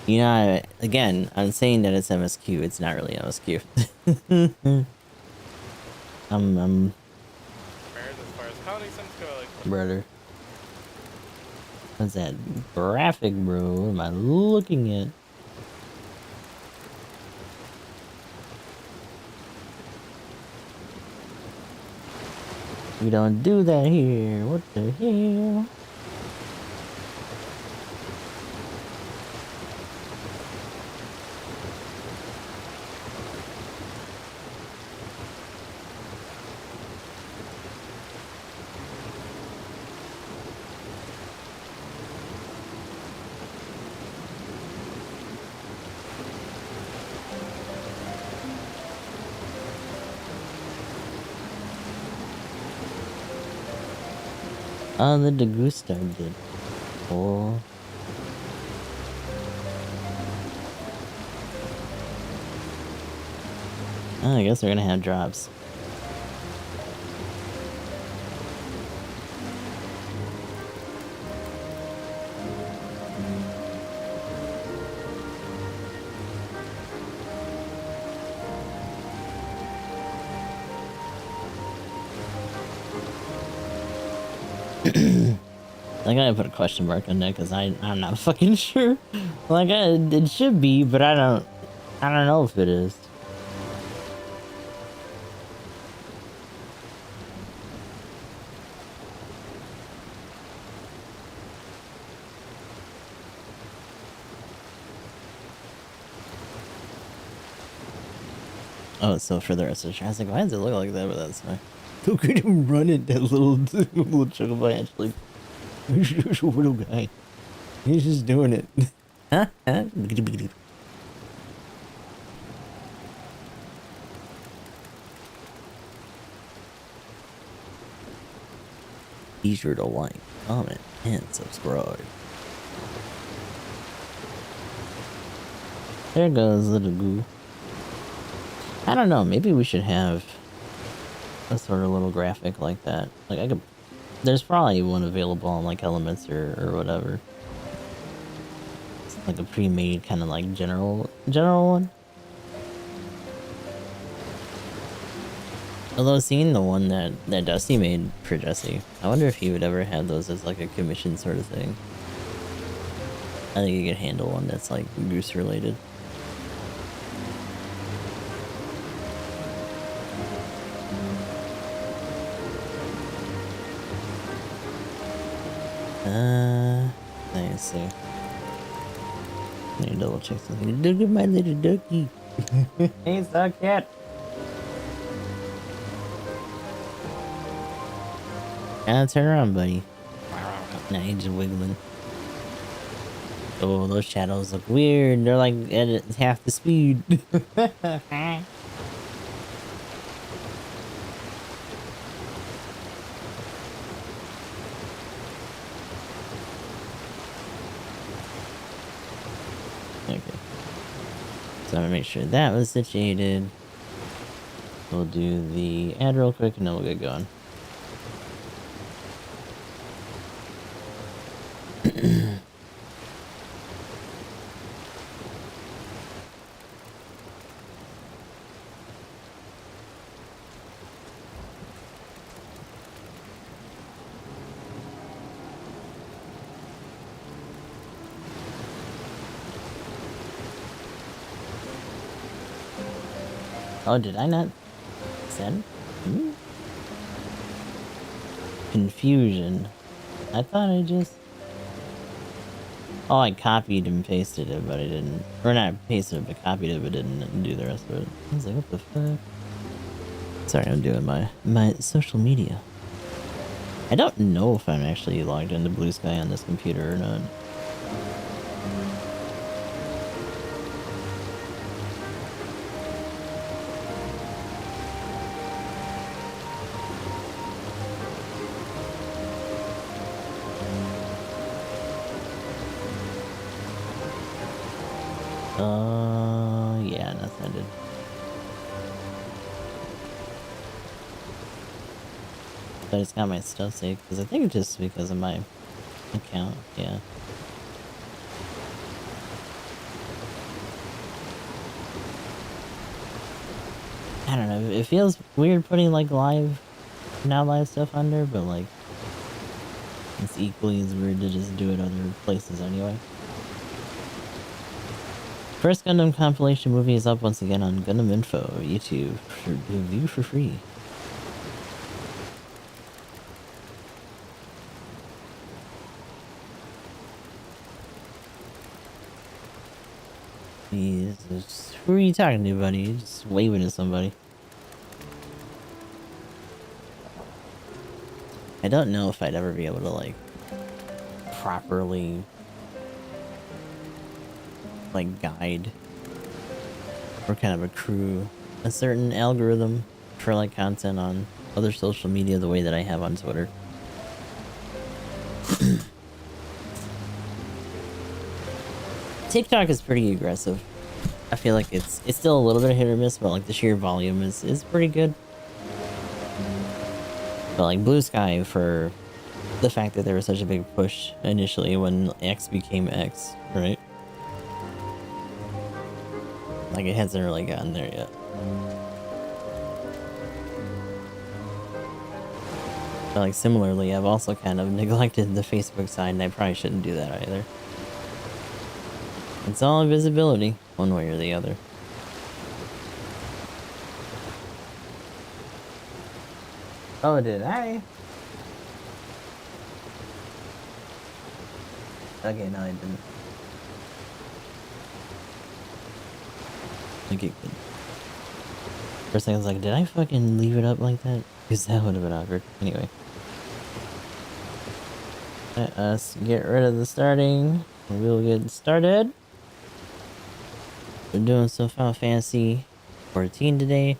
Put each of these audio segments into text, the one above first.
You know, again, I'm saying that it's MSQ. It's not really MSQ. I'm As far as counting sense go, like brother. What's that graphic, bro? What am I looking at? We don't do that here. What the hell? Oh, the Degusta did. Oh. Oh, I guess they're gonna have drops. I gotta put a question mark on that because I'm not fucking sure. Like it should be, but I don't know if it is. Oh, so for the rest of the show, I was like, why does it look like that? But that's fine. Look at him running, that little chocobo actually. Little guy. He's just doing it. Huh? Be sure to like, comment, and subscribe. There goes little goo. I don't know, maybe we should have a sort of little graphic like that. Like I could, there's probably one available on like Elements or whatever. It's like a pre-made kind of like general one. Although seeing the one that Dusty made for Jesse, I wonder if he would ever have those as like a commission sort of thing. I think he could handle one that's like Goose related. Let me see. Let me double check something. Look at my little ducky. Hey, so cat. Turn around, buddy. Now he's just wiggling. Oh, those shadows look weird. They're like at half the speed. Okay. So I'm gonna make sure that was situated. We'll do the ad real quick and then we'll get going. Oh, did I not send? Confusion. I thought I just... Oh, I copied and pasted it, but I didn't... Or not pasted it, but copied it, but didn't do the rest of it. I was like, what the fuck? Sorry, I'm doing my social media. I don't know if I'm actually logged into Blue Sky on this computer or not. Yeah, nothing I did. But it's got my stuff saved, because I think it's just because of my account, yeah. I don't know. It feels weird putting like live stuff on there, but like it's equally as weird to just do it other places anyway. First Gundam compilation movie is up once again on Gundam Info YouTube for view for free. Jesus. Who are you talking to, buddy? You're just waving at somebody. I don't know if I'd ever be able to, like, properly, like, guide or kind of accrue a certain algorithm for, like, content on other social media the way that I have on Twitter. TikTok is pretty aggressive. I feel like it's still a little bit of hit or miss, but like the sheer volume is pretty good. But like Blue Sky, for the fact that there was such a big push initially when X became X, right? Like it hasn't really gotten there yet. But like similarly, I've also kind of neglected the Facebook side, and I probably shouldn't do that either. It's all visibility, one way or the other. Oh, did I? Okay, no, I didn't. Okay, good. First thing I was like, did I fucking leave it up like that? Because that would have been awkward. Anyway. Let us get rid of the starting. We'll get started. We're doing some Final Fantasy 14 today.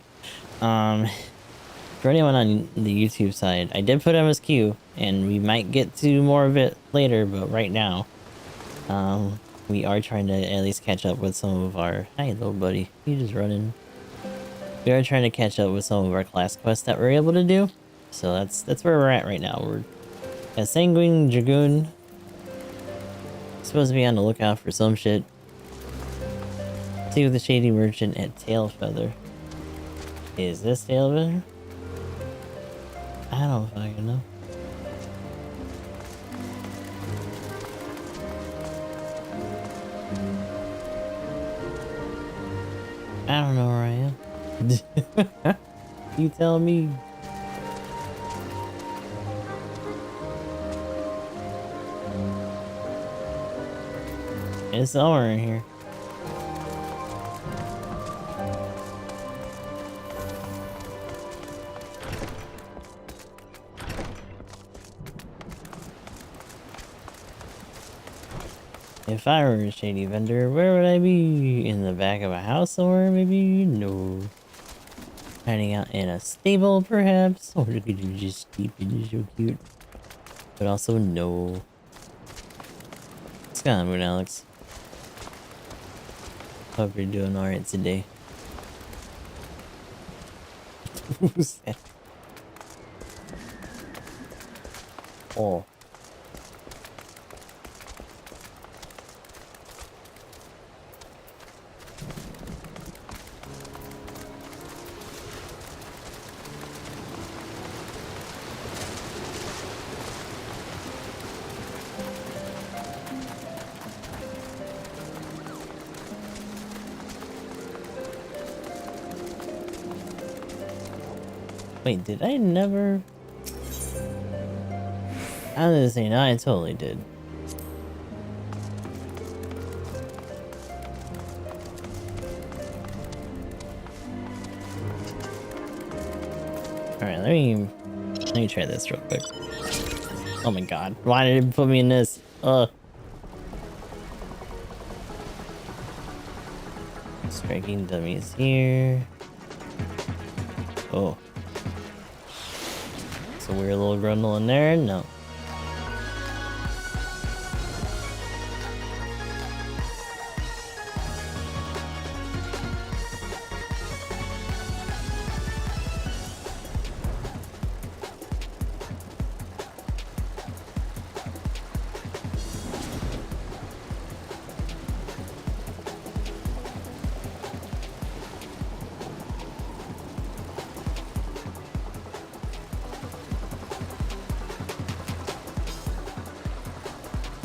For anyone on the YouTube side, I did put MSQ, and we might get to more of it later, but right now, we are trying to at least catch up with some of our... Hi, little buddy. You just running. We are trying to catch up with some of our class quests that we're able to do. So that's where we're at right now. We're at Sanguine Dragoon. Supposed to be on the lookout for some shit. See with the shady merchant at Tailfeather. Is this Tailfeather? I don't fucking know. I don't know where I am. You tell me. It's somewhere in here. If I were a shady vendor, where would I be? In the back of a house somewhere, maybe? No. Hiding out in a stable, perhaps? Or could you just keep it so cute? But also, no. What's going on, Moon Alex? Hope you're doing alright today. Who's that? Oh. Wait, did I never... I was gonna say, no, I totally did. Alright, let me try this real quick. Oh my god, why did it put me in this? Striking dummies here. Oh. It's a weird little grundle in there. No.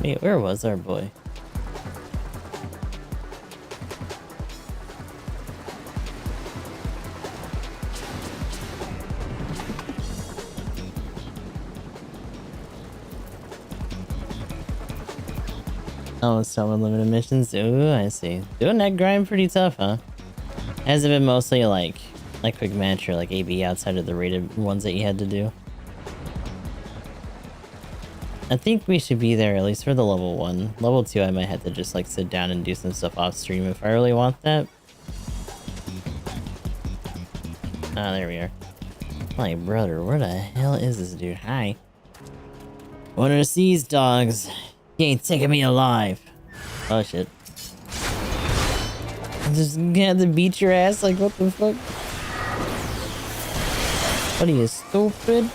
Wait, where was our boy? Oh, it's still unlimited missions? Ooh, I see. Doing that grind pretty tough, huh? Has it been mostly like quick match or like AB outside of the rated ones that you had to do? I think we should be there at least for the level 1. Level 2 I might have to just like sit down and do some stuff off stream if I really want that. Ah, there we are. My brother, where the hell is this dude? Hi. One of these dogs. He ain't taking me alive. Oh shit. I just had to beat your ass, like what the fuck? What are you, stupid?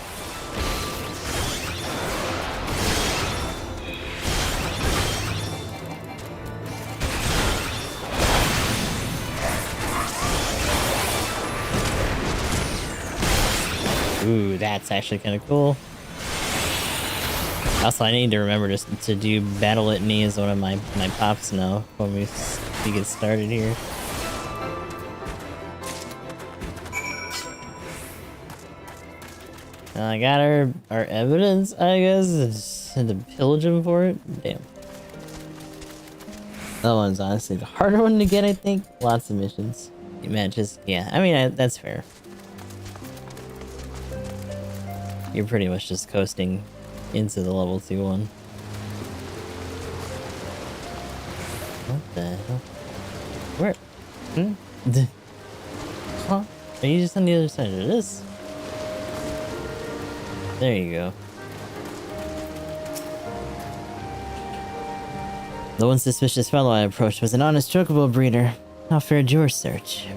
Ooh, that's actually kind of cool. Also, I need to remember just to do Battle Litany as one of my pops now when we get started here. I got our evidence, I guess. Just had to pillage him for it. Damn. That one's honestly the harder one to get, I think. Lots of missions. Matches. Yeah, I mean, that's fair. You're pretty much just coasting into the level 2 one. What the hell? Where? Huh? Are you just on the other side of this? There you go. The one suspicious fellow I approached was an honest chocobo breeder. How fared your search?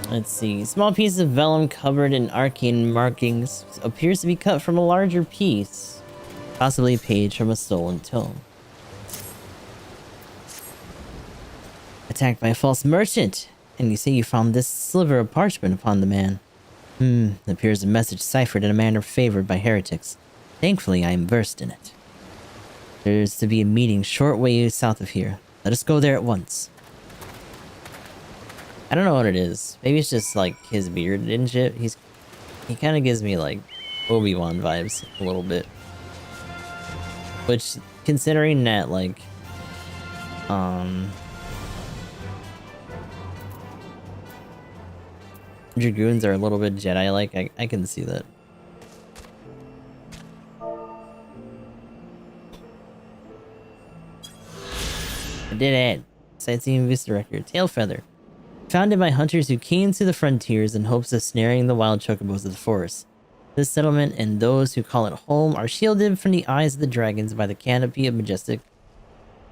Let's see. Small piece of vellum covered in arcane markings appears to be cut from a larger piece. Possibly a page from a stolen tome. Attacked by a false merchant. And you say you found this sliver of parchment upon the man. Appears a message ciphered in a manner favored by heretics. Thankfully, I am versed in it. There's to be a meeting short way south of here. Let us go there at once. I don't know what it is. Maybe it's just like his beard and shit. He kind of gives me like Obi-Wan vibes a little bit. Which, considering that like, Dragoons are a little bit Jedi-like, I can see that. I did it. Sightseeing Vista Record. Tail Feather. Founded by hunters who came to the frontiers in hopes of snaring the wild chocobos of the forest. This settlement and those who call it home are shielded from the eyes of the dragons by the canopy of majestic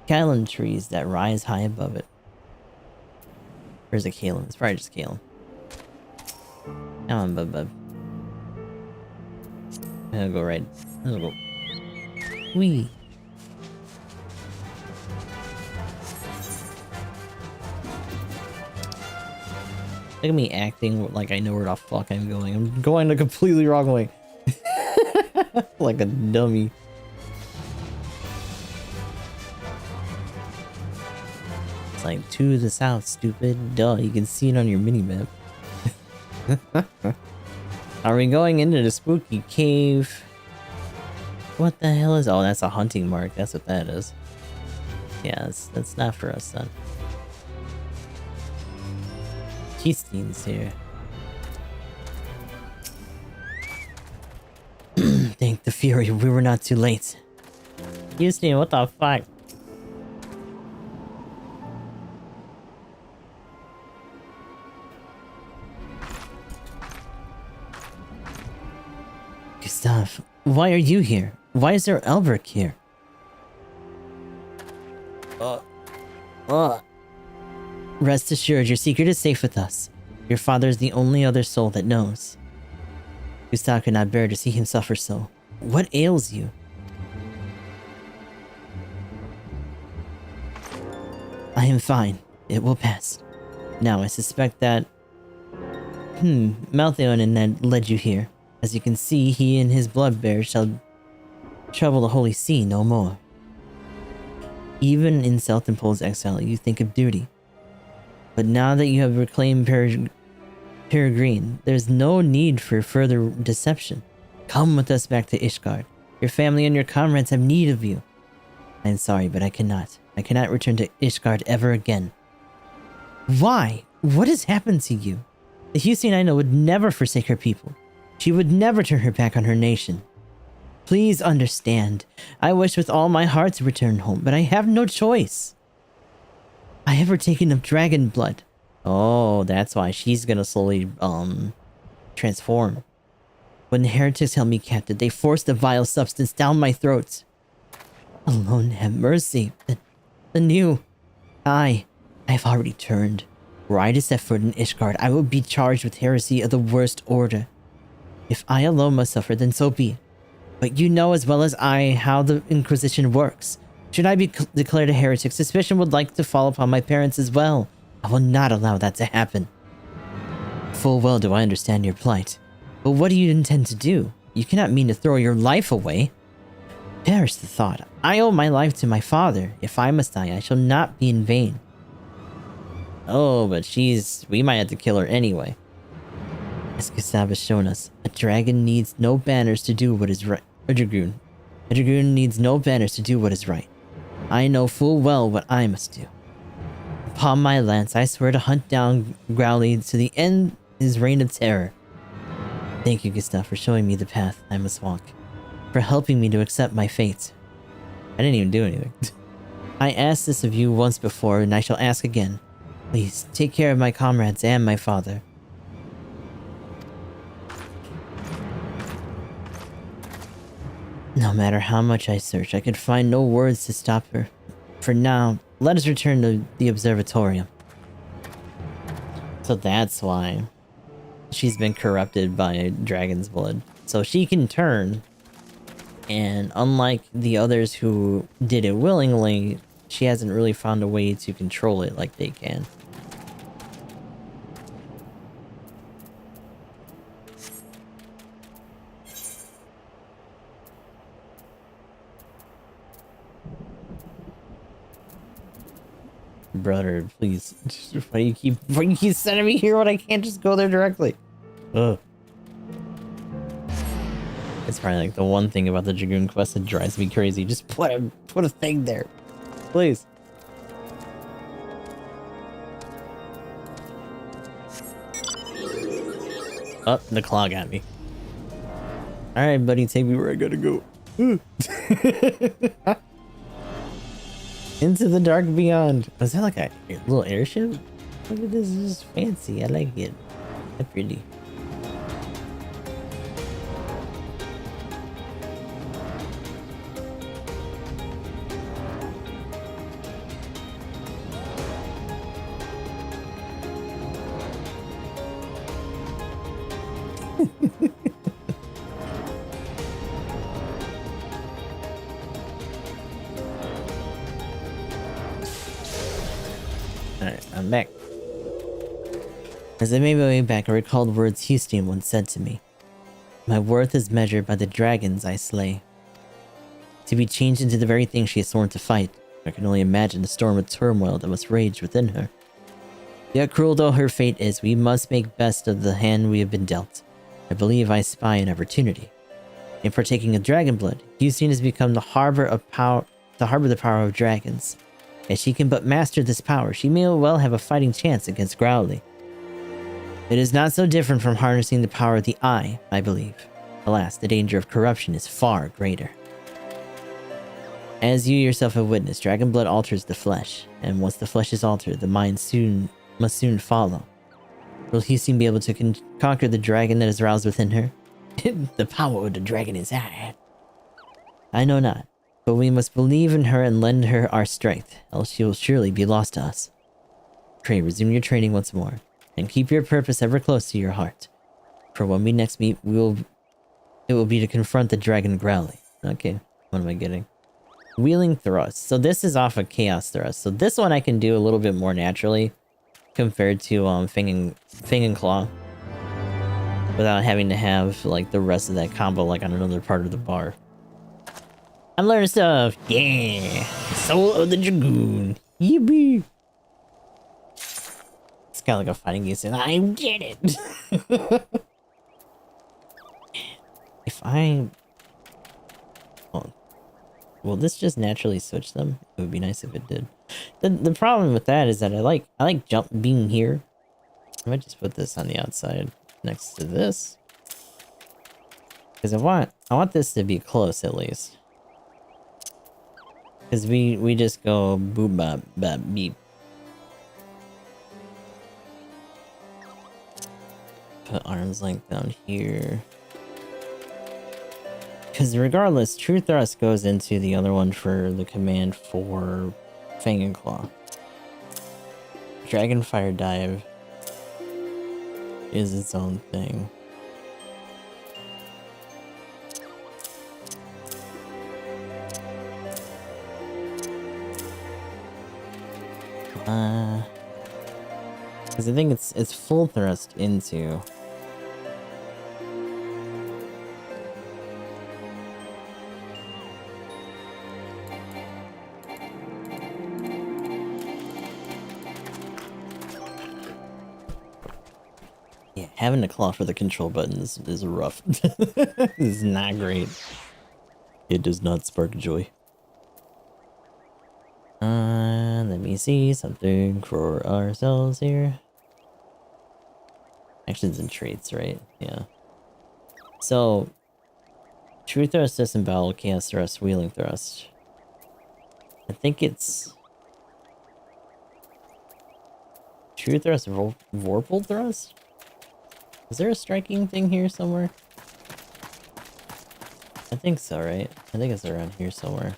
Kalim trees that rise high above it. Where's the Kalim? It's probably just Kalim. Come on, bub. I'll go right. I'll go. Wee. Look at me acting like I know where the fuck I'm going. I'm going the completely wrong way. Like a dummy. It's like to the south, stupid. Duh, you can see it on your mini-map. Are we going into the spooky cave? What the hell is... Oh, that's a hunting mark. That's what that is. Yeah, that's not for us then. Keystein's here. Thank the Fury, we were not too late. Keystine, what the fuck? Gustav, why are you here? Why is there Elbrick here? Rest assured, your secret is safe with us. Your father is the only other soul that knows. Gustav could not bear to see him suffer so. What ails you? I am fine. It will pass. Now, I suspect that... Malthaonin that led you here. As you can see, he and his blood bear shall trouble the Holy See no more. Even in self-imposed exile, you think of duty. But now that you have reclaimed Peregrine, there's no need for further deception. Come with us back to Ishgard. Your family and your comrades have need of you. I am sorry, but I cannot. I cannot return to Ishgard ever again. Why? What has happened to you? The Hussein I know would never forsake her people. She would never turn her back on her nation. Please understand. I wish with all my heart to return home, but I have no choice. I have partaken of dragon blood. Oh, that's why she's gonna slowly, transform. When the heretics held me captive, they forced the vile substance down my throat. Alone have mercy. The new... I have already turned. Were I to set foot in Ishgard, I would be charged with heresy of the worst order. If I alone must suffer, then so be it. But you know as well as I how the Inquisition works. Should I be declared a heretic, suspicion would like to fall upon my parents as well. I will not allow that to happen. Full well do I understand your plight. But what do you intend to do? You cannot mean to throw your life away. Perish the thought. I owe my life to my father. If I must die, I shall not be in vain. Oh, but we might have to kill her anyway. As Gustav has shown us, a dragon needs no banners to do what is right. A dragoon needs no banners to do what is right. I know full well what I must do. Upon my lance, I swear to hunt down Growly to the end his reign of terror. Thank you, Gustav, for showing me the path I must walk. For helping me to accept my fate. I didn't even do anything. I asked this of you once before, and I shall ask again. Please, take care of my comrades and my father. No matter how much I search, I could find no words to stop her. For now, let us return to the observatorium. So that's why she's been corrupted by dragon's blood. So she can turn. And unlike the others who did it willingly, she hasn't really found a way to control it like they can. Brother, please. Why do you keep sending me here when I can't just go there directly? Ugh. It's probably like the one thing about the Dragoon quest that drives me crazy. Just put a thing there. Please. Oh, the claw got me. Alright, buddy, take me where I gotta go. Into the dark beyond. Was that like a little airship? Look at this, this is fancy. I like it. That's pretty. Alright, I'm back. As I made my way back, I recalled words Houston once said to me. My worth is measured by the dragons I slay. To be changed into the very thing she has sworn to fight, I can only imagine the storm of turmoil that must rage within her. Yet cruel though her fate is, we must make best of the hand we have been dealt. I believe I spy an opportunity. In partaking of dragon blood, Houston has become the harbor of power, the power of dragons. If she can but master this power, she may well have a fighting chance against Growly. It is not so different from harnessing the power of the eye, I believe. Alas, the danger of corruption is far greater. As you yourself have witnessed, dragon blood alters the flesh, and once the flesh is altered, the mind must soon follow. Will Houston be able to conquer the dragon that is roused within her? The power of the dragon is high. I know not. But we must believe in her and lend her our strength, else she will surely be lost to us. Pray resume your training once more, and keep your purpose ever close to your heart. For when we next meet, it will be to confront the dragon Growly. Okay, what am I getting? Wheeling thrust. So this is off of Chaos Thrust. So this one I can do a little bit more naturally compared to Fang and Claw, without having to have like the rest of that combo like on another part of the bar. I'm learning stuff. Yeah. Soul of the Dragoon. Yippee. It's kind of like a fighting game saying, I get it. If I... Oh. Will this just naturally switch them? It would be nice if it did. The problem with that is that I like jump being here. I might just put this on the outside next to this. Because I want this to be close at least. Because we just go boop bop bop beep. Put arm's length down here. Because regardless, True Thrust goes into the other one for the command for Fang and Claw. Dragonfire Dive is its own thing. Because I think it's full thrust into. Yeah, having to claw for the control buttons is rough. It's not great. It does not spark joy. Let me see something for ourselves here. Actually, it's in traits, right? Yeah. So, True Thrust, Disembowel, Chaos Thrust, Wheeling Thrust. I think it's... True Thrust, Vorpal Thrust? Is there a striking thing here somewhere? I think so, right? I think it's around here somewhere.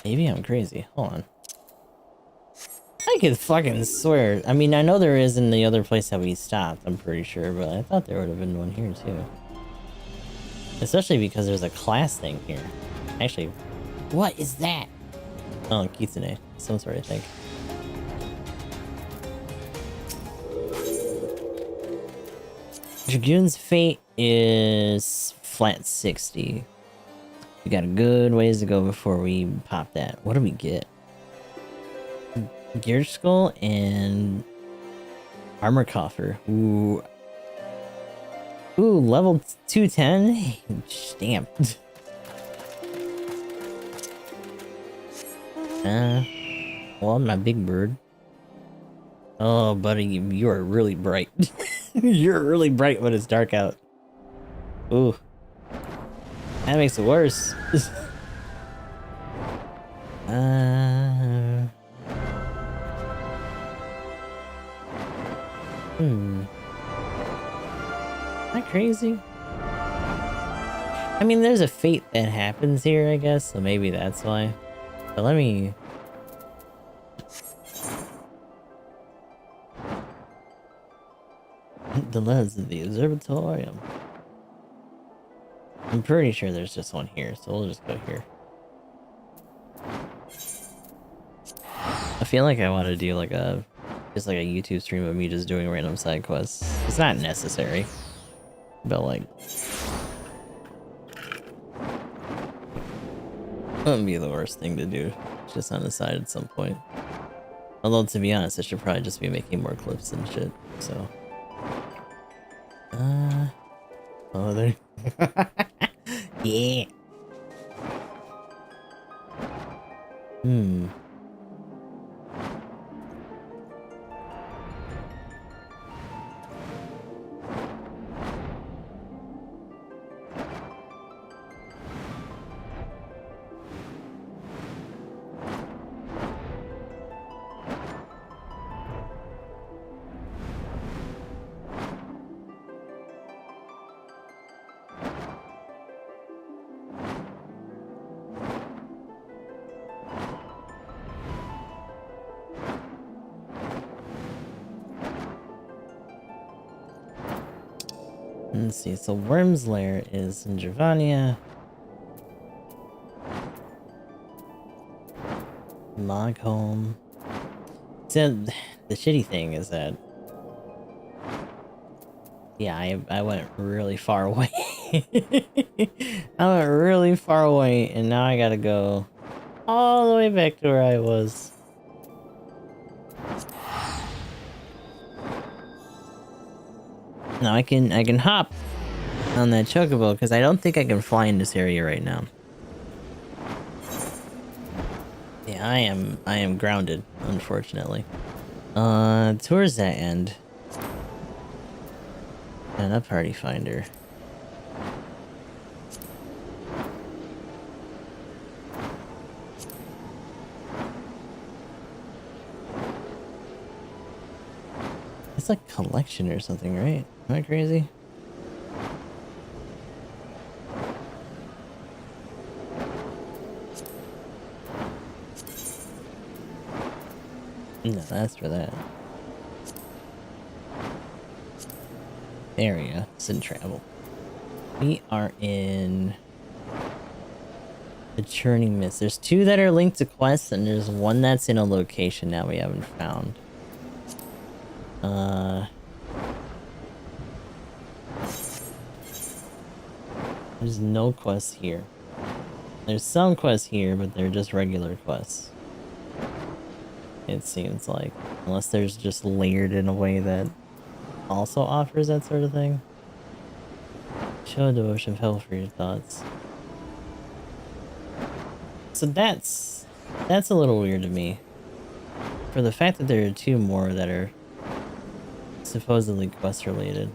Maybe I'm crazy. Hold on. I could fucking swear. I mean, I know there is in the other place that we stopped, I'm pretty sure, but I thought there would have been one here too. Especially because there's a class thing here. Actually, what is that? Oh, Kitsune. Some sort of thing. Dragoon's Fate is flat 60. We got a good ways to go before we pop that. What do we get? Gear Skull and Armor Coffer. Ooh. Ooh, level 210? Damn. Well, I'm not Big Bird. Oh, buddy, you are really bright. You're really bright when it's dark out. Ooh. That makes it worse. Am I crazy? I mean, there's a fate that happens here, I guess, so maybe that's why. But let me... The lens of the observatorium. I'm pretty sure there's just one here, so we'll just go here. I feel like I want to do like just like a YouTube stream of me just doing random side quests. It's not necessary, but like, wouldn't be the worst thing to do, just on the side at some point. Although, to be honest, I should probably just be making more clips and shit, so. Oh, there. Yeah. Let's see, so Worm's Lair is in Gervania. Log home. So, the shitty thing is that... Yeah, I went really far away. I went really far away, and now I gotta go all the way back to where I was. Now I can hop on that chocobo, because I don't think I can fly in this area right now. Yeah, I am grounded, unfortunately. Towards that end. And a party finder. It's like collection or something, right? Am I crazy? No, that's for that. There we go. It's in travel. We are in the Churning Mist. There's two that are linked to quests, and there's one that's in a location that we haven't found. There's no quests here. There's some quests here, but they're just regular quests. It seems like. Unless there's just layered in a way that also offers that sort of thing. Show a devotion of hell for your thoughts. So that's a little weird to me. For the fact that there are two more that are supposedly quest related.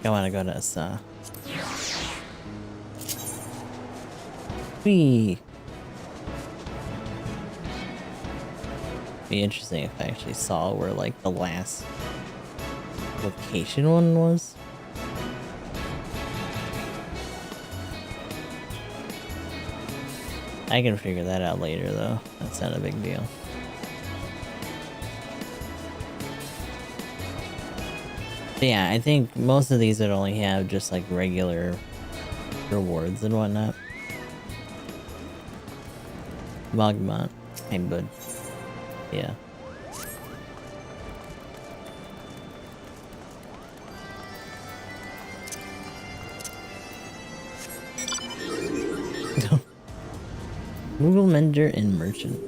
I want to go to Whee! Be interesting if I actually saw where like the last location one was. I can figure that out later though. That's not a big deal. Yeah, I think most of these would only have just like regular rewards and whatnot. Magmont. Hey, bud. Yeah. Google Mender and Merchant.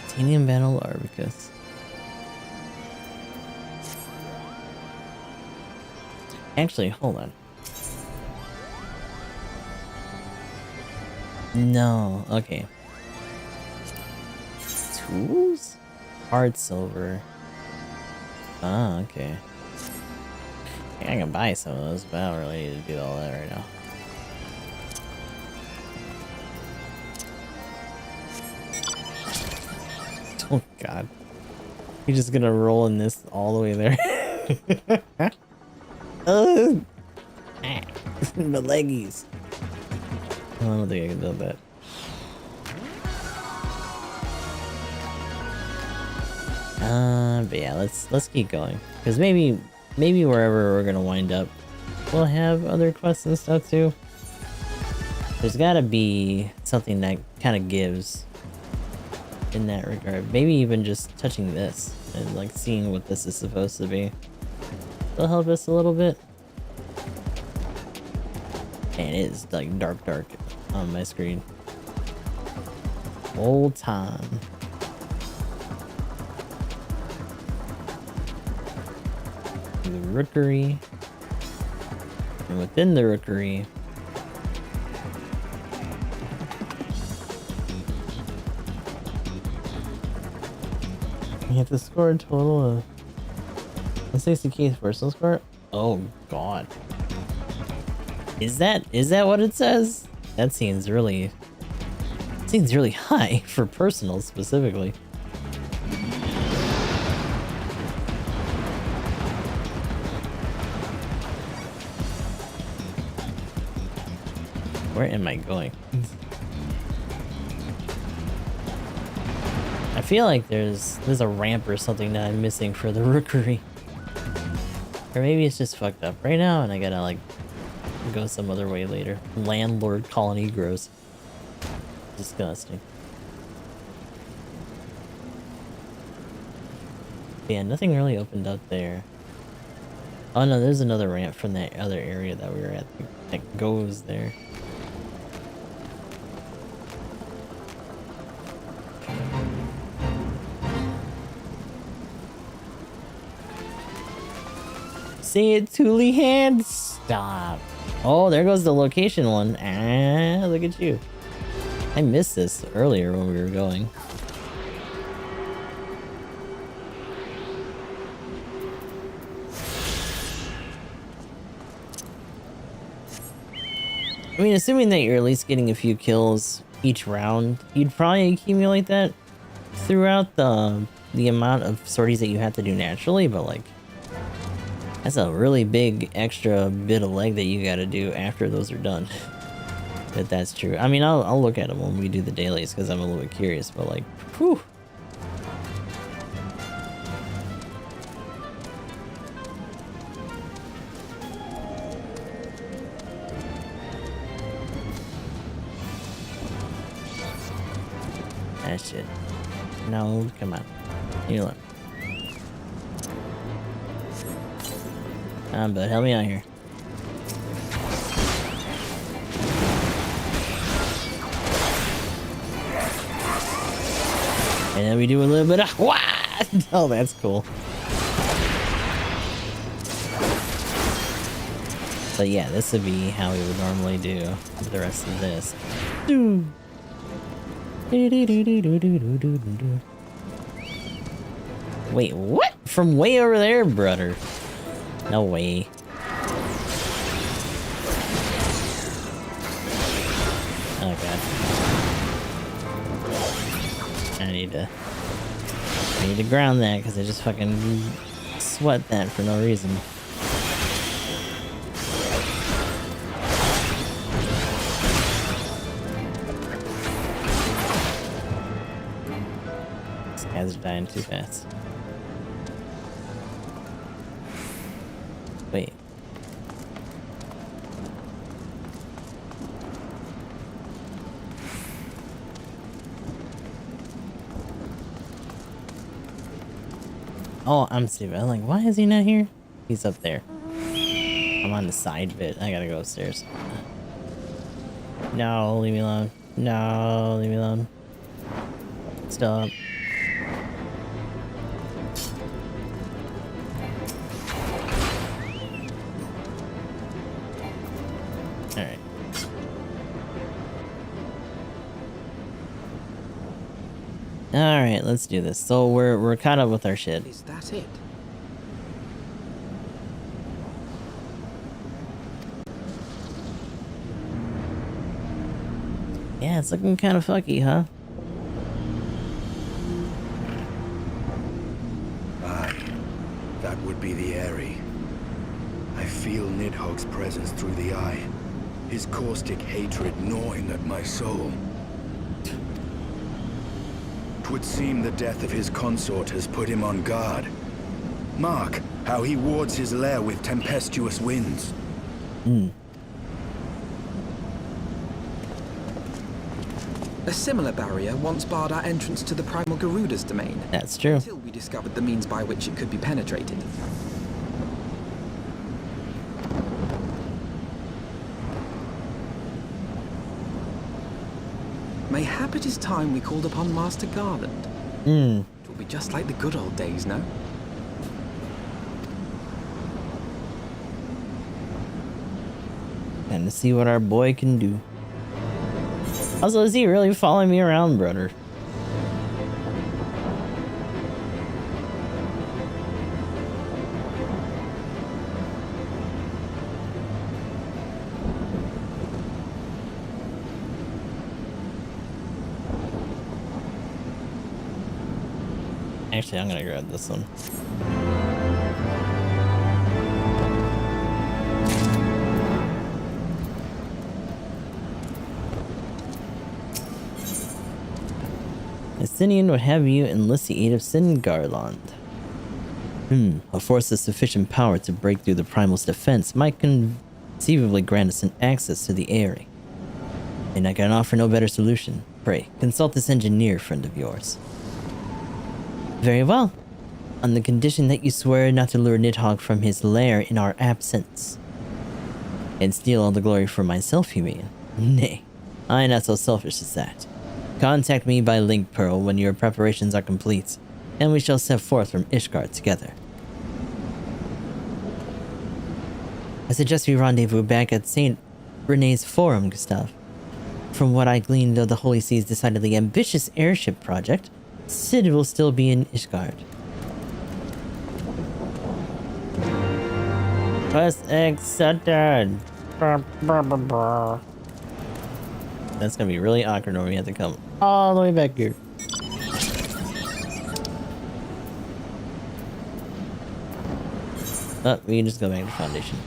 Titanium Battle Arbicus. Actually, hold on. No, okay. Tools? Hard silver. Ah, okay. I can buy some of those, but I don't really need to do all that right now. Oh god. You're just gonna roll in this all the way there. My leggies. I don't think I can do that. But yeah, let's keep going. Because maybe wherever we're gonna wind up, we'll have other quests and stuff too. There's gotta be something that kind of gives in that regard. Maybe even just touching this and like seeing what this is supposed to be will help us a little bit. And it is like dark on my screen. Old time. The rookery. And within the rookery, you have to score a total of 60k personal score. Oh god. Is that what it says? That seems really high for personal specifically. where am I going? I feel like there's a ramp or something that I'm missing for the rookery. Or maybe it's just fucked up right now and I gotta like go some other way later. Landlord colony gross. Disgusting. Yeah, nothing really opened up there. Oh no, there's another ramp from that other area that we were at that goes there. Say it, Thule Hand. Stop. Oh, there goes the location one. Ah, look at you. I missed this earlier when we were going. I mean, assuming that you're at least getting a few kills each round, you'd probably accumulate that throughout the amount of sorties that you have to do naturally, but like, that's a really big extra bit of leg that you gotta do after those are done. If that's true. I mean, I'll look at them when we do the dailies because I'm a little bit curious, but like, whew. That shit. No, come on. You look. Bud, help me out here. And then we do a little bit of what? Oh, that's cool. So yeah, this would be how we would normally do the rest of this. Wait, what? From way over there, brother? No way. Oh god. I need to ground that because I just fucking sweat that for no reason. These guys are dying too fast. Wait. Oh, I'm stupid. I'm like, why is he not here? He's up there. I'm on the side bit. I gotta go upstairs. No, leave me alone. No, leave me alone. Stop. Alright. Alright, let's do this. So we're caught up with our shit. Is that it? Yeah, it's looking kind of fucky, huh? Aye, that would be the Airy. I feel Nidhogg's presence through the eye, his caustic hatred gnawing at my soul. 'Twould seem the death of his consort has put him on guard. Mark how he wards his lair with tempestuous winds. A similar barrier once barred our entrance to the Primal Garuda's domain. That's true. Until we discovered the means by which it could be penetrated. Mayhap it is time we called upon Master Garland. It will be just like the good old days, no? And to see what our boy can do. Also, is he really following me around, brother? Actually, I'm gonna grab this one. Justinian would have you enlist the aid of Singarland. A force of sufficient power to break through the Primal's defense might conceivably grant us an access to the area. And I can offer no better solution. Pray, consult this engineer friend of yours. Very well. On the condition that you swear not to lure Nidhogg from his lair in our absence. And steal all the glory for myself, you mean? Nay, I am not so selfish as that. Contact me by link pearl when your preparations are complete, and we shall set forth from Ishgard together. I suggest we rendezvous back at St. Rene's Forum, Gustav. From what I gleaned of the Holy Sea's decidedly ambitious airship project, Sid will still be in Ishgard. Quest accepted. That's gonna be really awkward when we have to come all the way back here. Oh, we can just go back to Foundation.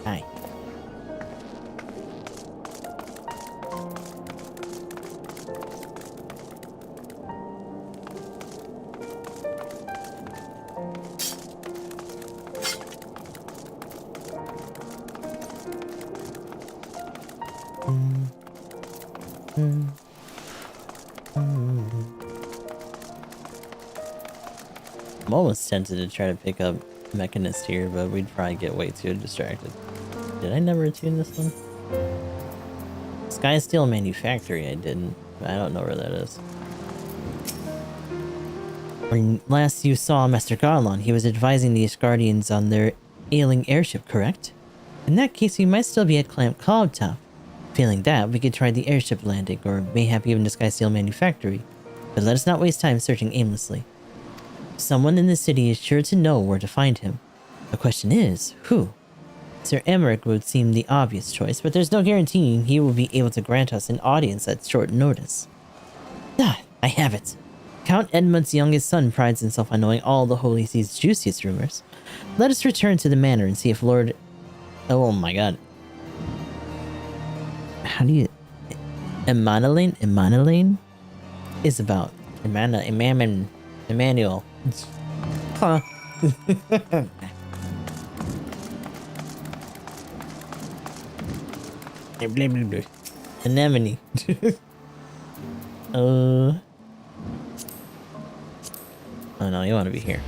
Hi. I'm almost tempted to try to pick up Mechanist here, but we'd probably get way too distracted. Did I never attune this one? Sky Steel Manufactory I didn't. I don't know where that is. When last you saw Master Garlon, he was advising the Ishgardians on their ailing airship, correct? In that case, we might still be at Clamp Cloud Top. Failing that, we could try the airship landing, or mayhap even the Sky Steel Manufactory. But let us not waste time searching aimlessly. Someone in the city is sure to know where to find him. The question is, who? Sir Emmerich would seem the obvious choice, but there's no guaranteeing he will be able to grant us an audience at short notice. Ah, I have it. Count Edmund's youngest son prides himself on knowing all the Holy Sea's juiciest rumors. Let us return to the manor and see if Lord... Oh my god. How do you... Emmanuel? Isabel. Emmanuel. Huh. Anemone. Oh no, you want to be here.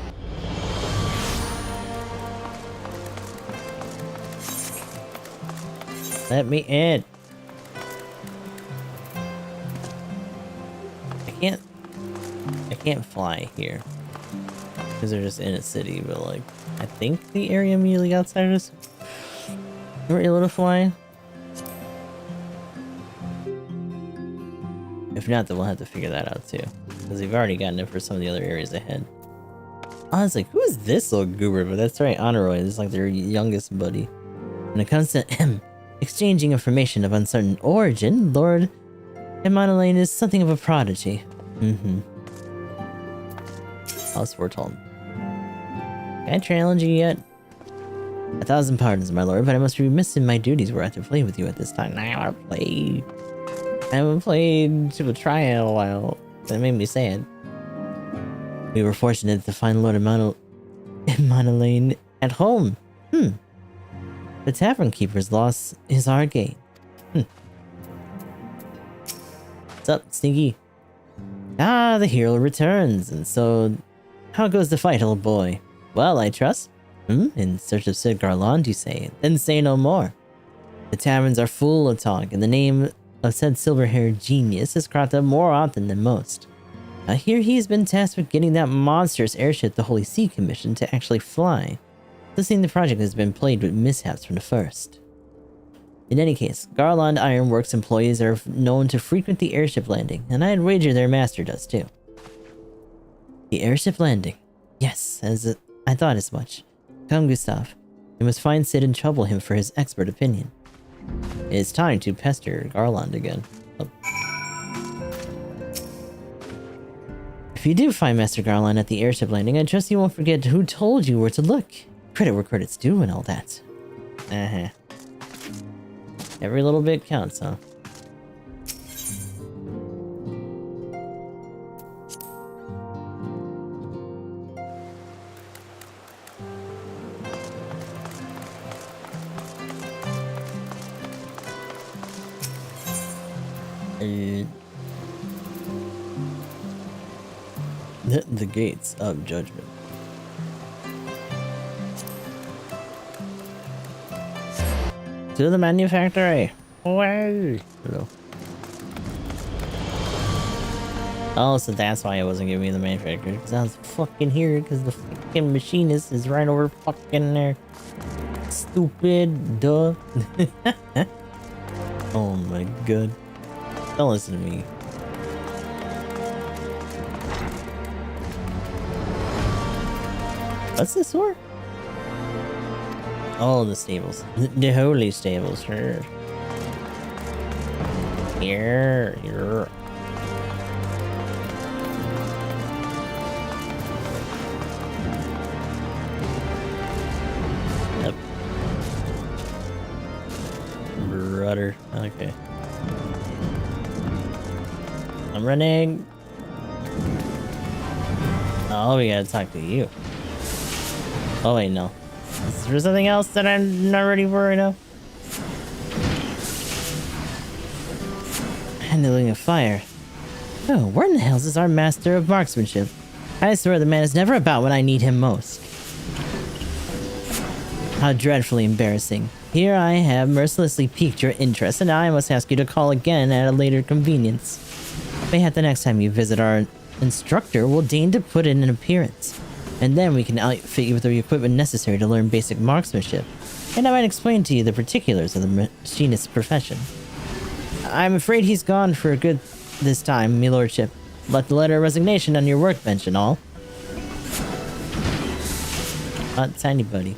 Let me in. I can't fly here because they're just in a city, but like I think the area immediately outside us we're able to fly. If not, then we'll have to figure that out too, because we've already gotten it for some of the other areas ahead. I was like, who is this little goober? But that's right, Honoroy is like their youngest buddy. When it comes to exchanging information of uncertain origin, Lord Emmanuel is something of a prodigy. I was foretold. Can I challenge you yet? 1,000 pardons, my lord, but I must be remiss in my duties were I to play with you at this time. I haven't played to try in a while. That made me sad. We were fortunate to find Lord Emmanuel at home. The tavern keeper's loss is our gain. What's up, Sneaky? Ah, the hero returns, and so... How goes the fight, old boy? Well, I trust. In search of Sid Garland, you say? Then say no more. The taverns are full of talk, and the name of said silver-haired genius has cropped up more often than most. I hear he's been tasked with getting that monstrous airship the Holy See commissioned to actually fly. This seems the project has been plagued with mishaps from the first. In any case, Garland Ironworks employees are known to frequent the airship landing, and I'd wager their master does too. The airship landing. Yes, I thought as much. Come, Gustav. We must find Sid and trouble him for his expert opinion. It is time to pester Garland again. Oh. If you do find Master Garland at the airship landing, I trust you won't forget who told you where to look. Credit where credit's due and all that. Uh-huh. Every little bit counts, huh? The gates of judgment. To the manufactory. Away. Hello. Oh, so that's why it wasn't giving me the manufacturer. Because I was fucking here. Because the fucking machinist is right over fucking there. Stupid. Duh. Oh my god. Don't listen to me. What's this for? Oh, the stables. The holy stables, sure. Here. Yep. Rudder. Okay. I'm running. Oh, we gotta talk to you. Oh wait, no. Is there something else that I'm not ready for right now? Handling a fire. Oh, where in the hell is our master of marksmanship? I swear the man is never about when I need him most. How dreadfully embarrassing. Here I have mercilessly piqued your interest, and now I must ask you to call again at a later convenience. Mayhap the next time you visit, our instructor will deign to put in an appearance. And then we can outfit you with the equipment necessary to learn basic marksmanship. And I might explain to you the particulars of the machinist's profession. I'm afraid he's gone for good this time, me lordship. Left the letter of resignation on your workbench and all. Not tiny buddy.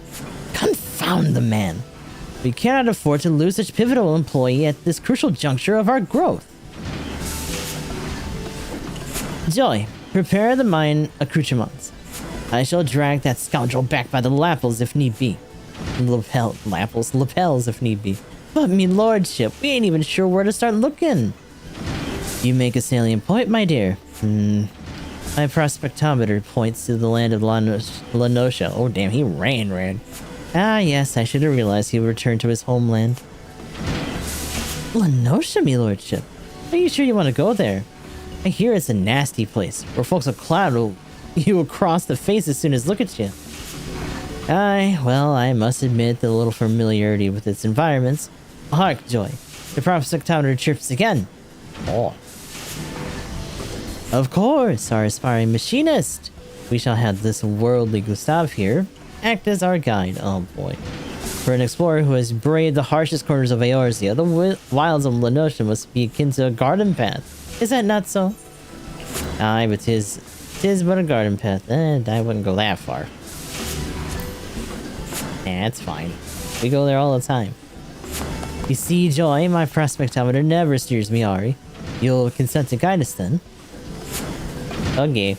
Confound the man! We cannot afford to lose such pivotal employee at this crucial juncture of our growth. Joy, prepare the mine accoutrements. I shall drag that scoundrel back by the lapels if need be. Lapels if need be. But me lordship, we ain't even sure where to start looking. You make a salient point, my dear. My prospectometer points to the land of Lanosha. Oh damn, he ran. Ah yes, I should have realized he would return to his homeland. Lanosha, me lordship? Are you sure you want to go there? I hear it's a nasty place, where folks will cloud you across the face as soon as look at you. Aye, well, I must admit that a little familiarity with its environments. Hark, Joy. The prospectometer chirps again. Oh. Of course, our aspiring machinist. We shall have this worldly Gustav here act as our guide. Oh boy. For an explorer who has braved the harshest corners of Eorzea, the wilds of Lanosha must be akin to a garden path. Is that not so? Aye, but tis but a garden path. I wouldn't go that far. It's fine. We go there all the time. You see, Joy, my prospectometer never steers me awry. You'll consent to guide us then? Okay.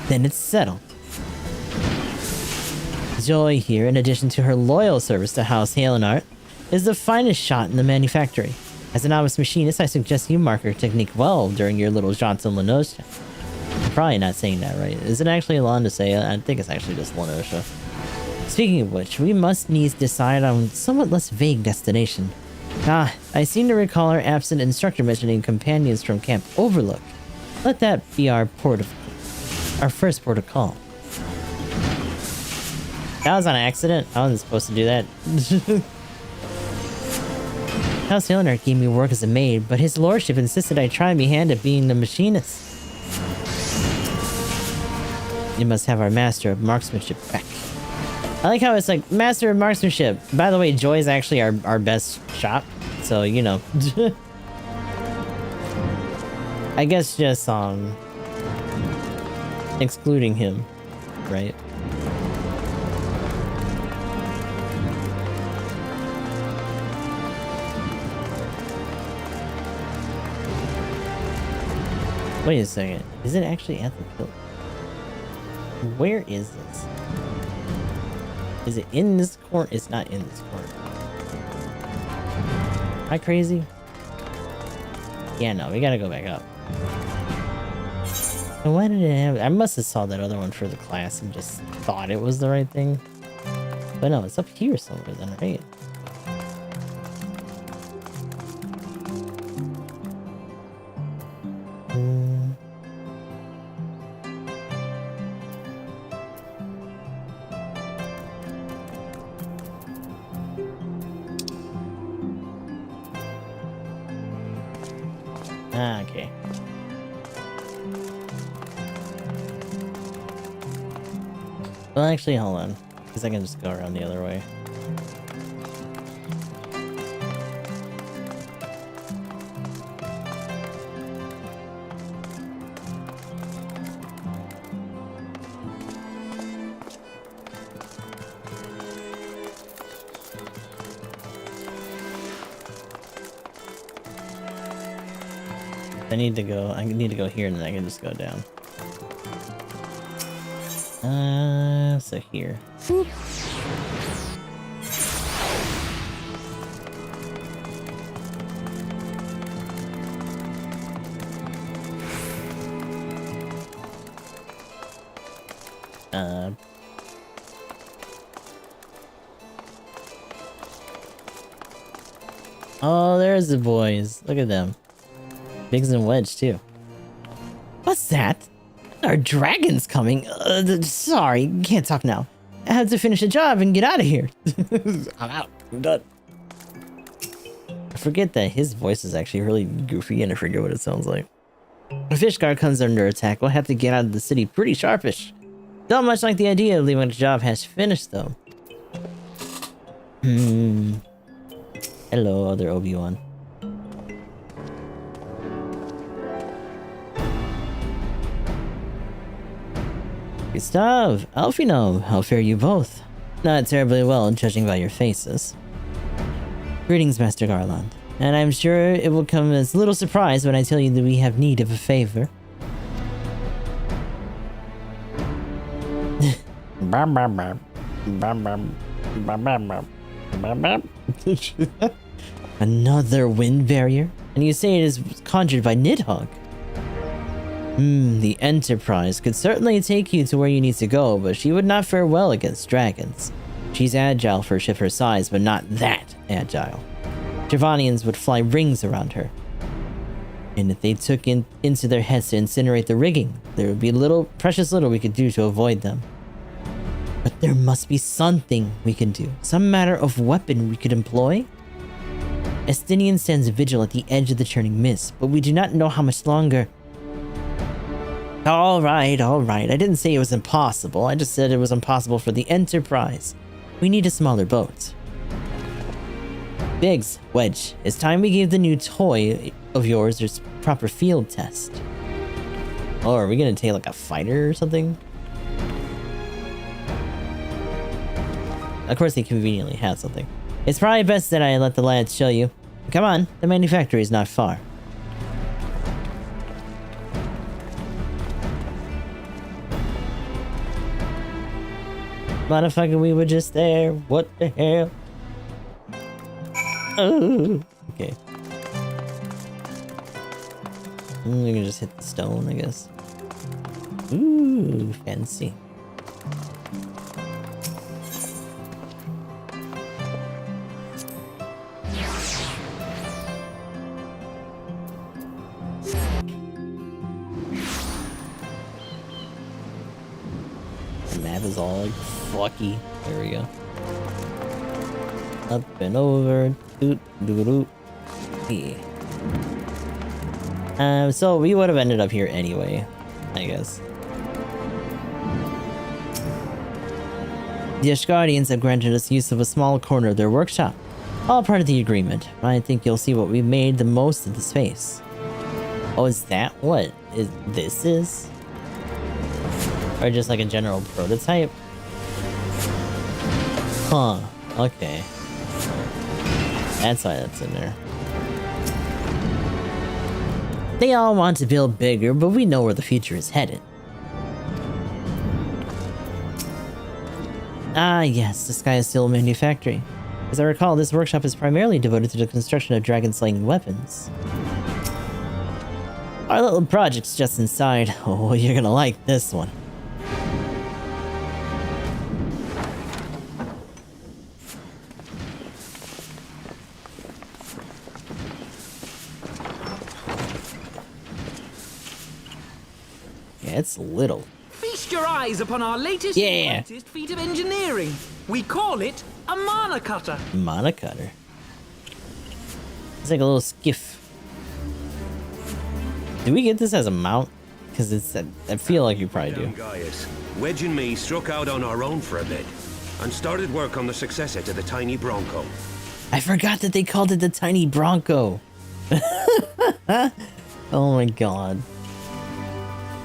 Then it's settled. Joy here, in addition to her loyal service to House Helenart, is the finest shot in the manufactory. As a novice machinist, I suggest you mark her technique well during your little jaunts in Lanosha. I'm probably not saying that right. Is it actually Lanosha? I think it's actually just Lanosha. Speaking of which, we must needs decide on a somewhat less vague destination. Ah, I seem to recall our absent instructor mentioning companions from Camp Overlook. Let that be our first port of call. That was on accident. I wasn't supposed to do that. House Helenart gave me work as a maid, but his lordship insisted I try my hand at being a machinist. You must have our master of marksmanship back. I like how it's like, master of marksmanship. By the way, Joy is actually our best shot. So, you know. I guess just, excluding him, right? Wait a second. Is it actually at the pillar? Where is this? Is it in this corner? It's not in this corner. Am I crazy? Yeah, no, we gotta go back up. So why did it have... I must have saw that other one for the class and just thought it was the right thing. But no, it's up here somewhere then, right? Ah, okay. Well, actually, hold on. Because I can just go around the other way. I need to go here and then I can just go down. So here. Whoop. Oh, there's the boys. Look at them. Biggs and Wedge, too. What's that? There are dragons coming. Sorry, can't talk now. I have to finish a job and get out of here. I'm out. I'm done. I forget that his voice is actually really goofy and I forget what it sounds like. A fish guard comes under attack. We'll have to get out of the city pretty sharpish. Don't much like the idea of leaving the job has finished, though. Hello, other Obi-Wan. Gustav, Alfino, how fare you both? Not terribly well, judging by your faces. Greetings, Master Garland. And I'm sure it will come as little surprise when I tell you that we have need of a favor. Another wind barrier? And you say it is conjured by Nidhogg? The Enterprise could certainly take you to where you need to go, but she would not fare well against dragons. She's agile for a ship her size, but not that agile. Javanians would fly rings around her. And if they took into their heads to incinerate the rigging, there would be precious little we could do to avoid them. But there must be something we can do. Some matter of weapon we could employ? Estinian stands vigil at the edge of the churning mist, but we do not know how much longer. Alright. I didn't say it was impossible. I just said it was impossible for the Enterprise. We need a smaller boat. Biggs, Wedge, it's time we gave the new toy of yours its proper field test. Oh, are we gonna take like a fighter or something? Of course they conveniently have something. It's probably best that I let the lads show you. Come on, the manufactory is not far. Motherfucker, we were just there. What the hell? Oh, okay. We can just hit the stone, I guess. Ooh, fancy. The map is all like fucky. There we go. Up and over. Doot, doot, doot. Yeah. So we would have ended up here anyway, I guess. The Ashgardians have granted us use of a small corner of their workshop. All part of the agreement. I think you'll see what we've made the most of the space. Oh, is that what this is? Or just like a general prototype? Huh. Okay. That's why that's in there. They all want to build bigger, but we know where the future is headed. Ah, yes, the Sky is Steel Manufactory. As I recall, this workshop is primarily devoted to the construction of dragon-slaying weapons. Our little project's just inside. Oh, you're gonna like this one. Yeah, it's little. Feast your eyes upon our latest Yeah. greatest feat of engineering. We call it a mana cutter. Mana cutter. It's like a little skiff. Do we get this as a mount? Because it's I feel like you probably do. Gaius, Wedge and me struck out on our own for a bit and started work on the successor to the tiny Bronco. I forgot that they called it the Tiny Bronco. Oh my god.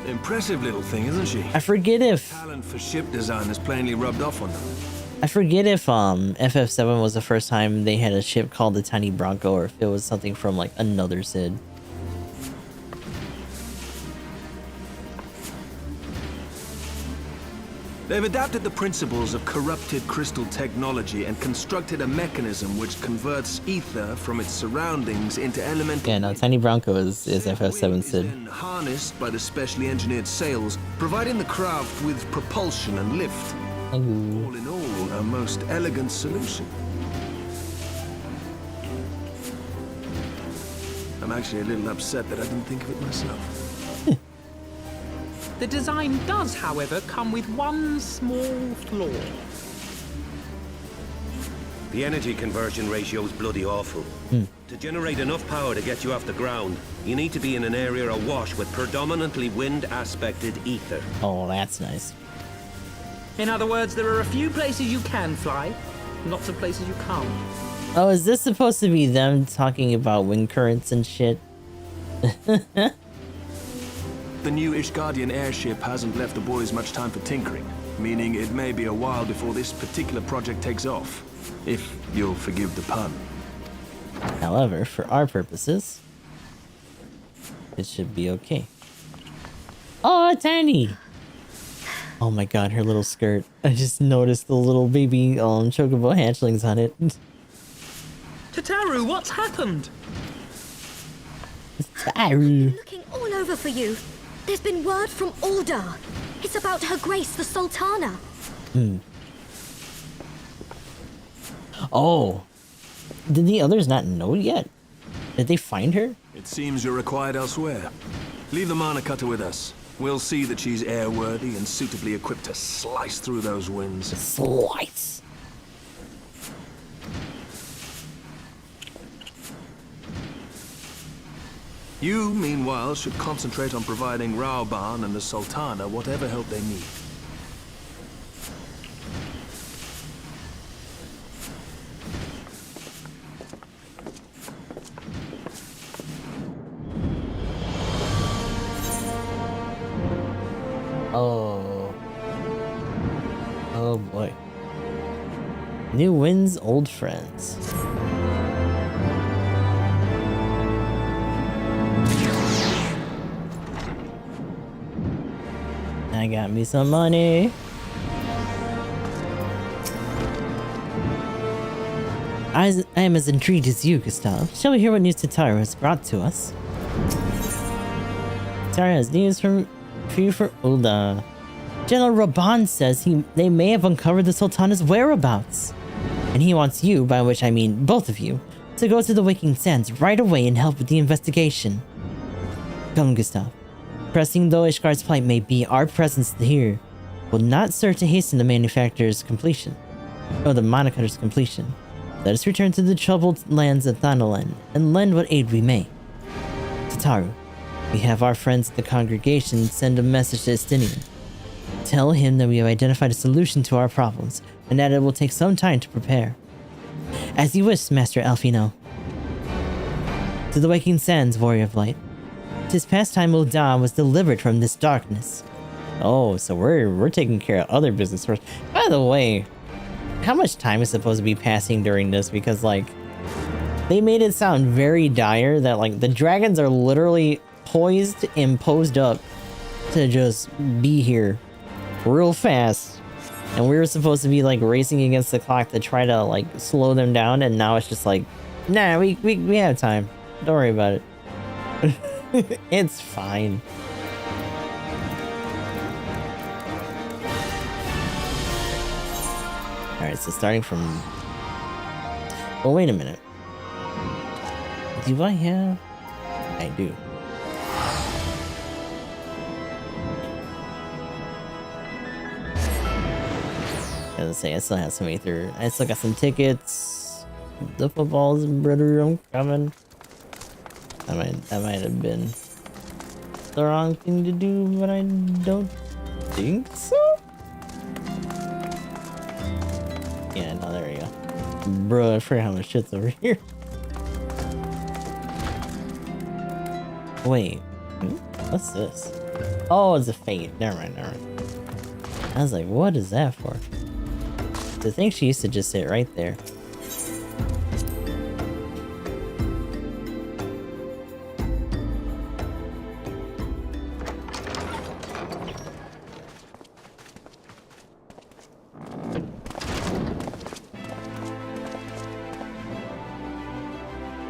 Impressive little thing, isn't she? I forget if Talent for ship design has plainly rubbed off on them. FF7 was the first time they had a ship called the Tiny Bronco, or if it was something from like another Sid. They've adapted the principles of corrupted crystal technology and constructed a mechanism which converts ether from its surroundings into elemental. Yeah, no, Tiny Bronco is FF7 Sid. Then harnessed by the specially engineered sails, providing the craft with propulsion and lift. Ooh. All in all, a most elegant solution. I'm actually a little upset that I didn't think of it myself. The design does, however, come with one small flaw. The energy conversion ratio's bloody awful. To generate enough power to get you off the ground, you need to be in an area awash with predominantly wind-aspected ether. Oh, that's nice. In other words, there are a few places you can fly, lots of places you can't. Oh, is this supposed to be them talking about wind currents and shit? The new Ishgardian airship hasn't left the boys much time for tinkering, meaning it may be a while before this particular project takes off, if you'll forgive the pun. However, for our purposes, it should be okay. Oh, Tiny! Oh my god, her little skirt. I just noticed the little baby chocobo hatchlings on it. Tataru, what's happened? Tataru. Looking all over for you. There's been word from Ulda. It's about Her Grace the Sultana. Oh. Did the others not know yet? Did they find her? It seems you're required elsewhere. Leave the mana cutter with us. We'll see that she's airworthy and suitably equipped to slice through those winds. Slice. You, meanwhile, should concentrate on providing Raoban and the Sultana whatever help they need. Oh. Oh boy. New winds, old friends. I got me some money. I am as intrigued as you, Gustav. Shall we hear what news Tataru has brought to us? Tataru has news for you for Ulda. General Raban says they may have uncovered the Sultana's whereabouts. And he wants you, by which I mean both of you, to go to the Waking Sands right away and help with the investigation. Come, Gustav. Pressing though Ishgar's plight may be, our presence here will not serve to hasten the manufacturer's completion, or the mana cutter's completion. Let us return to the troubled lands of Thanalan and lend what aid we may. Tataru, we have our friends at the congregation send a message to Estinian. Tell him that we have identified a solution to our problems, and that it will take some time to prepare. As you wish, Master Alfino. To the Waking Sands, Warrior of Light. 'Tis past time Ulda was delivered from this darkness. Oh, so we're taking care of other business first. By the way, how much time is supposed to be passing during this? Because like, they made it sound very dire that like the dragons are literally poised and posed up to just be here real fast. And we were supposed to be like racing against the clock to try to like slow them down, and now it's just like, nah, we have time. Don't worry about it. It's fine. Alright, so starting from... Well, wait a minute. Do I have... I do. I was gonna say, I still have some Aether. I still got some tickets. The footballs, brother, I'm coming. That might have been the wrong thing to do, but I don't think so. Yeah, no, there we go. Bro, I forgot how much shit's over here. Wait, what's this? Oh, it's a fate. Never mind, never mind. I was like, what is that for? I think she used to just sit right there.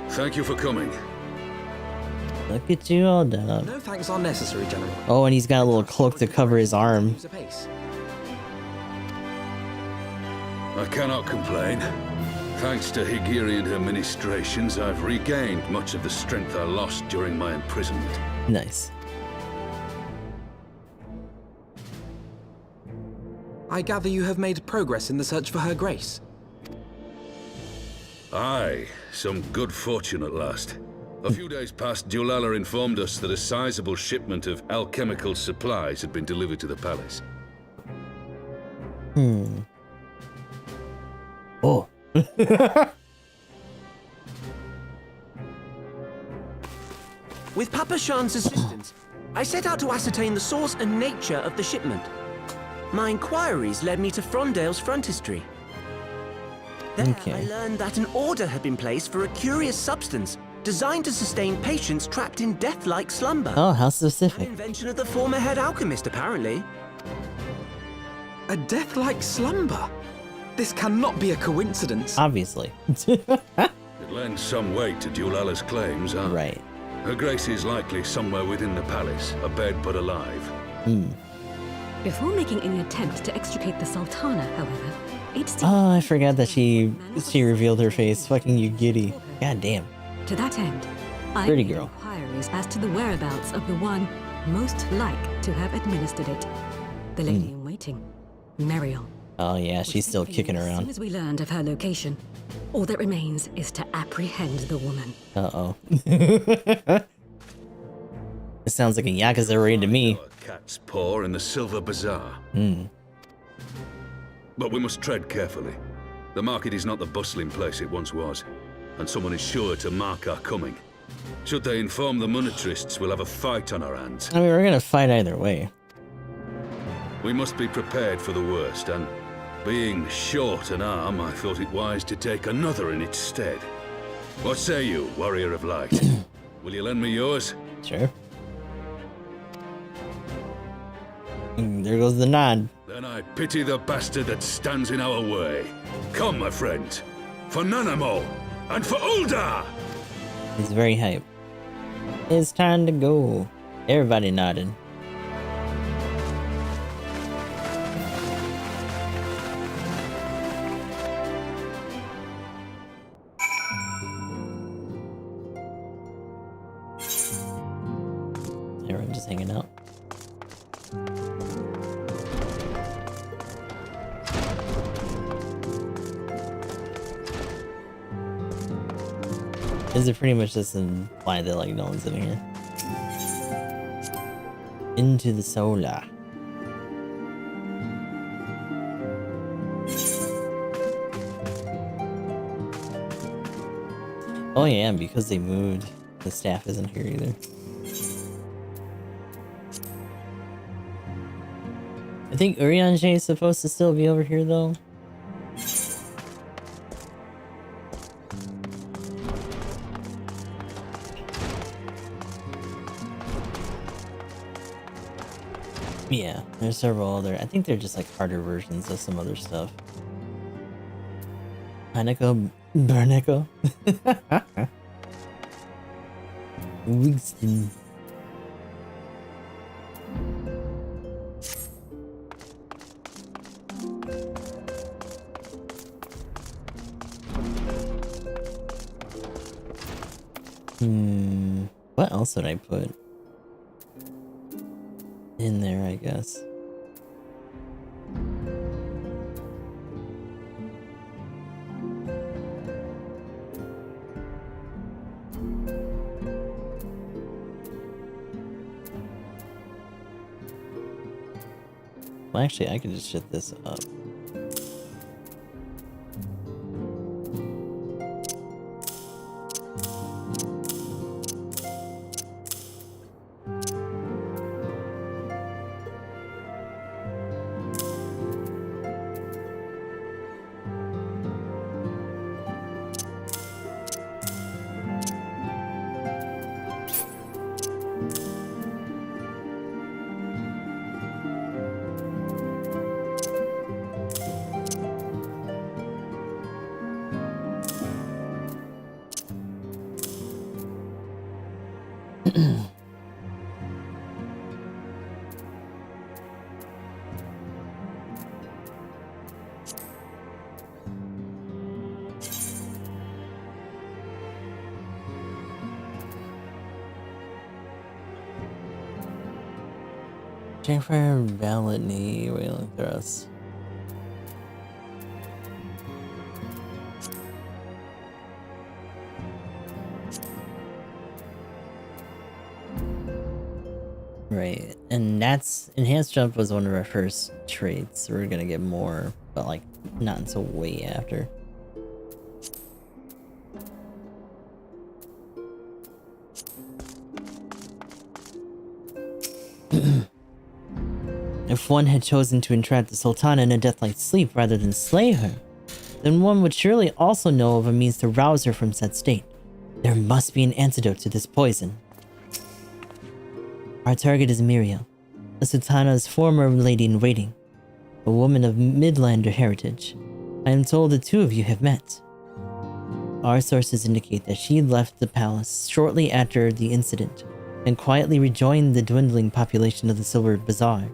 Thank you for coming. Look at you all done up. No thanks are necessary, General. Oh, and he's got a little cloak to cover his arm. Use a pace. I cannot complain. Thanks to Higiri and her ministrations, I've regained much of the strength I lost during my imprisonment. Nice. I gather you have made progress in the search for Her Grace. Aye, some good fortune at last. A few days past, Dulala informed us that a sizable shipment of alchemical supplies had been delivered to the palace. Oh. With Papa Shan's assistance, I set out to ascertain the source and nature of the shipment. My inquiries led me to Frondale's frontistery. There, I learned that an order had been placed for a curious substance designed to sustain patients trapped in death-like slumber. Oh, how An specific. invention of the former head alchemist, apparently. A death-like slumber? This cannot be a coincidence. Obviously. It lends some weight to Dulala's claims, huh? Right. Her Grace is likely somewhere within the palace, abed but alive. Before making any attempt to extricate the Sultana, however, it seemed Oh, I forgot that she revealed her face. Fucking you giddy. God damn. to that end, I Pretty made girl. inquiries as to the whereabouts of the one most like to have administered it. The lady in waiting, Mariel. Oh yeah, she's still kicking As soon around. as we learned of her location, all that remains is to apprehend the woman. Uh-oh. It sounds like a Yakuza raid to me. A cat's paw in the Silver Bazaar. But we must tread carefully. The market is not the bustling place it once was, and someone is sure to mark our coming. Should they inform the monetarists, we'll have a fight on our hands. I mean, we're gonna fight either way. We must be prepared for the worst, and being short an arm, I thought it wise to take another in its stead. What say you, warrior of light? Will you lend me yours? Sure. There goes the nod. Then I pity the bastard that stands in our way. Come, my friend, for Nanamo and for Ul'dah! He's very hype. It's time to go. Everybody nodded. Everyone just hanging out. Is it pretty much just implied that like no one's in here? Into the solar. Oh yeah, because they moved, the staff isn't here either. I think Urianger is supposed to still be over here though. Yeah, there's several other. I think they're just like harder versions of some other stuff. Haneko, Berneko, Wigston. What else would I put in there, I guess? Well, actually, I could just shut this up. Jennifer Valentini wailing thrust. Right, and that's enhanced jump was one of our first traits. We're gonna get more, but like not until way after. If one had chosen to entrap the Sultana in a deathlike sleep rather than slay her, then one would surely also know of a means to rouse her from said state. There must be an antidote to this poison. Our target is Miriel, the Sultana's former lady-in-waiting, a woman of Midlander heritage. I am told the two of you have met. Our sources indicate that she left the palace shortly after the incident and quietly rejoined the dwindling population of the Silver Bazaar.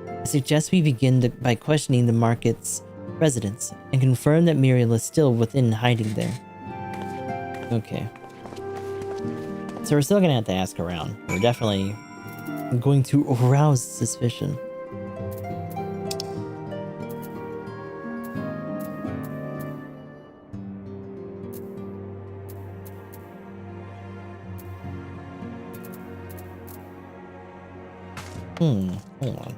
I suggest we begin by questioning the market's residents and confirm that Miriel is still within hiding there. Okay. So we're still gonna have to ask around. We're definitely going to arouse suspicion. Hold on.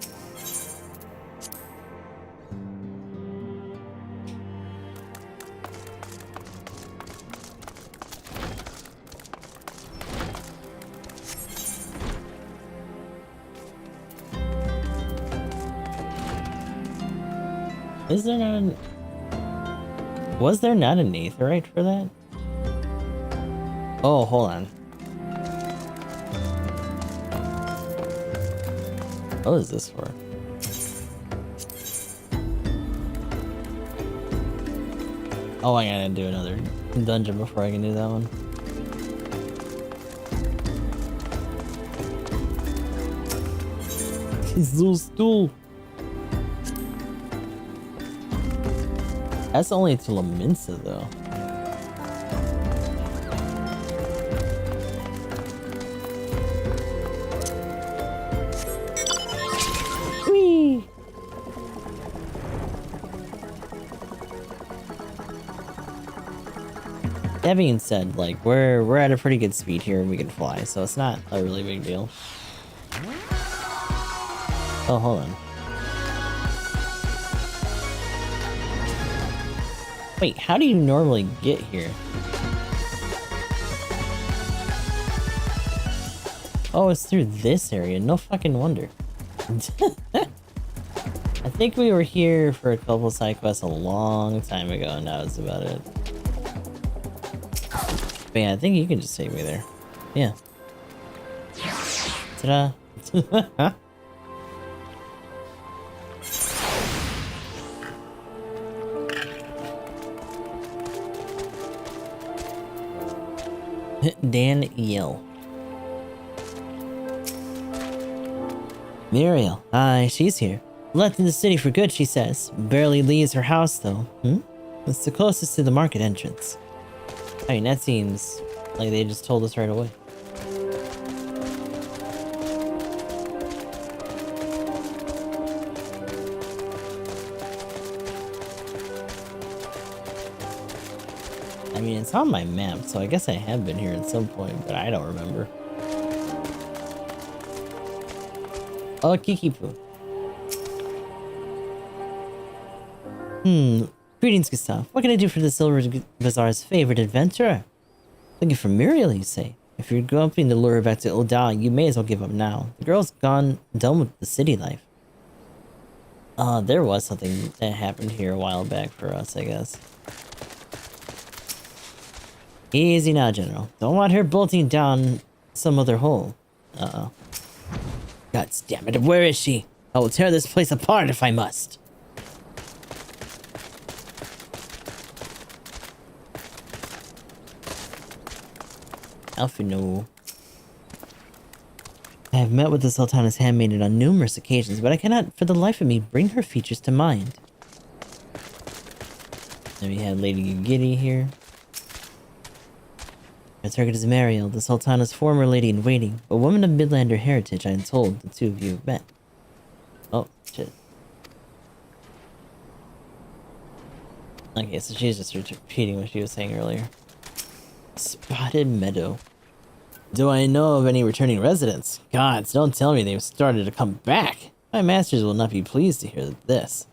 Is there not an... Was there not an aetheryte for that? Oh, hold on. What is this for? Oh, I gotta do another dungeon before I can do that one. He's so stool. That's only to Laminsa, though. Whee! That being said, like, we're at a pretty good speed here and we can fly, so it's not a really big deal. Oh, hold on. Wait, how do you normally get here? Oh, it's through this area. No fucking wonder. I think we were here for a couple side quests a long time ago, and that was about it. But yeah, I think you can just take me there. Yeah. Ta-da! Danielle. Muriel. Aye, she's here. Left in the city for good, she says. Barely leaves her house, though. It's the closest to the market entrance. I mean, that seems like they just told us right away. I mean, it's on my map, so I guess I have been here at some point, but I don't remember. Oh, Kiki-poo. Greetings, Gustav. What can I do for the Silver Bazaar's favorite adventurer? Looking for Muriel, you say? If you're hoping to lure her back to Ul'dah, you may as well give up now. The girl's done with the city life. There was something that happened here a while back for us, I guess. Easy now, General. Don't want her bolting down some other hole. Uh-oh. God damn it, where is she? I will tear this place apart if I must. Alfino. I have met with the Sultana's handmaiden on numerous occasions, but I cannot for the life of me bring her features to mind. Then we have Lady Giddy here. Our target is Mariel, the Sultana's former lady-in-waiting, a woman of Midlander heritage. I am told the two of you have met. Oh, shit. Okay, so she's just repeating what she was saying earlier. Spotted Meadow. Do I know of any returning residents? Gods, don't tell me they've started to come back. My masters will not be pleased to hear this.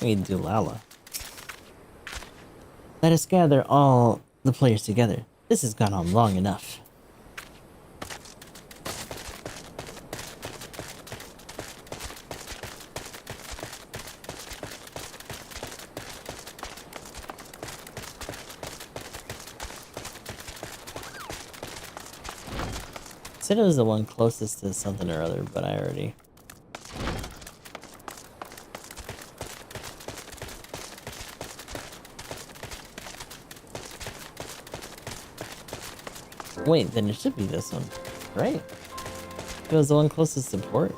We do Lala. Let us gather all the players together. This has gone on long enough. Said it was the one closest to something or other, but I already... Wait, then it should be this one, right? It was the one closest to port.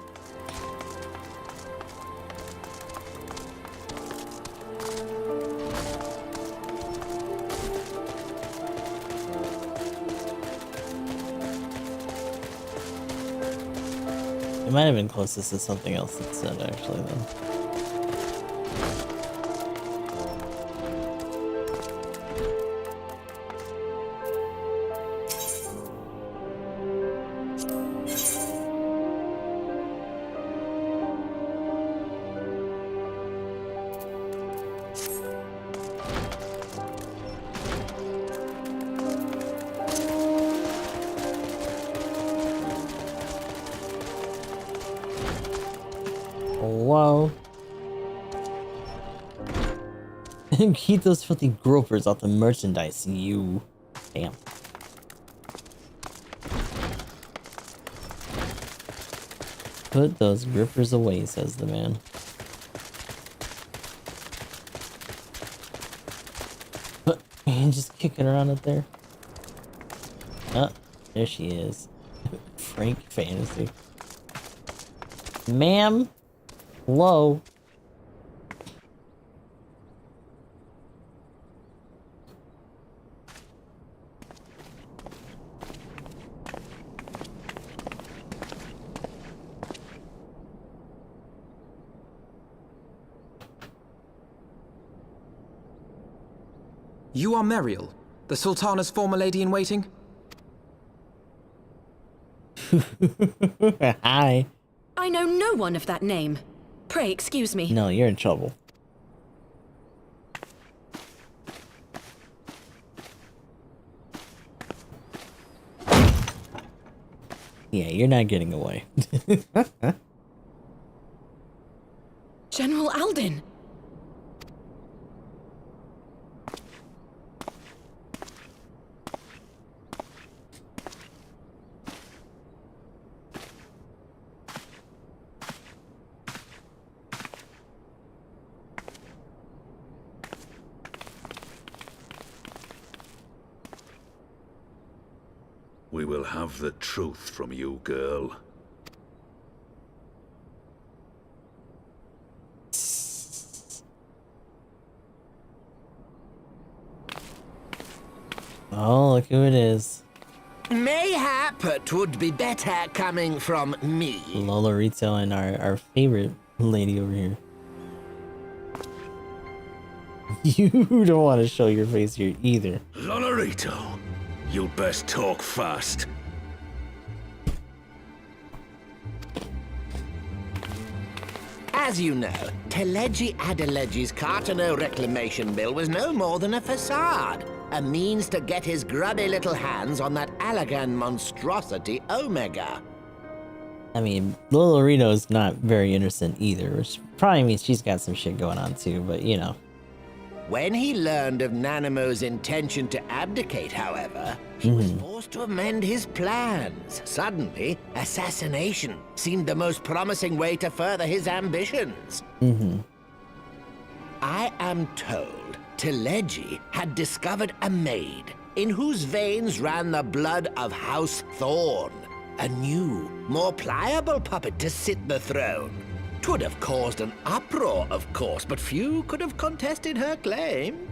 It might have been closest to something else instead, actually, though. Whoa. Keep those filthy gropers off the merchandise, you. Damn. Put those grippers away, says the man. Just kicking around up there. Oh, there she is. Frank Fantasy. Ma'am? Whoa. You are Muriel, the Sultana's former lady-in-waiting? Hi. I know no one of that name. Pray excuse me. No, you're in trouble. Yeah, you're not getting away. General Alden. we will have the truth from you, girl. Oh, look who it is. Mayhap it would be better coming from me. Lolorito and our favorite lady over here. You don't want to show your face here either. Lolorito, you'd best talk fast. As you know, Teleji Adeleji's Cartano reclamation bill was no more than a facade. A means to get his grubby little hands on that Allagan monstrosity Omega. I mean, Lolorito's not very innocent either, which probably means she's got some shit going on too, but you know. When he learned of Nanamo's intention to abdicate, however, he was forced to amend his plans. Suddenly, assassination seemed the most promising way to further his ambitions. I am told Teleji had discovered a maid in whose veins ran the blood of House Thorn, a new, more pliable puppet to sit the throne. 'Twould have caused an uproar, of course, but few could have contested her claim.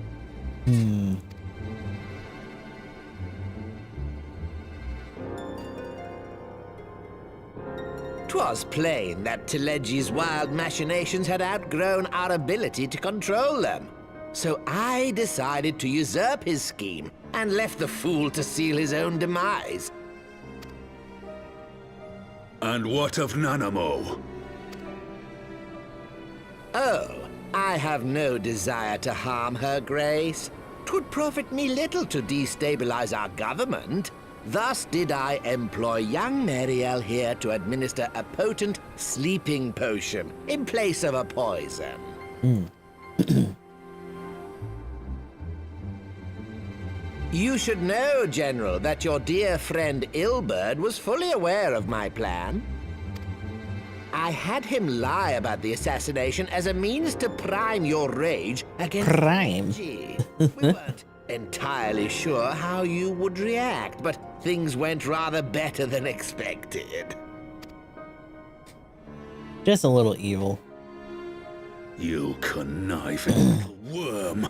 'Twas plain that Teleji's wild machinations had outgrown our ability to control them. So I decided to usurp his scheme and left the fool to seal his own demise. And what of Nanamo? Oh, I have no desire to harm her grace. 'Twould profit me little to destabilize our government. Thus did I employ young Mariel here to administer a potent sleeping potion in place of a poison. You should know, General, that your dear friend Ilberd was fully aware of my plan. I had him lie about the assassination as a means to prime your rage against Teleji. We weren't entirely sure how you would react, but things went rather better than expected. Just a little evil. You conniving little worm.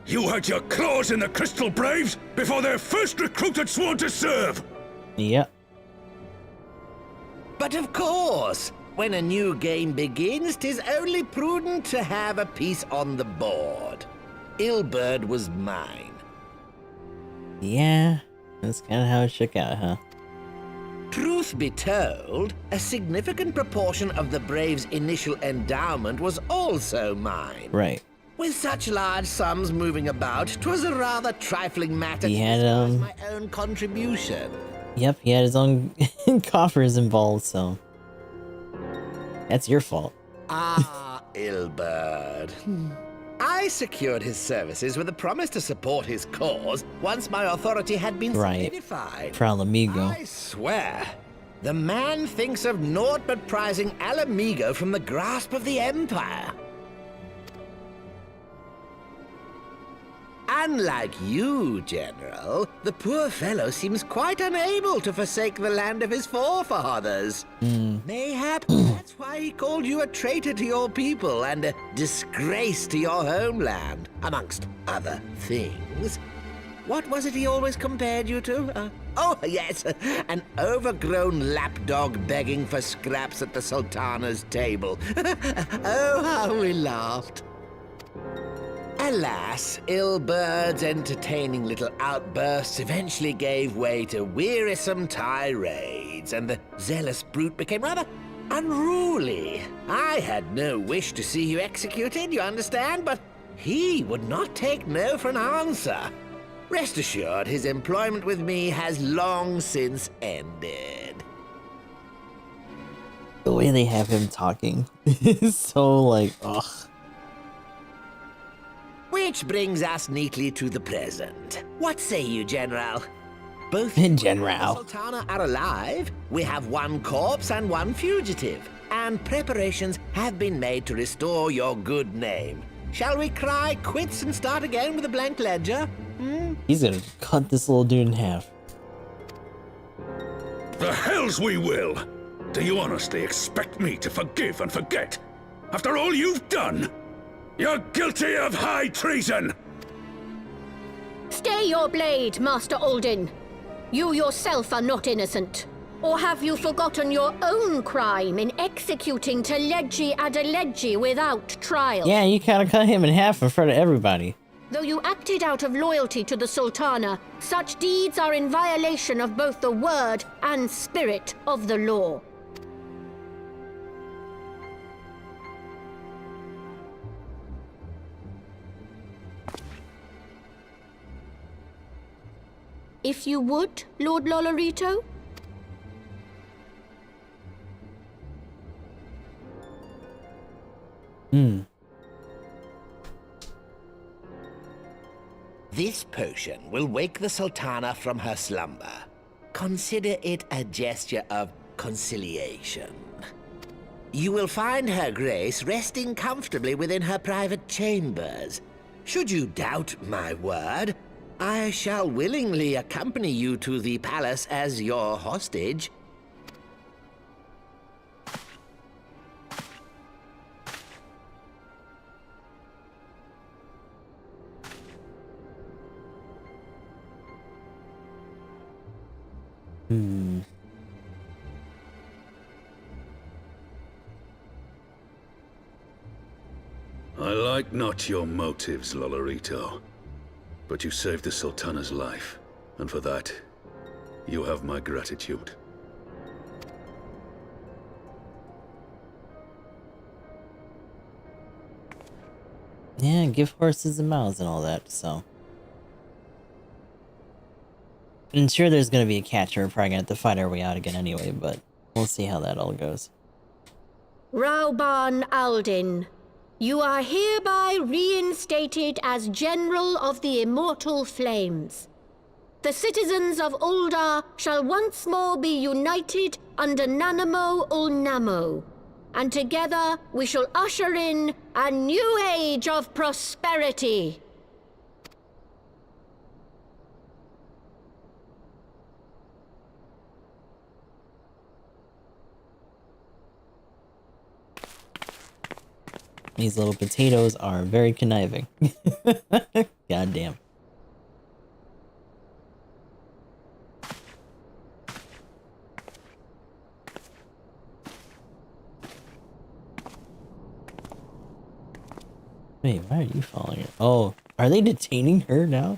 You had your claws in the Crystal Braves before their first recruit had sworn to serve! Yep. But of course, when a new game begins, 'tis only prudent to have a piece on the board. Ilberd was mine. Yeah, that's kind of how it shook out, huh? Truth be told, a significant proportion of the Braves' initial endowment was also mine. Right. With such large sums moving about, 'twas a rather trifling matter He to had, disguise my own contribution. Yep, he had his own coffers involved, so that's your fault. Ah, Ilberd. I secured his services with a promise to support his cause once my authority had been solidified. For Alamigo. I swear, the man thinks of naught but prizing Alamigo from the grasp of the Empire. Unlike you, General, the poor fellow seems quite unable to forsake the land of his forefathers. Mayhap that's why he called you a traitor to your people and a disgrace to your homeland, amongst other things. What was it he always compared you to? Oh, yes, an overgrown lapdog begging for scraps at the Sultana's table. Oh, how we laughed. Alas, Ilberd's entertaining little outbursts eventually gave way to wearisome tirades, and the zealous brute became rather unruly. I had no wish to see you executed, you understand, but he would not take no for an answer. Rest assured, his employment with me has long since ended. The way they have him talking is so like, ugh. Which brings us neatly to the present. What say you, General? Both General. Sultana are alive. We have one corpse and one fugitive, and preparations have been made to restore your good name. Shall we cry quits and start again with a blank ledger? He's gonna cut this little dude in half. The hells we will! Do you honestly expect me to forgive and forget? After all you've done? You're guilty of high treason! Stay your blade, Master Alden. You yourself are not innocent. Or have you forgotten your own crime in executing Teledji Adeledji without trial? Yeah, you kind of cut him in half in front of everybody. Though you acted out of loyalty to the Sultana, such deeds are in violation of both the word and spirit of the law. If you would, Lord Lolorito? This potion will wake the Sultana from her slumber. Consider it a gesture of conciliation. You will find her grace resting comfortably within her private chambers. Should you doubt my word, I shall willingly accompany you to the palace as your hostage. I like not your motives, Lolorito. But you saved the Sultana's life, and for that, you have my gratitude. Yeah, give horses and mouths and all that, so. I'm sure there's gonna be a catch, we're probably gonna have to fight our way out again anyway, but we'll see how that all goes. Rauban Aldin, you are hereby reinstated as General of the Immortal Flames. The citizens of Ul'dah shall once more be united under Nanamo Ul'Namo, and together we shall usher in a new age of prosperity. These little potatoes are very conniving. God damn. Wait, why are you following her? Oh, are they detaining her now?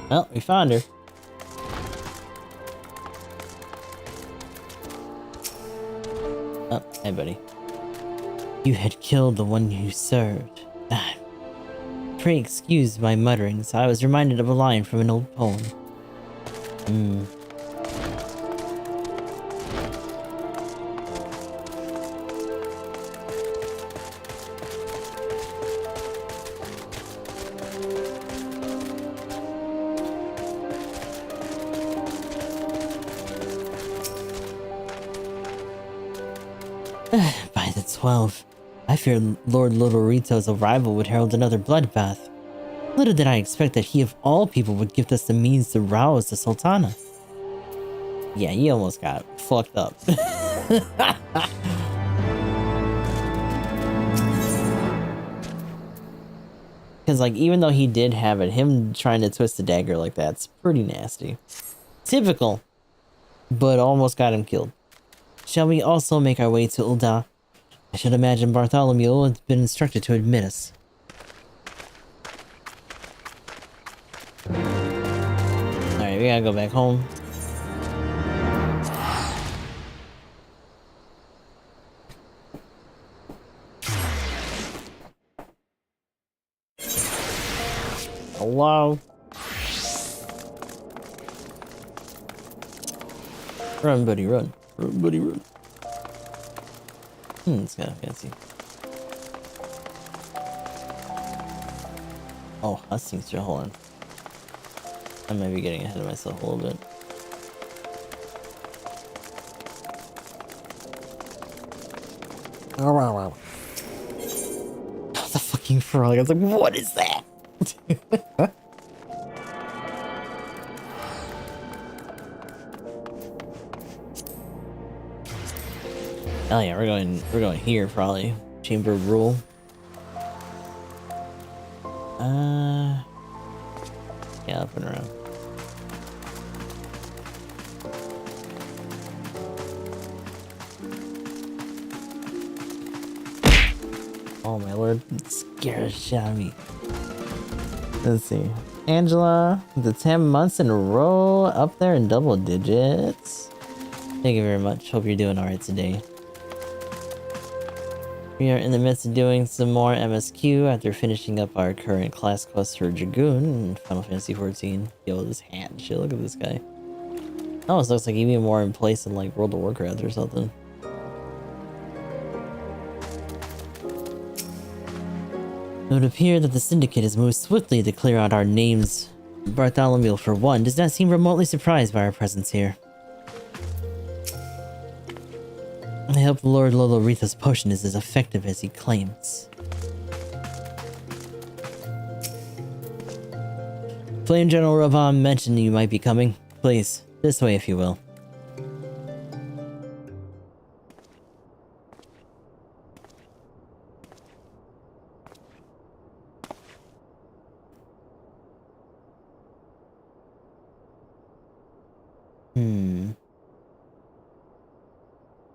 Well, we found her. Oh, hey buddy. You had killed the one you served. Pray excuse my mutterings. I was reminded of a line from an old poem. By the 12. I feared Lord Lolorito's arrival would herald another bloodbath. Little did I expect that he of all people would gift us the means to rouse the Sultana. Yeah, he almost got fucked up. Because, like, even though he did have it, him trying to twist the dagger like that's pretty nasty. Typical. But almost got him killed. Shall we also make our way to Ul'dah? I should imagine Bartholomew has been instructed to admit us. Alright, we gotta go back home. Hello? Run, buddy, run. Run, buddy, run. It's kind of fancy. Oh, Hustings, hold on. I might be getting ahead of myself a little bit. That's a fucking frog. I was like, what is that? Oh yeah, we're going here probably. Chamber of Rule. Yeah, up and around. Oh my lord, it scared the shit out of me. Let's see. Angela, the 10 months in a row, up there in double digits. Thank you very much. Hope you're doing alright today. We are in the midst of doing some more MSQ after finishing up our current class quest for Dragoon in Final Fantasy XIV. Yo, this hat and shit, look at this guy. Almost looks like even more in place than like World of Warcraft or something. It would appear that the Syndicate has moved swiftly to clear out our names. Bartholomew, for one, does not seem remotely surprised by our presence here. I hope Lord Loloretha's potion is as effective as he claims. Flame General Ravan mentioned you might be coming. Please, this way if you will.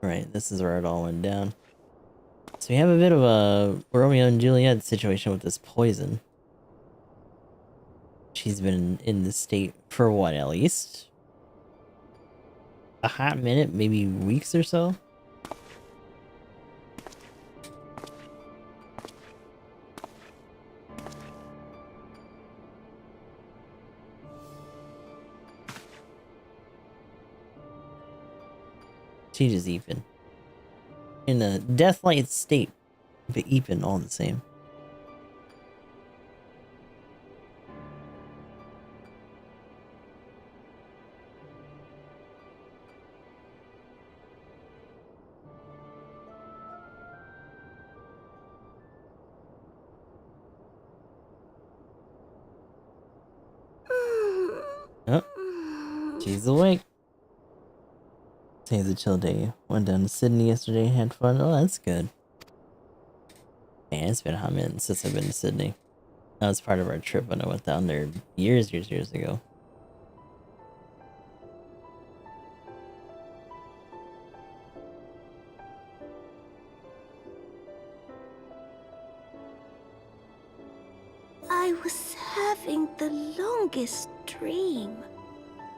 Right, this is where it all went down. So we have a bit of a Romeo and Juliet situation with this poison. She's been in this state for what, at least? A hot minute, maybe weeks or so? She just Ethan. In a deathlight state, but Ethan all the same. Oh, she's awake. Today's a chill day. Went down to Sydney yesterday, had fun. Oh, that's good. Man, it's been a hot minute since I've been to Sydney. That was part of our trip when I went down there years ago. I was having the longest dream.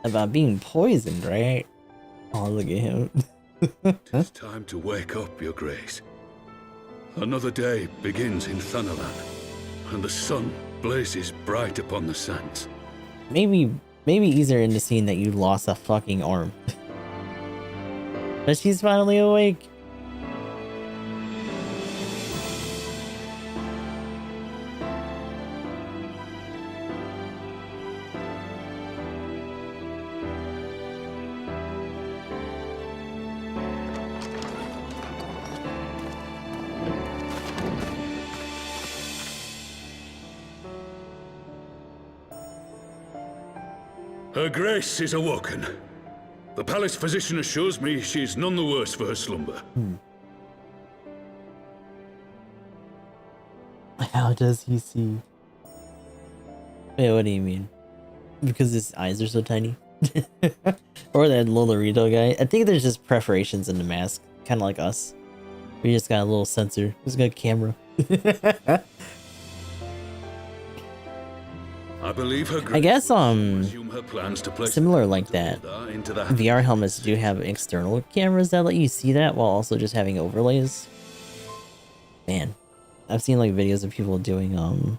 About being poisoned, right? Oh, look at him. It's time to wake up, Your Grace. Another day begins in Thunderland, and the sun blazes bright upon the sands. Maybe easier into seeing that you lost a fucking arm. But she's finally awake. Her Grace is awoken. The palace physician assures me she's none the worse for her slumber. How does he see? Wait, what do you mean? Because his eyes are so tiny? Or that Lolorito guy? I think there's just perforations in the mask, kind of like us. We just got a little sensor. Just got a camera. I believe her Grace I guess resume her plans to place similar like that. into the VR helmets do have external cameras that let you see that while also just having overlays. Man, I've seen like videos of people doing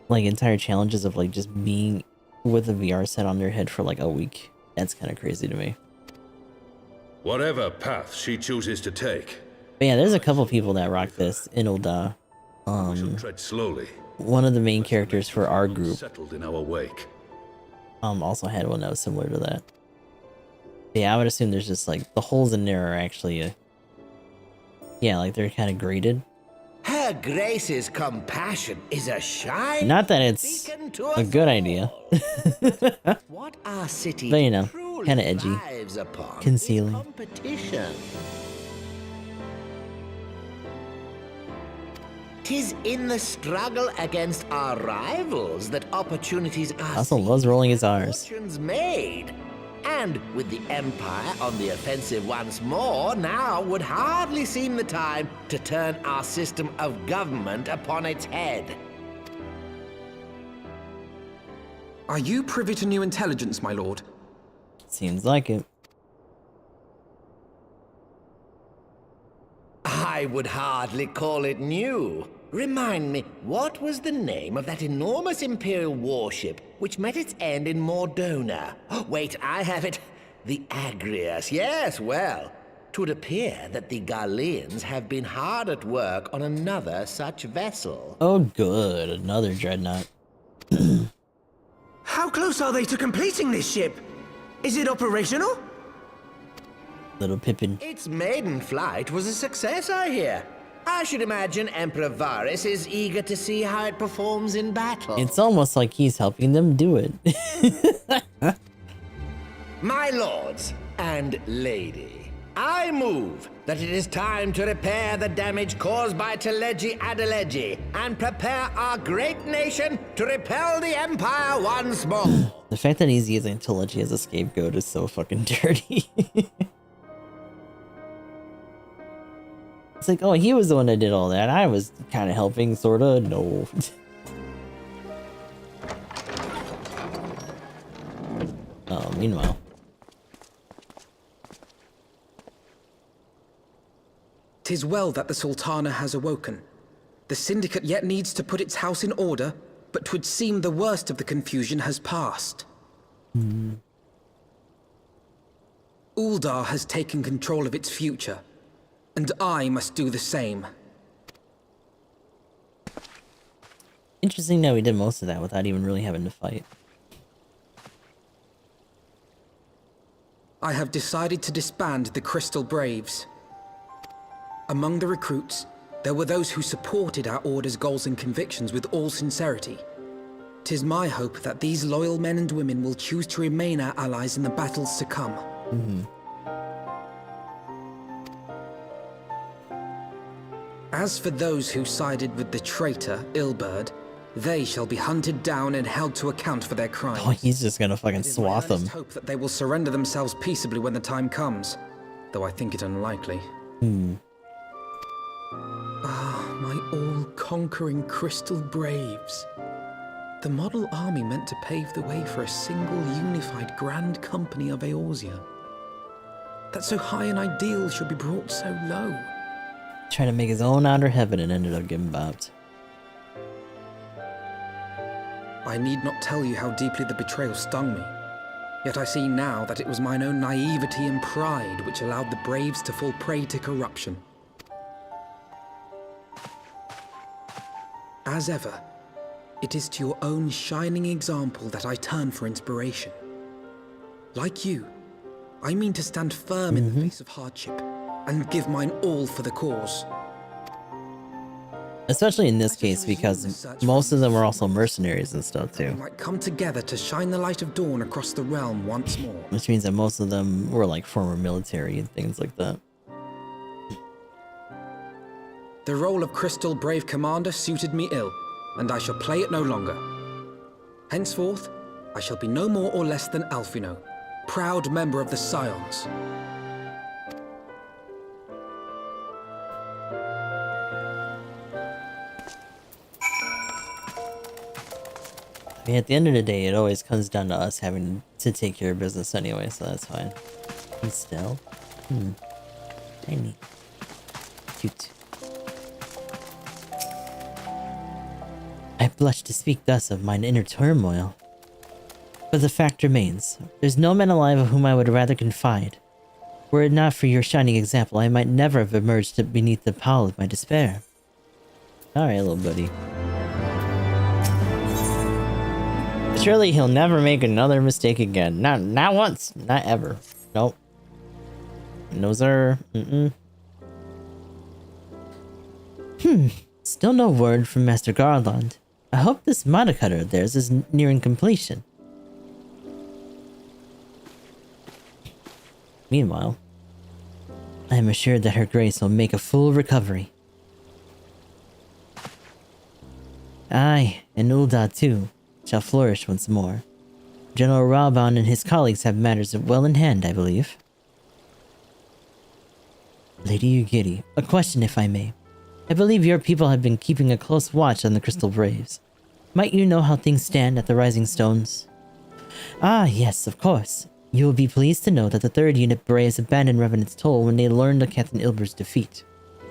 like entire challenges of like just being with a VR set on their head for like a week. That's kind of crazy to me. Whatever path she chooses to take. But yeah, there's a couple people that rock this in Ul'dah. We shall tread slowly. One of the main characters for our group Settled in our wake. also had one that was similar to that. Yeah, I would assume there's just like the holes in there are actually Yeah, like they're kind of graded. Her Grace's compassion is a shine. Not that it's a good idea. What our city But you know, truly kind of edgy. thrives upon is Concealing. competition. 'Tis in the struggle against our rivals that opportunities are Also loves rolling his and R's. fortunes made. And with the Empire on the offensive once more, now would hardly seem the time to turn our system of government upon its head. Are you privy to new intelligence, my lord? Seems like it. I would hardly call it new. Remind me, what was the name of that enormous Imperial warship which met its end in Mordona? Oh, wait, I have it. The Agrias. Yes, well, 'twould appear that the Garleans have been hard at work on another such vessel. Oh, good. Another dreadnought. How close are they to completing this ship? Is it operational? Little Pippin. Its maiden flight was a success, I hear. I should imagine Emperor Varys is eager to see how it performs in battle. It's almost like he's helping them do it. My lords and lady, I move that it is time to repair the damage caused by Teleji Adeleji and prepare our great nation to repel the Empire once more. The fact that he's using Teleji as a scapegoat is so fucking dirty. It's like, oh, he was the one that did all that. I was kind of helping, sorta. No. Oh, meanwhile. "'Tis well that the Sultana has awoken. The Syndicate yet needs to put its house in order, but 'twould seem the worst of the confusion has passed. Uldar has taken control of its future, and I must do the same." Interesting that we did most of that without even really having to fight. I have decided to disband the Crystal Braves. Among the recruits, there were those who supported our order's goals and convictions with all sincerity. 'Tis my hope that these loyal men and women will choose to remain our allies in the battles to come. As for those who sided with the traitor, Ilberd, they shall be hunted down and held to account for their crimes. Oh, he's just gonna fucking It is my swath them. earnest hope that they will surrender themselves peaceably when the time comes, though I think it unlikely. Ah, my all-conquering Crystal Braves. The model army meant to pave the way for a single unified grand company of Eorzea. That so high an ideal should be brought so low. Trying to make his own outer heaven and ended up getting bopped. I need not tell you how deeply the betrayal stung me. Yet I see now that it was mine own naivety and pride which allowed the Braves to fall prey to corruption. As ever, it is to your own shining example that I turn for inspiration. Like you, I mean to stand firm in the face of hardship and give mine all for the cause. Especially in this case, because most of them are also mercenaries and stuff We too. might come together to shine the light of dawn across the realm once more. Which means that most of them were like former military and things like that. The role of Crystal Brave Commander suited me ill, and I shall play it no longer. Henceforth, I shall be no more or less than Alfino, proud member of the Scions. I mean, at the end of the day, it always comes down to us having to take care of business anyway, so that's fine. And still, tiny, cute. I blush to speak thus of mine inner turmoil. But the fact remains, there's no man alive of whom I would rather confide. Were it not for your shining example, I might never have emerged beneath the pall of my despair. Alright, little buddy. Surely he'll never make another mistake again. Not once. Not ever. Nope. No sir. Still no word from Master Garland. I hope this mana cutter of theirs is nearing completion. Meanwhile, I am assured that Her Grace will make a full recovery. I, and Ul'dah too, shall flourish once more. General Raban and his colleagues have matters well in hand, I believe. Lady Ugiri, a question if I may. I believe your people have been keeping a close watch on the Crystal Braves. Might you know how things stand at the Rising Stones? Ah, yes, of course. You will be pleased to know that the 3rd Unit Braves abandoned Revenant's Toll when they learned of Captain Ilber's defeat.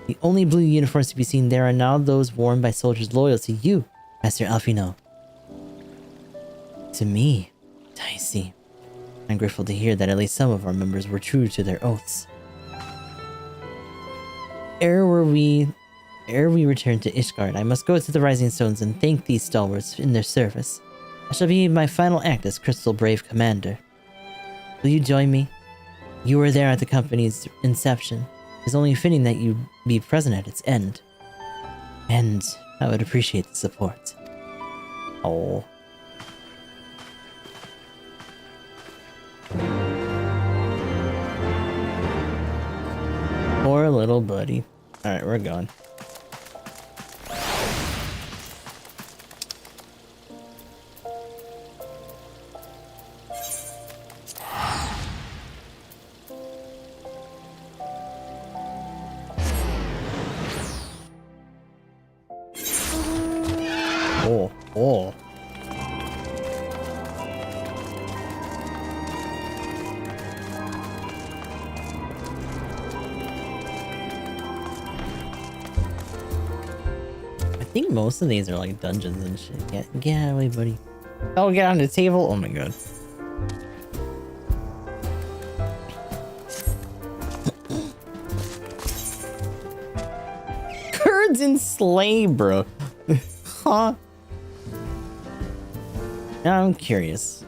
The only blue uniforms to be seen there are now those worn by soldiers loyal to you, Master Alphino. To me, I see. I'm grateful to hear that at least some of our members were true to their oaths. Ere we return to Ishgard, I must go to the Rising Stones and thank these stalwarts in their service. I shall be my final act as Crystal Brave Commander. Will you join me? You were there at the company's inception. It's only fitting that you be present at its end. And I would appreciate the support. Oh. Poor little buddy. Alright, we're going. Oh. I think most of these are like dungeons and shit. Get out of the way, buddy. Oh, get on the table. Oh my god. Kurds in sleigh, bro. Huh? Now I'm curious.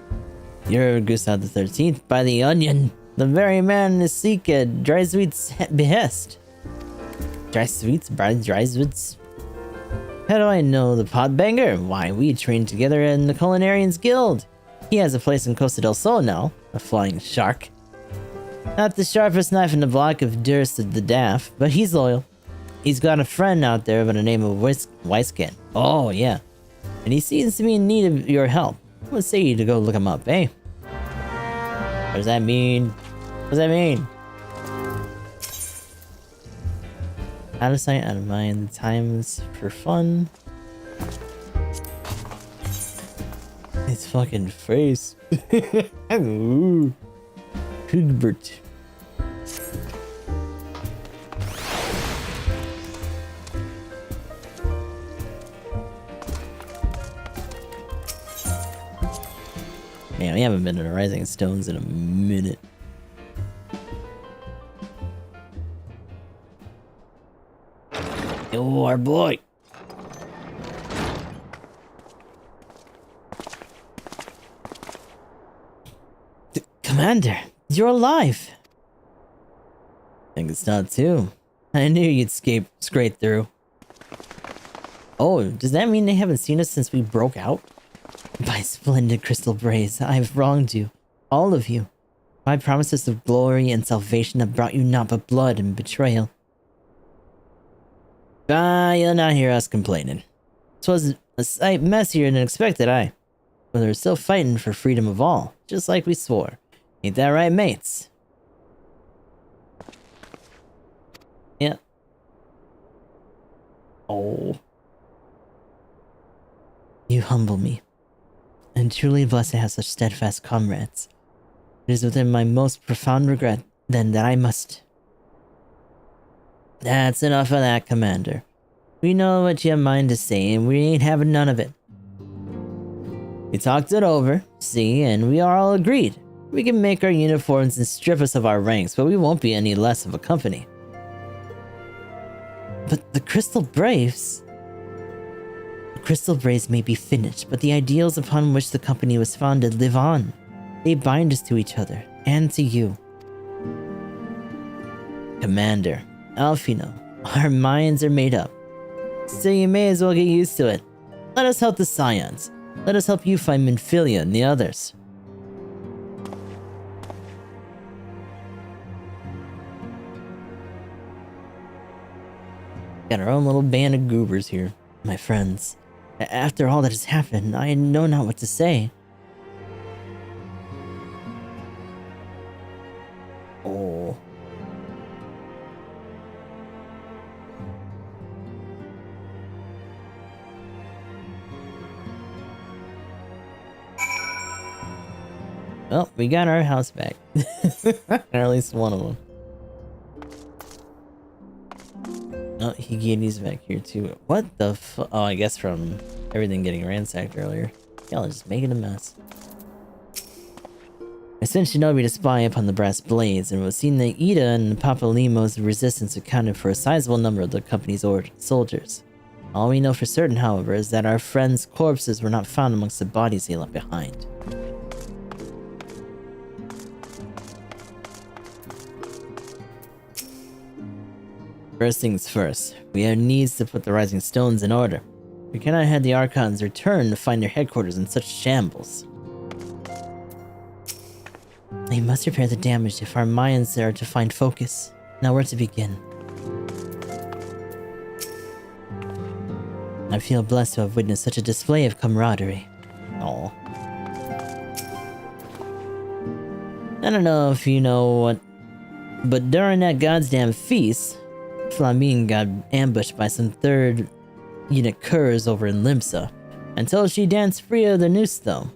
You're Gustav the 13th by the Onion, the very man to seek at Drysweet's behest. Drysweet's? How do I know the potbanger? Why, we trained together in the Culinarians Guild. He has a place in Costa del Sol now, a flying shark. Not the sharpest knife in the block of Durst the Daff, but he's loyal. He's got a friend out there by the name of Weiskin. Oh, yeah. And he seems to be in need of your help. What say you to go look him up, eh? What does that mean? What does that mean? Out of sight, out of mind. The time's for fun. His fucking face. Ooh. Hugbert. Man, we haven't been to the Rising Stones in a minute. Oh, our boy. Commander, you're alive. I think it's not too. I knew you'd scrape through. Oh, does that mean they haven't seen us since we broke out? My splendid Crystal Braves, I have wronged you. All of you. My promises of glory and salvation have brought you naught but blood and betrayal. Ah, you'll not hear us complaining. 'Twas a sight messier than expected, aye. But we're still fighting for freedom of all, just like we swore. Ain't that right, mates? Yeah. Oh. You humble me. And truly blessed to have such steadfast comrades. It is within my most profound regret, then, that I must... That's enough of that, Commander. We know what you have mind to say, and we ain't having none of it. We talked it over, see, and we are all agreed. We can make our uniforms and strip us of our ranks, but we won't be any less of a company. But the Crystal Braves... The Crystal Braves may be finished, but the ideals upon which the company was founded live on. They bind us to each other, and to you. Commander, Alphino, our minds are made up. So you may as well get used to it. Let us help the Scions. Let us help you find Minfilia and the others. Got our own little band of goobers here, my friends. After all that has happened, I know not what to say. Oh. Well, we got our house back. Or at least one of them. Oh, Higiri's back here too. What the fu- Oh, I guess from everything getting ransacked earlier. Y'all are just making a mess. I sent Shinobi to spy upon the Brass Blades, and it was seen that Ida and Papalimo's resistance accounted for a sizable number of the company's soldiers. All we know for certain, however, is that our friends' corpses were not found amongst the bodies they left behind. First things first, we have needs to put the Rising Stones in order. We cannot have the Archons return to find their headquarters in such shambles. We must repair the damage if our minds are to find focus. Now where to begin? I feel blessed to have witnessed such a display of camaraderie. Aww. I don't know if you know what, but during that goddamn feast, Flamine got ambushed by some third unit curs over in Limsa, until she danced free of the noose though.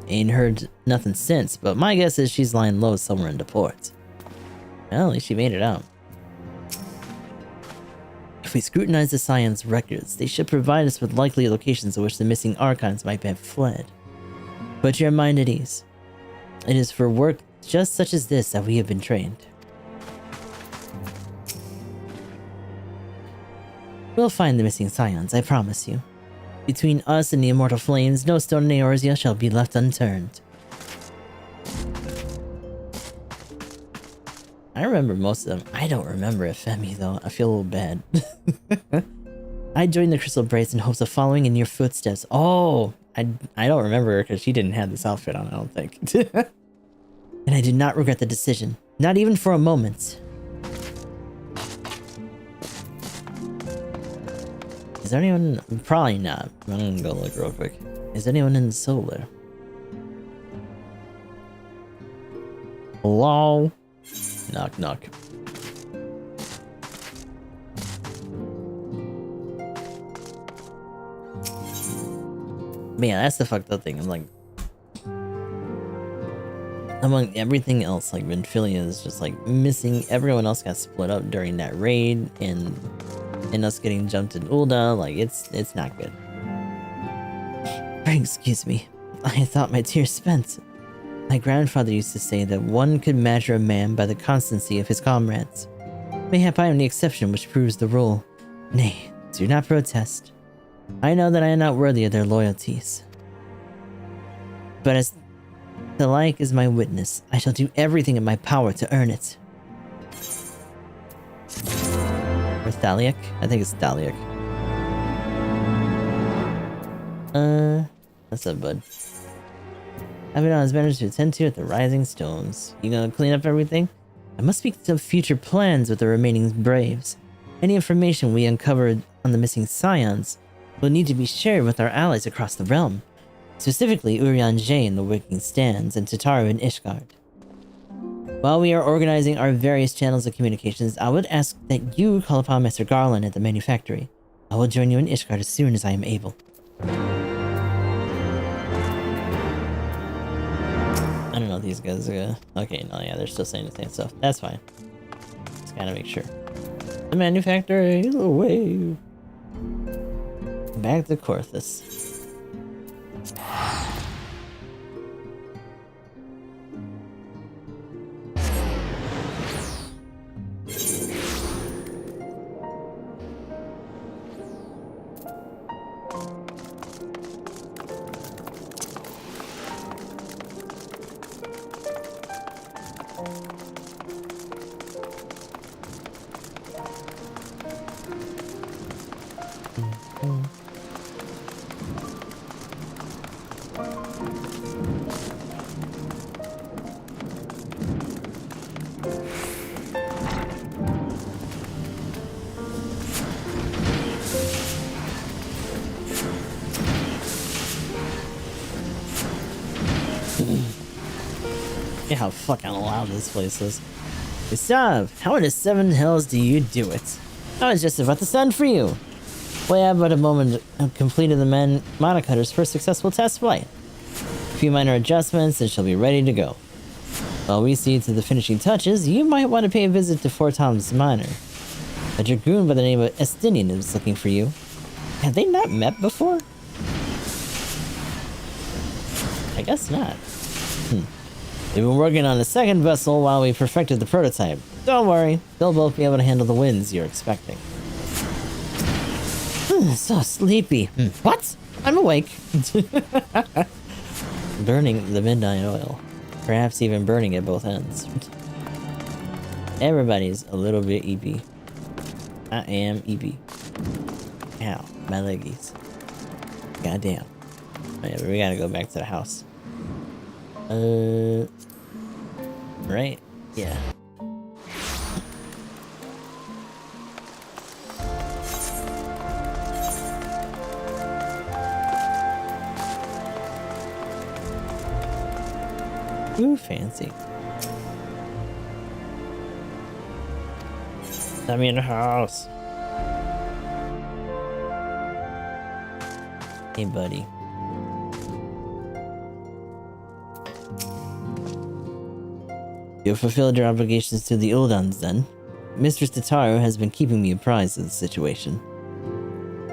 Ain't heard nothing since, but my guess is she's lying low somewhere in the port. Well, at least she made it out. If we scrutinize the Scion's records, they should provide us with likely locations in which the missing Archons might have fled. Put your mind at ease. It is for work just such as this that we have been trained. We'll find the missing Scions, I promise you. Between us and the immortal flames, no stone in Eorzea shall be left unturned. I remember most of them. I don't remember Femi though. I feel a little bad. I joined the Crystal Brace in hopes of following in your footsteps. Oh, I don't remember her because she didn't have this outfit on, I don't think. And I did not regret the decision. Not even for a moment. Is there anyone? Probably not. I'm gonna go look real quick. Is anyone in Solar? Hello? Knock knock. Man, that's the fucked up thing. I'm like, among everything else, like Minfilia is just like missing. Everyone else got split up during that raid, and us getting jumped in Ul'dah, like it's not good. Excuse me. I thought my tears spent. My grandfather used to say that one could measure a man by the constancy of his comrades. Mayhap I am the exception which proves the rule. Nay, do not protest. I know that I am not worthy of their loyalties. But as the like is my witness, I shall do everything in my power to earn it. Or Thaliak? I think it's Thaliak. What's up, bud? I've been on his matters to attend to at the Rising Stones. You gonna clean up everything? I must speak to future plans with the remaining Braves. Any information we uncovered on the missing Scions will need to be shared with our allies across the realm. Specifically Urianger in the Waking Stands and Tataru in Ishgard. While we are organizing our various channels of communications, I would ask that you call upon Master Garland at the manufactory. I will join you in Ishgard as soon as I am able. I don't know if these guys are okay, no, yeah, they're still saying the same stuff. That's fine. Just gotta make sure. The manufactory, away. Back to Korthus. Yeah, how fucking loud this place is. Gustav, how in the seven hells do you do it? I was just about to send for you. We have but a moment completed the monocutter's first successful test flight. A few minor adjustments and she'll be ready to go. While we see to the finishing touches, you might want to pay a visit to Fort Tom's Minor. A dragoon by the name of Estinian is looking for you. Have they not met before? I guess not. They've been working on a second vessel while we perfected the prototype. Don't worry, they'll both be able to handle the winds you're expecting. So sleepy. What? I'm awake. Burning the midnight oil. Perhaps even burning at both ends. Everybody's a little bit EP. I am EP. Ow, my leggies. Goddamn. Oh, yeah, but we gotta go back to the house. Right? Yeah. Ooh, fancy. Let me in the house. Hey, buddy. You have fulfilled your obligations to the Uldans, then. Mistress Tataru has been keeping me apprised of the situation.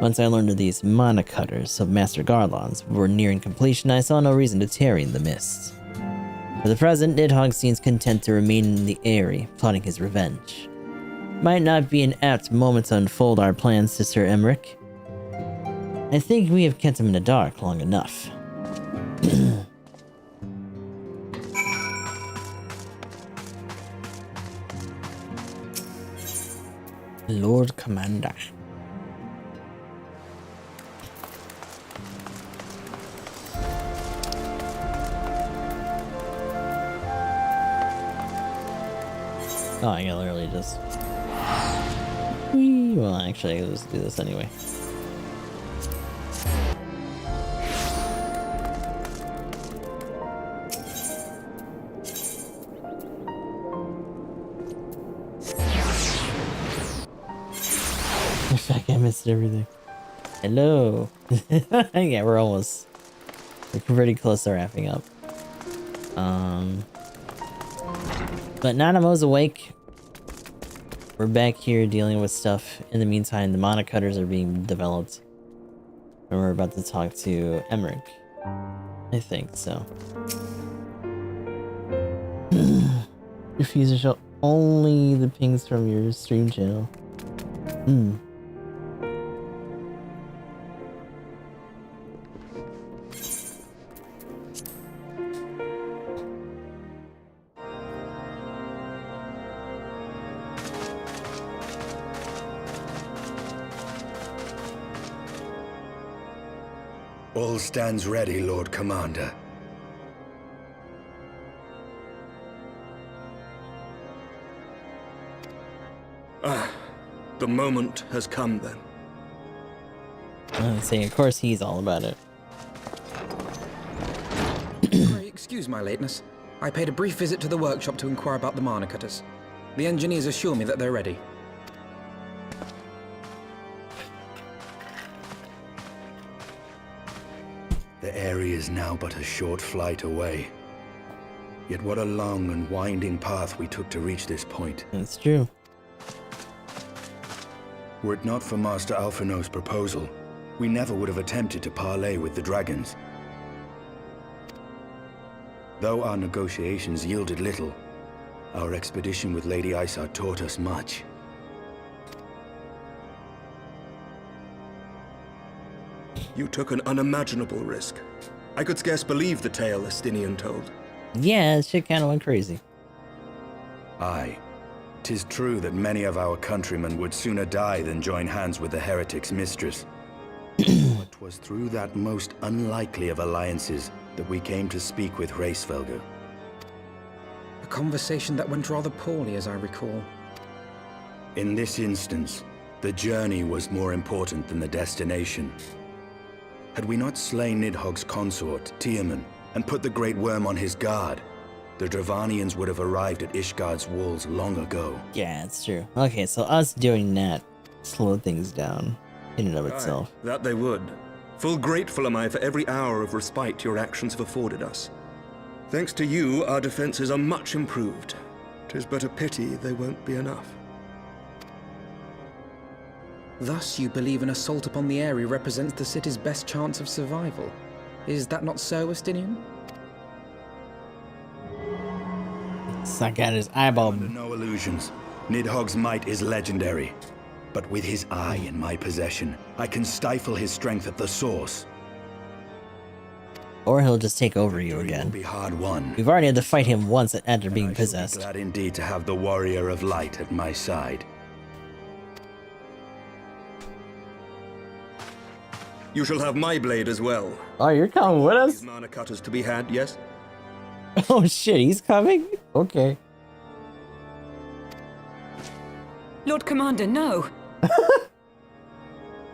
Once I learned of these monocutters of Master Garlon's were nearing completion, I saw no reason to tarry in the mists. For the present, Nidhogg seems content to remain in the Eyrie, plotting his revenge. Might not be an apt moment to unfold our plans to Sir Emmerich. I think we have kept him in the dark long enough. Lord Commander. Oh, I can literally just... Whee! Well, actually, I'll just do this anyway. In fact, I missed everything. Hello! Yeah, we're almost... We're pretty close to wrapping up. But Nanamo's awake. We're back here dealing with stuff. In the meantime, the monocutters are being developed. And we're about to talk to Emmerich. I think so. Refuse to show only the pings from your stream channel. All stands ready, Lord Commander. The moment has come then. I say, of course he's all about it. Excuse my lateness. I paid a brief visit to the workshop to inquire about the monocutters. The engineers assure me that they're ready. The area is now but a short flight away. Yet what a long and winding path we took to reach this point. That's true. Were it not for Master Alphino's proposal, we never would have attempted to parley with the dragons. Though our negotiations yielded little, our expedition with Lady Isar taught us much. You took an unimaginable risk. I could scarce believe the tale Estinian told. Yeah, shit kind of went crazy. Aye. 'Tis true that many of our countrymen would sooner die than join hands with the heretic's mistress. But 'twas through that most unlikely of alliances that we came to speak with Hraesvelgr. A conversation that went rather poorly, as I recall. In this instance, the journey was more important than the destination. Had we not slain Nidhogg's consort, Tiaman, and put the Great Worm on his guard, the Dravanians would have arrived at Ishgard's walls long ago. Yeah, it's true. Okay, so us doing that slowed things down in and of itself. Aye, that they would. Full grateful am I for every hour of respite your actions have afforded us. Thanks to you, our defenses are much improved. 'Tis but a pity they won't be enough. Thus, you believe an assault upon the area represents the city's best chance of survival. Is that not so, Estinian? Suck at his eyeball. Under no illusions. Nidhogg's might is legendary. But with his eye in my possession, I can stifle his strength at the source. Or he'll just take over you again. It will be hard won. We've already had to fight him once after being I shall possessed. be glad indeed to have the Warrior of Light at my side. You shall have my blade as well. Oh, you're coming with us? These mana cutters to be had, yes? Oh shit, he's coming? Okay. Lord Commander, no.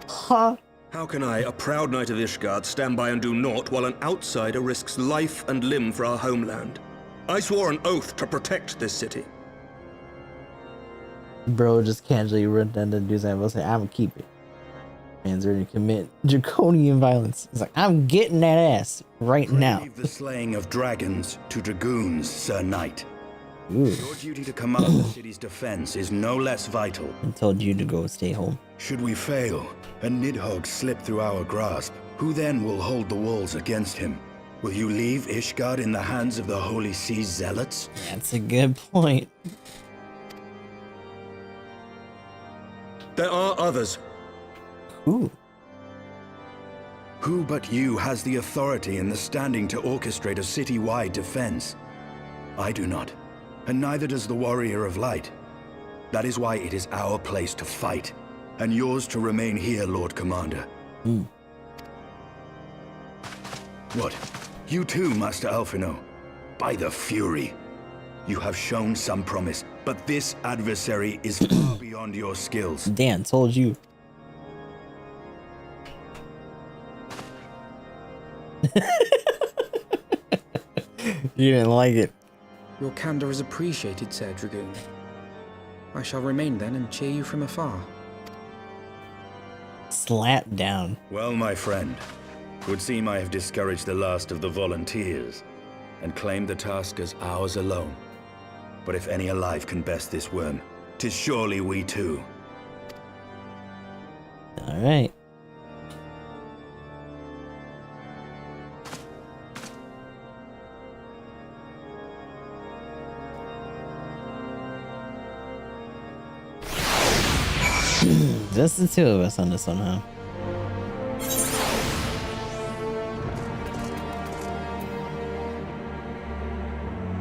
Huh? How can I, a proud knight of Ishgard, stand by and do naught while an outsider risks life and limb for our homeland? I swore an oath to protect this city. Bro just casually run down the dude's and will say, I'm gonna keep it. Man's ready to commit draconian violence. He's like, I'm getting that ass right now. Leave the slaying of dragons to dragoons, Sir Knight. Ooh. Your duty to command the city's defense is no less vital. I told you to go stay home. Should we fail, and Nidhogg slip through our grasp, who then will hold the walls against him? Will you leave Ishgard in the hands of the Holy Sea's zealots? That's a good point. There are others. Ooh. Who but you has the authority and the standing to orchestrate a city-wide defense? I do not, and neither does the Warrior of Light. That is why it is our place to fight, and yours to remain here, Lord Commander. What? You too, Master Alphino? By the Fury! You have shown some promise, but this adversary is far beyond your skills. Dan told you. You didn't like it. Your candor is appreciated, Sir Dragoon. I shall remain then and cheer you from afar. Slap down. Well, my friend, would seem I have discouraged the last of the volunteers, and claimed the task as ours alone. But if any alive can best this worm, 'tis surely we too. Alright. Just the two of us on this one, huh?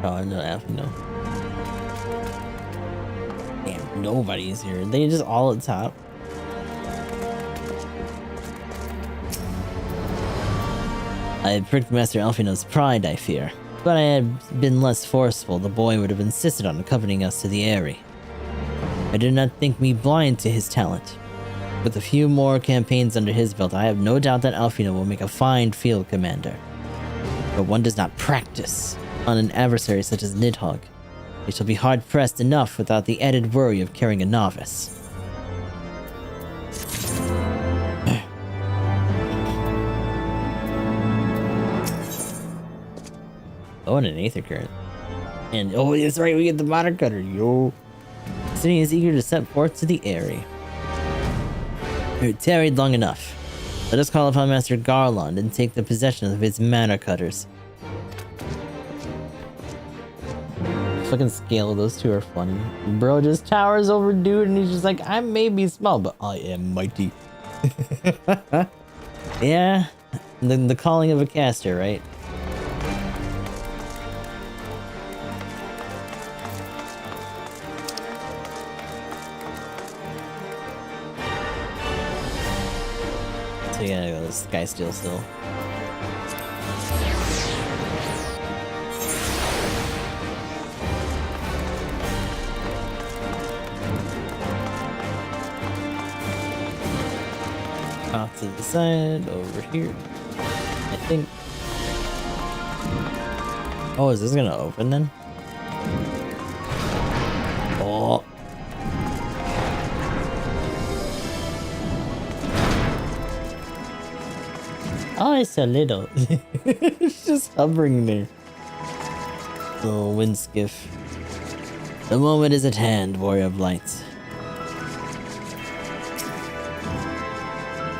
Oh, no, no. Damn, nobody's here. They just all at top. I had pricked Master Alphino's pride, I fear. But I had been less forceful, the boy would have insisted on accompanying us to the Eyrie. I did not think me blind to his talent. With a few more campaigns under his belt, I have no doubt that Alphino will make a fine field commander. But one does not practice on an adversary such as Nidhogg. He shall be hard-pressed enough without the added worry of carrying a novice. Oh, and an Aether Current. And, oh, that's right, we get the Water Cutter, yo. City is eager to set forth to the Eyrie. We tarried long enough. Let us call upon Master Garland and take the possession of his mana cutters. Fucking scale, those two are funny. Bro just towers over dude and he's just like, I may be small, but I am mighty. Yeah, the calling of a caster, right? So yeah, go this Sky Steel still. Off to the side, over here. I think. Oh, is this gonna open then? Oh. Oh, it's a little. It's just hovering there. Little wind skiff. The moment is at hand, Warrior of Light.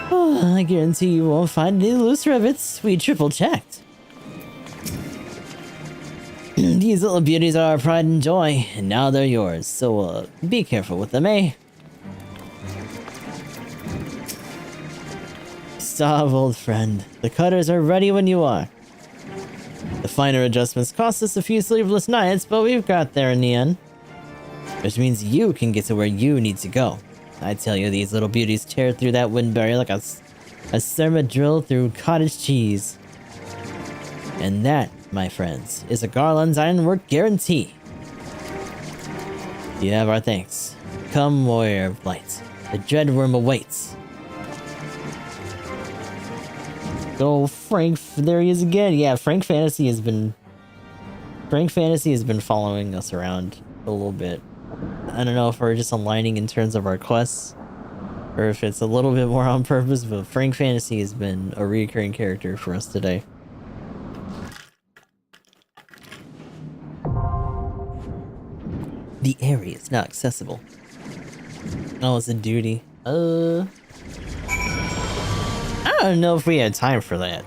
Oh, I guarantee you won't find any loose rivets. We triple checked. These little beauties are our pride and joy, and now they're yours, so be careful with them, eh? Stop, old friend. The cutters are ready when you are. The finer adjustments cost us a few sleepless nights, but we've got there in the end. Which means you can get to where you need to go. I tell you, these little beauties tear through that wind barrier like a cermet drill through cottage cheese. And that, my friends, is a Garland's ironwork guarantee. You have our thanks. Come, Warrior of Light. The Dreadworm awaits. Oh, Frank, there he is again. Yeah, Frank Fantasy has been following us around a little bit. I don't know if we're just aligning in terms of our quests, or if it's a little bit more on purpose, but Frank Fantasy has been a recurring character for us today. The area is not accessible. Oh, it's a duty. I don't know if we had time for that.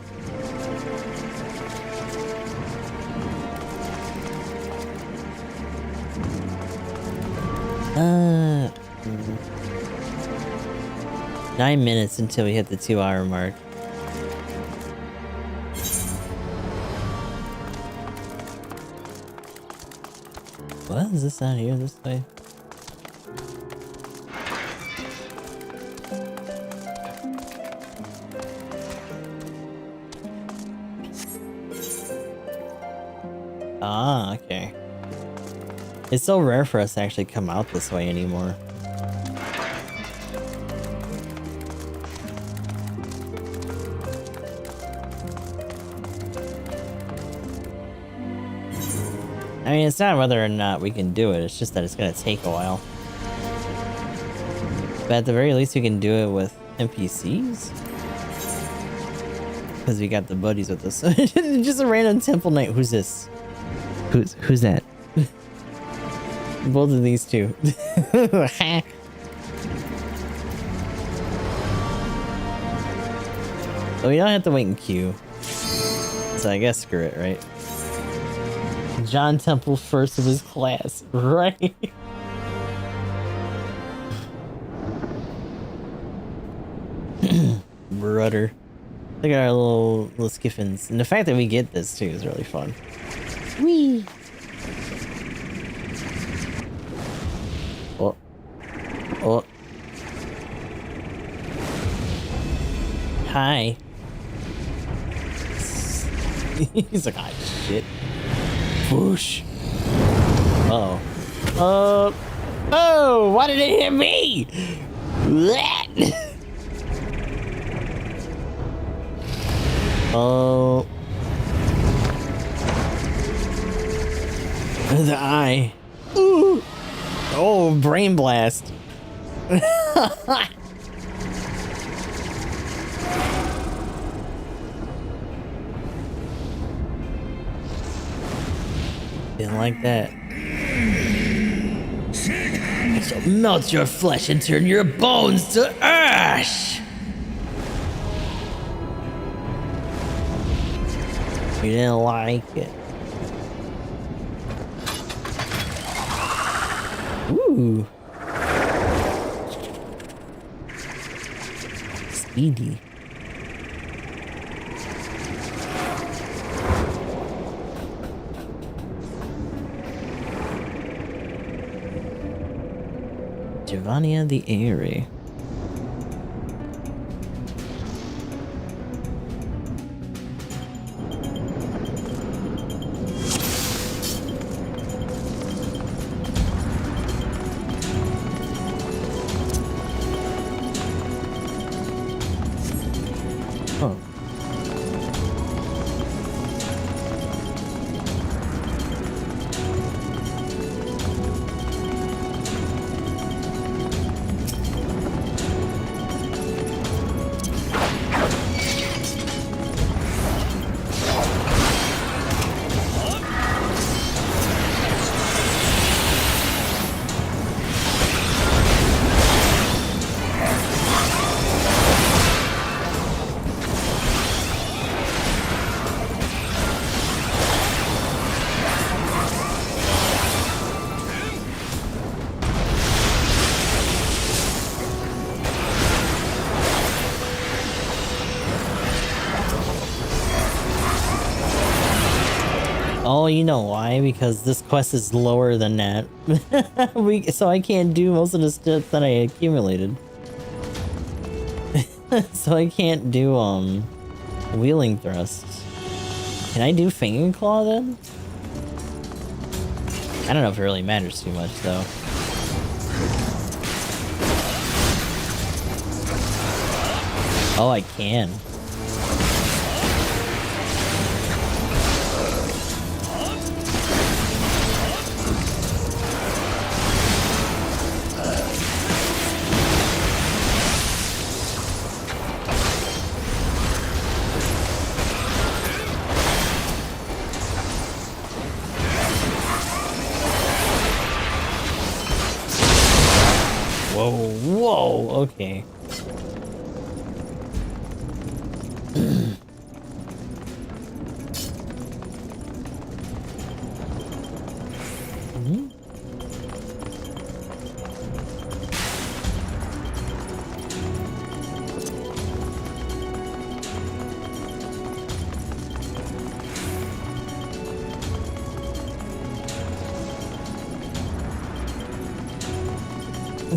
9 minutes until we hit the 2-hour mark. What is this out here this way? Ah, okay. It's so rare for us to actually come out this way anymore. I mean, it's not whether or not we can do it, it's just that it's gonna take a while. But at the very least we can do it with NPCs? Because we got the buddies with us. Just a random temple knight. Who's this? Who's that? Both of these two. Oh, we don't have to wait in queue. So I guess screw it, right? John Temple first of his class, right? Rudder. Look at our little skiffins. And the fact that we get this too is really fun. Whee! Oh. Oh. Hi. He's like, ah, shit. Whoosh. Uh-oh. Oh, why did it hit me? Oh. The eye. Ooh. Oh, brain blast. Didn't like that. I shall melt your flesh and turn your bones to ash. You didn't like it. Ooh. Speedy. Giovannia the Airy. Oh, you know why? Because this quest is lower than that. So I can't do most of the stuff that I accumulated. So I can't do, wheeling thrusts. Can I do Fanging Claw then? I don't know if it really matters too much, though. Oh, I can. Whoa, okay.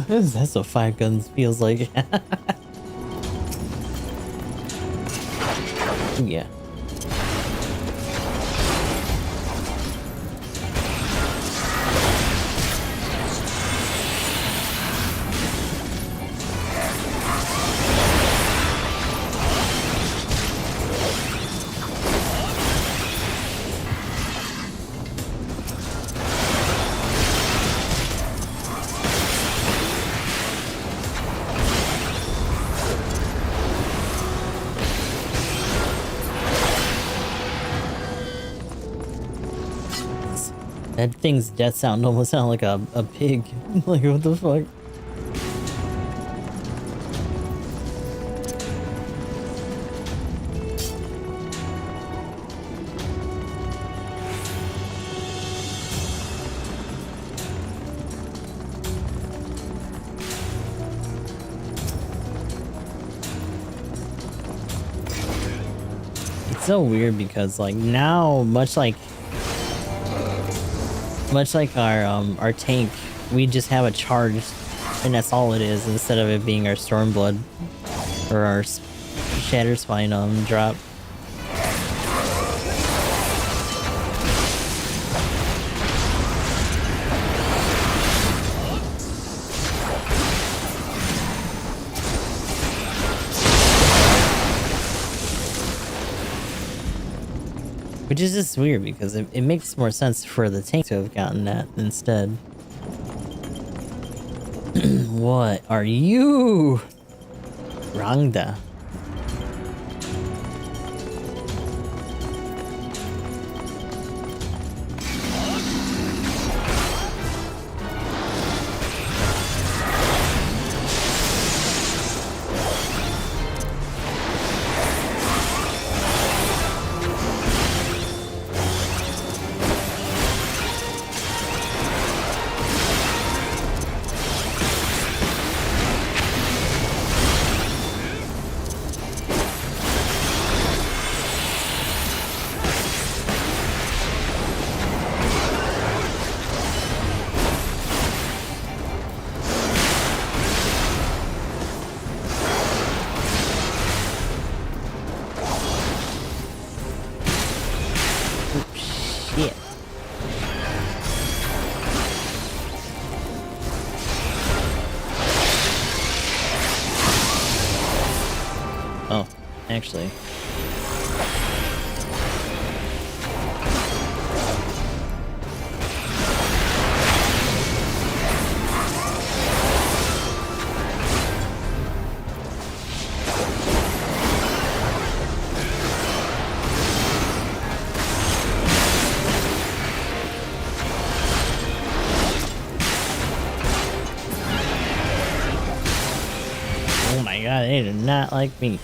That's what 5 guns feels like. Yeah. That thing's death sound almost sounded like a pig. Like, what the fuck? It's so weird because, like, now, much like our tank, we just have a charge, and that's all it is, instead of it being our Stormblood or our Shatterspine drop. Which is just weird because it makes more sense for the tank to have gotten that instead. What are you? Rangda. Actually. Oh my god, they do not like me.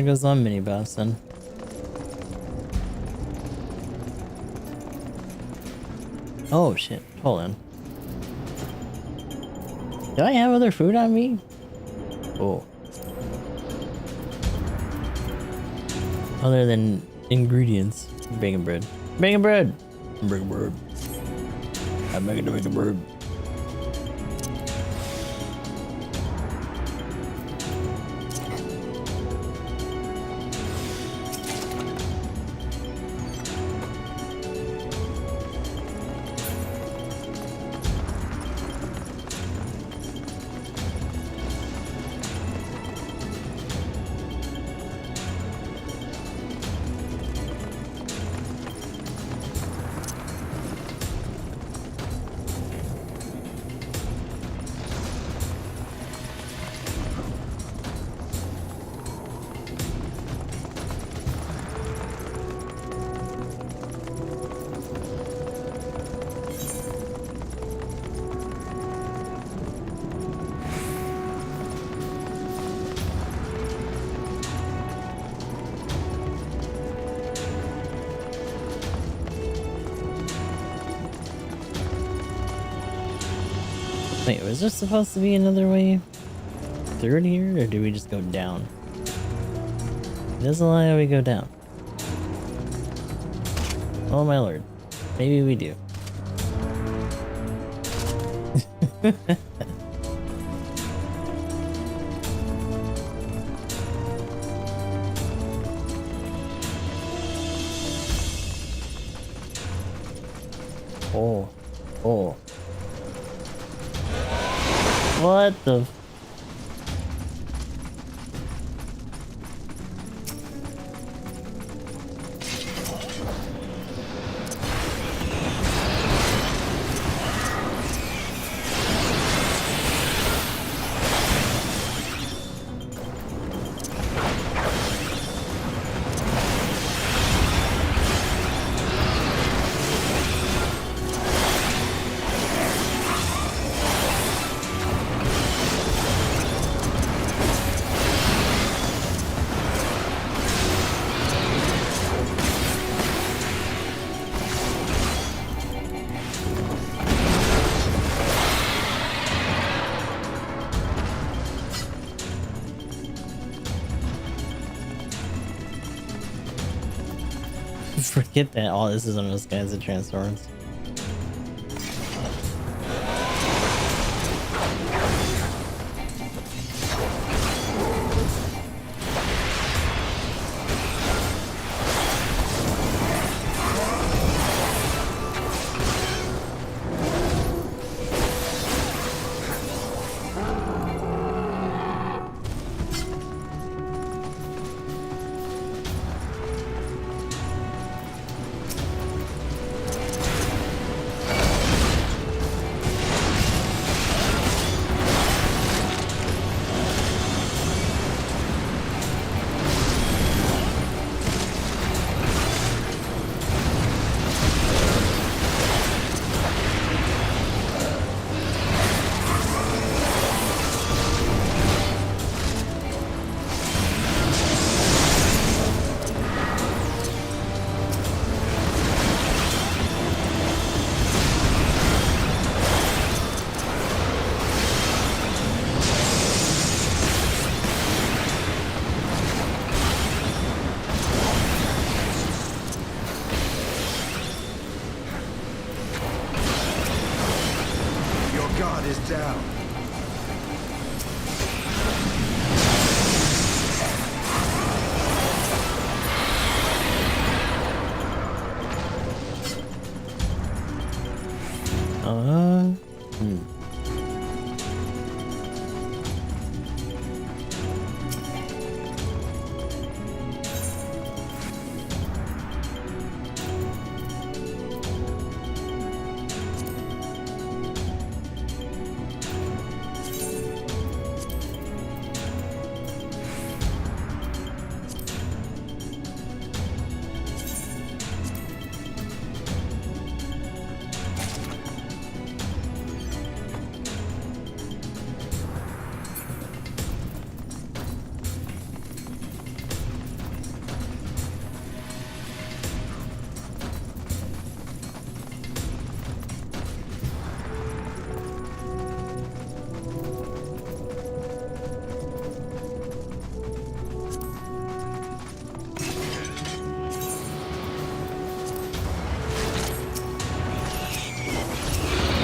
goes on mini boss then. Oh shit, hold on. Do I have other food on me? Oh. Other than ingredients. Bacon bread. Bacon bread! Bacon bread. I'm making the bacon bread. Wait, was there supposed to be another way through here, or do we just go down? It doesn't lie how we go down. Oh my lord. Maybe we do. Oh. Oh. What the? Forget that all this is on those guys that transforms.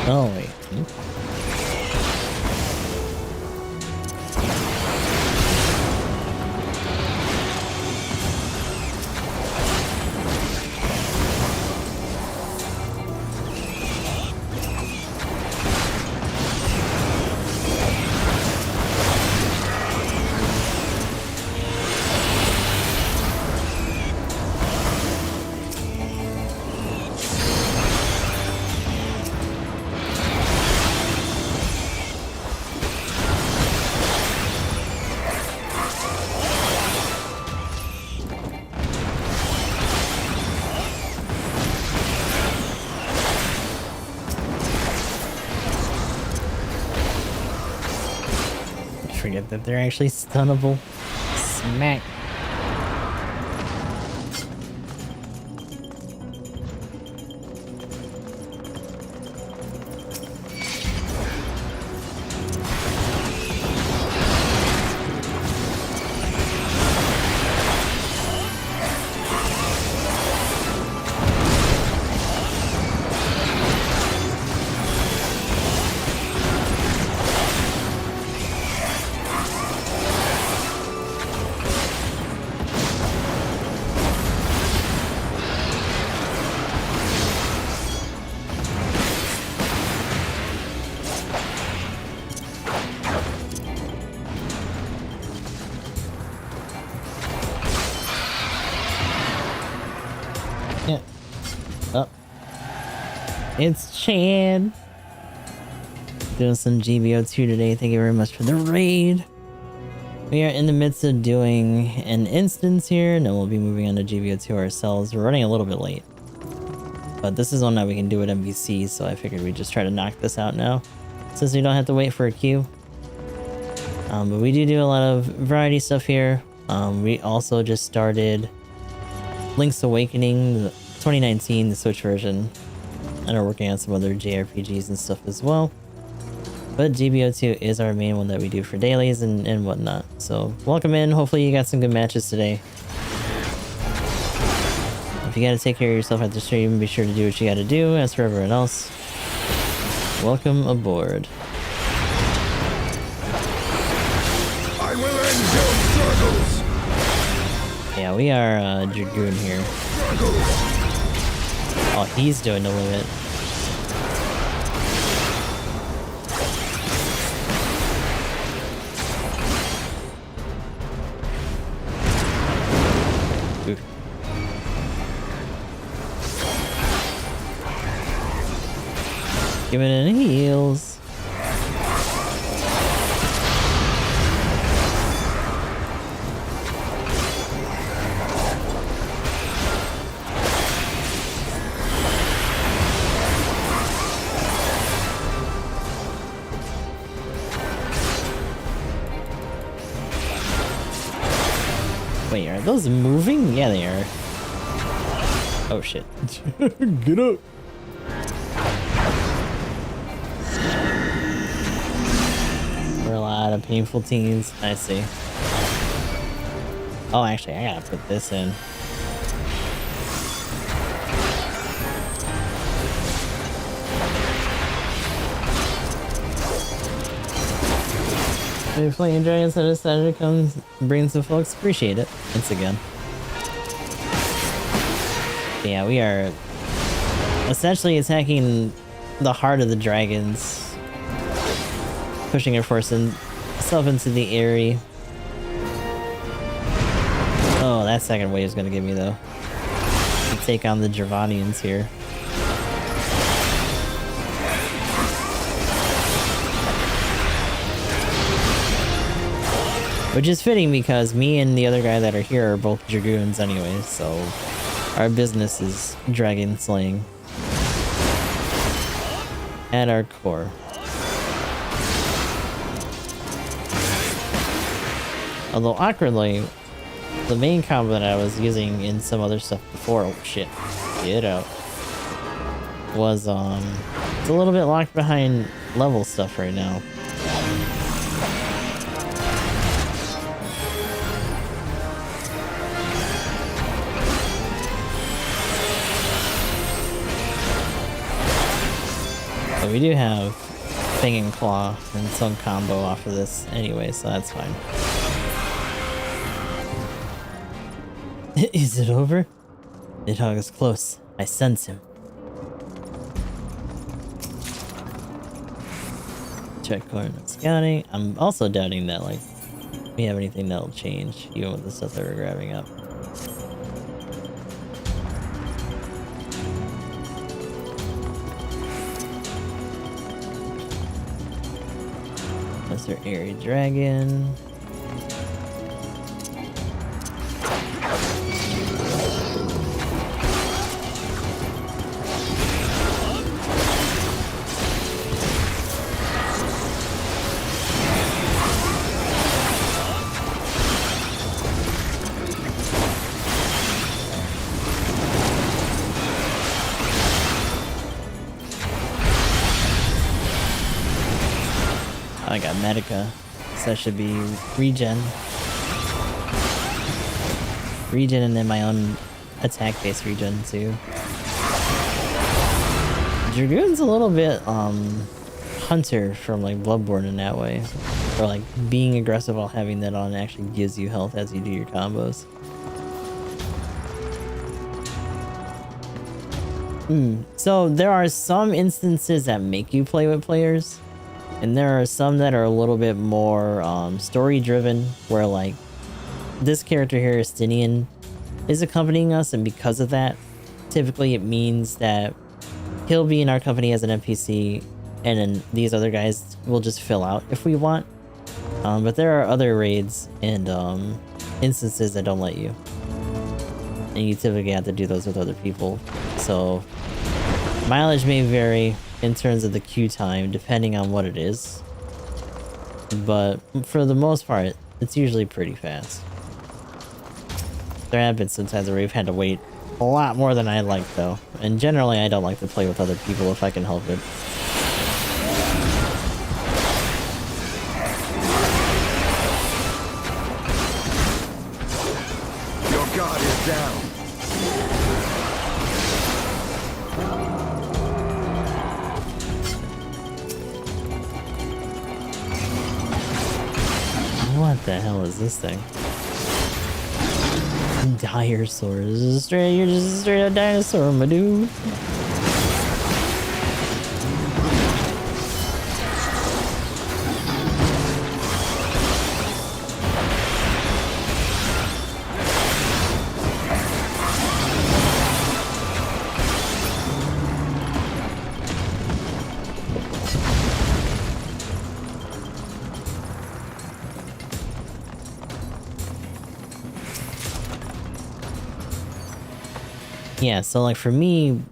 Oh, wait. Forget that they're actually stunnable. Smack. Yeah. Oh. It's Chan. Doing some GBO2 today. Thank you very much for the raid. We are in the midst of doing an instance here, and then we'll be moving on to GBO2 ourselves. We're running a little bit late. But this is one that we can do at MVC, so I figured we'd just try to knock this out now, since we don't have to wait for a queue. But we do a lot of variety stuff here. We also just started Link's Awakening, the 2019, the Switch version, and are working on some other JRPGs and stuff as well. But GBO2 is our main one that we do for dailies and whatnot. So welcome in. Hopefully you got some good matches today. If you gotta take care of yourself at the stream, be sure to do what you gotta do. As for everyone else, welcome aboard. I will end your struggles. Yeah, we are Dragoon here. Oh, he's doing the limit. Oof. Give it any heals. Wait, are those moving? Yeah, they are. Oh shit. Get up. We're a lot of painful teens. I see. Oh, actually, I gotta put this in. If playing Dragons had decided to come bring some folks, appreciate it once again. But yeah, we are essentially attacking the heart of the dragons, pushing our force itself into the area. Oh, that second wave is gonna get me though. To take on the Dravanians here. Which is fitting because me and the other guy that are here are both Dragoons anyway, so our business is dragon slaying at our core. Although awkwardly, the main combo that I was using in some other stuff before, oh shit, get out, was it's a little bit locked behind level stuff right now. But we do have Fang and Claw and some combo off of this anyway, so that's fine. Is it over? Nidhogg is close. I sense him. Check coordinate scouting. I'm also doubting that, like, we have anything that'll change, even with the stuff that we're grabbing up. Mr. Airy Dragon. I got Medica, so that should be regen. Regen and then my own attack-based regen too. Dragoon's a little bit Hunter from like Bloodborne in that way. Or like being aggressive while having that on actually gives you health as you do your combos. So there are some instances that make you play with players. And there are some that are a little bit more story driven, where like this character here, Estinian, is accompanying us, and because of that, typically it means that he'll be in our company as an NPC, and then these other guys will just fill out if we want. But there are other raids and instances that don't let you, and you typically have to do those with other people. So mileage may vary in terms of the queue time, depending on what it is. But for the most part, it's usually pretty fast. There have been some times where we've had to wait a lot more than I like, though. And generally, I don't like to play with other people if I can help it. Your guard is down. What the hell is this thing? Dire sword. You're just a straight up dinosaur, my dude. Yeah, so like for me,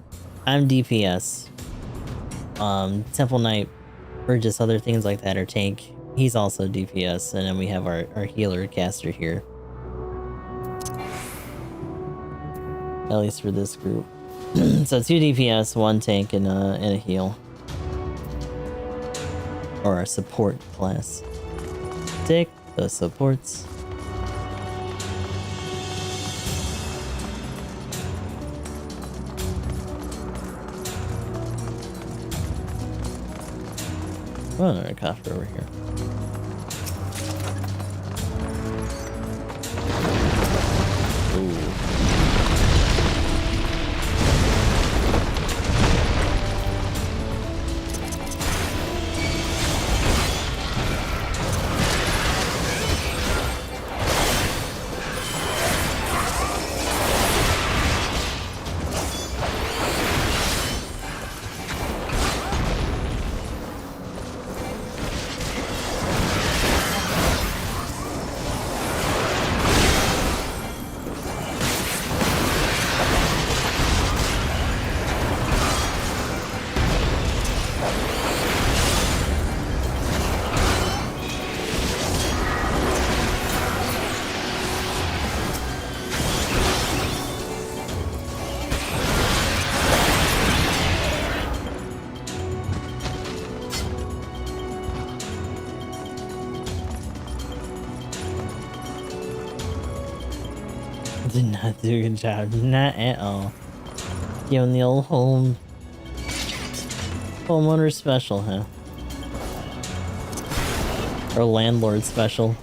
I'm DPS. Temple Knight or just other things like that, or tank. He's also DPS, and then we have our healer caster here. At least for this group. So 2 DPS, 1 tank, and a heal. Or our support class. Take the supports. Oh, another coffer over here. Ooh. Did not do a good job, not at all. Giving the old home. Homeowner special, huh? Or landlord special.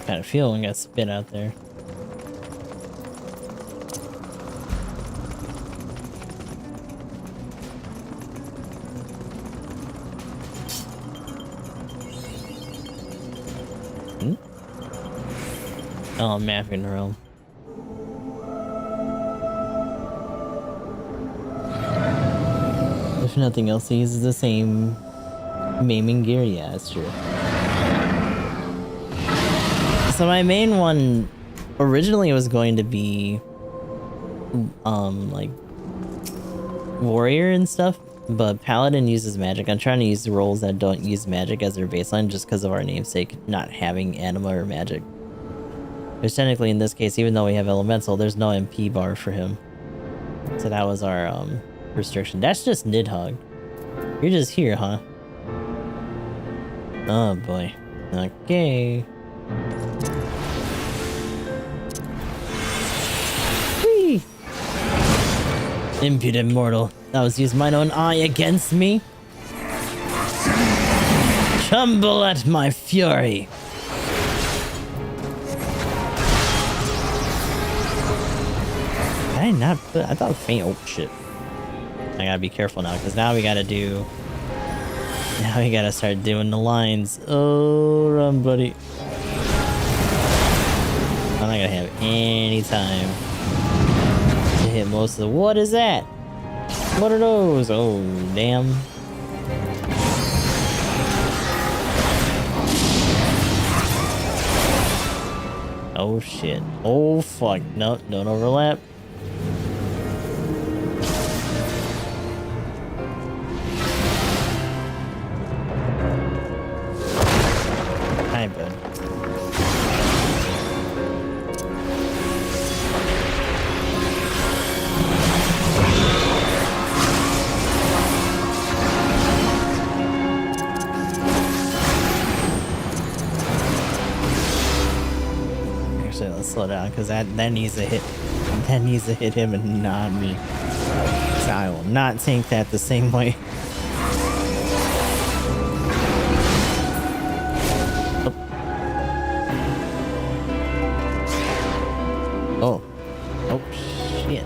Kind of feeling got spit out there. Oh, mapping realm. If nothing else, he uses the same maiming gear. Yeah, that's true. So my main one originally was going to be like warrior and stuff, but paladin uses magic. I'm trying to use the roles that don't use magic as their baseline just because of our namesake not having anima or magic. Which technically in this case, even though we have elemental, there's no MP bar for him. So that was our restriction. That's just Nidhogg. You're just here, huh? Oh boy. Okay. Whee! Impudent mortal. Thou hast used mine own eye against me. Tremble at my fury. I thought faint. Oh shit. I gotta be careful now, because now we gotta start doing the lines. Oh, run, buddy. I'm not gonna have any time to hit most of the... What is that? What are those? Oh, damn. Oh shit. Oh fuck. No, don't overlap. Hi, bud. Actually, let's slow down, because that needs to hit. That needs to hit him and not me. So I will not tank that the same way. Oh. Oh, shit.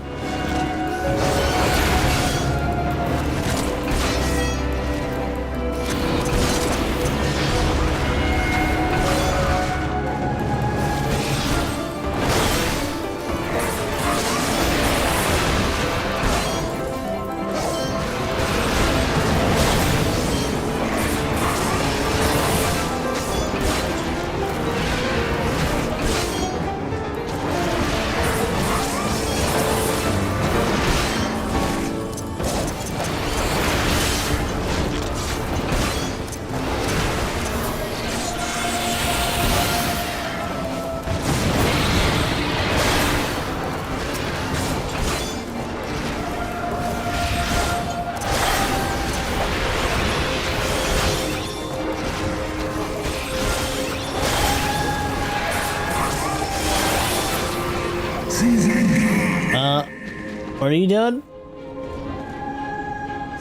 What are you doing?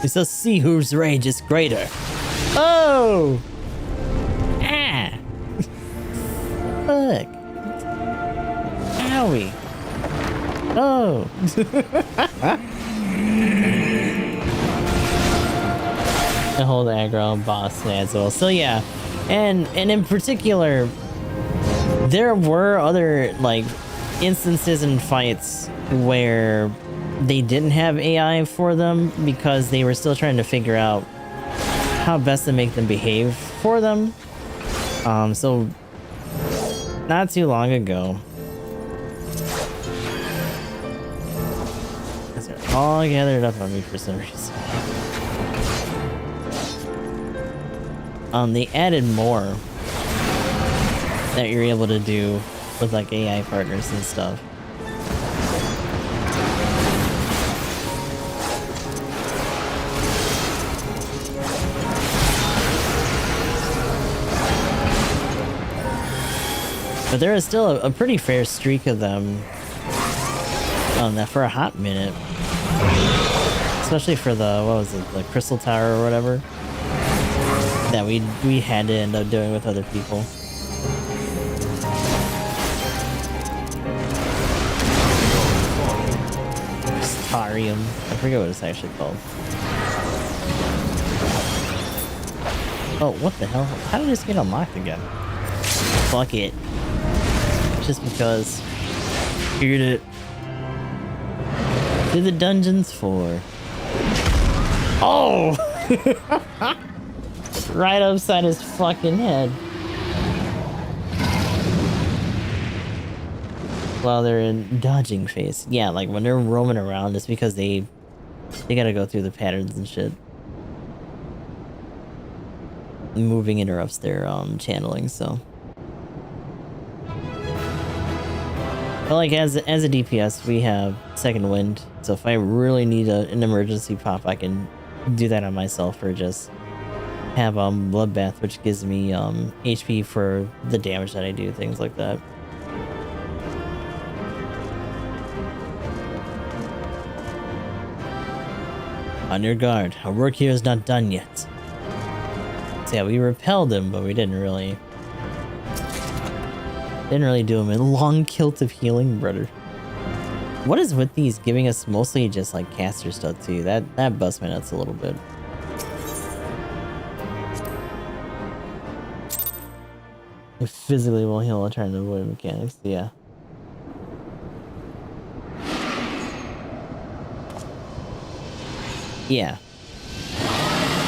We shall see whose rage is greater. Oh! Ah! Fuck. Owie. Oh. The whole aggro boss as well. So yeah, and in particular, there were other like instances and fights where they didn't have AI for them because they were still trying to figure out how best to make them behave for them. So not too long ago, they're all gathered up on me for some reason. They added more that you're able to do with like AI partners and stuff. But there is still a pretty fair streak of them that for a hot minute. Especially for the, what was it, the Crystal Tower or whatever. That we had to end up doing with other people. Starium. I forget what it's actually called. Oh, what the hell? How did this get unlocked again? Fuck it. Just because. Figured it. Do the dungeons for. Oh! Right upside his fucking head. While they're in dodging phase. Yeah, like when they're roaming around, it's because they gotta go through the patterns and shit. Moving interrupts their channeling, so. But like as a DPS, we have second wind, so if I really need an emergency pop, I can do that on myself, or just have bloodbath, which gives me HP for the damage that I do, things like that. On your guard, our work here is not done yet. So yeah, we repelled him, but we didn't really do him a long kilt of healing, brother. What is with these giving us mostly just like caster stuff too? That busts my nuts a little bit. It physically will heal while trying to avoid mechanics, yeah. Yeah.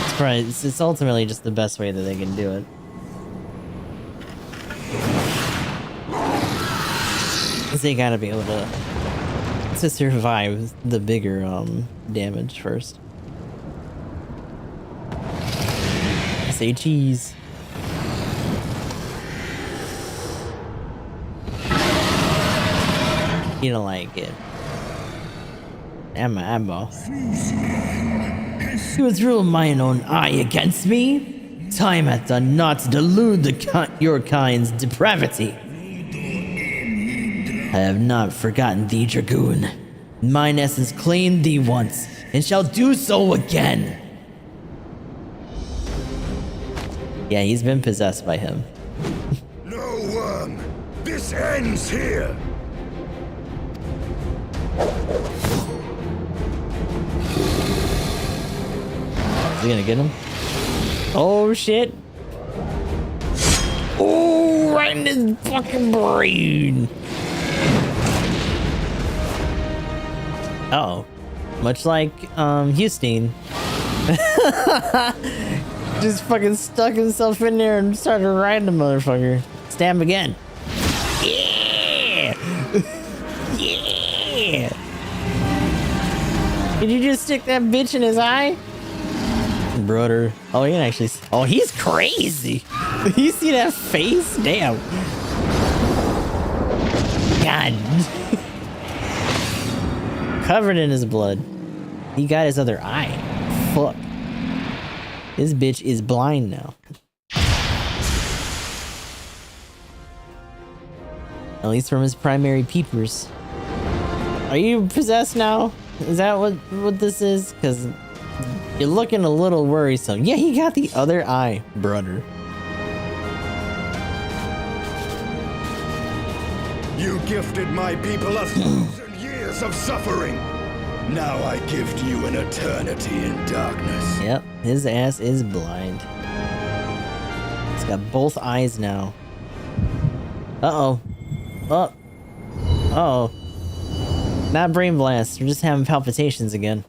It's probably, it's ultimately just the best way that they can do it. Because they gotta be able to survive the bigger damage first. Say cheese. You don't like it. Ammo. You has ruled mine own eye against me. Time hath done not to delude your kind's depravity. I have not forgotten thee, Dragoon. Mine essence claimed thee once, and shall do so again. Yeah, he's been possessed by him. No, this ends here. Is he gonna get him? Oh shit! Oh, right in his fucking brain! Uh oh. Much like Houston. Just fucking stuck himself in there and started riding the motherfucker. Stab him again. Yeah! Yeah! Did you just stick that bitch in his eye? Brother. Oh, he can actually. Oh, he's crazy. You see that face? Damn. God. Covered in his blood. He got his other eye. Fuck. This bitch is blind now. At least from his primary peepers. Are you possessed now? Is that what this is? Because you're looking a little worrisome. Yeah, he got the other eye, brother. You gifted my people 1,000 years of suffering. Now I gift you an eternity in darkness. Yep, his ass is blind. He's got both eyes now. Uh-oh. Oh. Uh-oh. Not brain blast. We're just having palpitations again.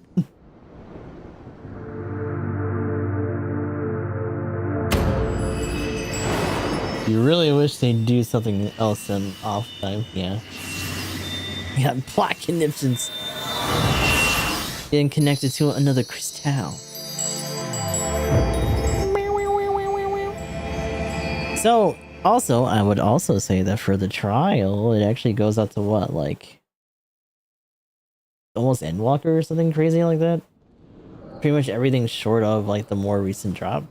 You really wish they'd do something else in off time. Yeah. Yeah, plot conniptions. Getting connected to another crystal. So, also, I would also say that for the trial, it actually goes out to what, like, almost Endwalker or something crazy like that? Pretty much everything short of, like, the more recent drop.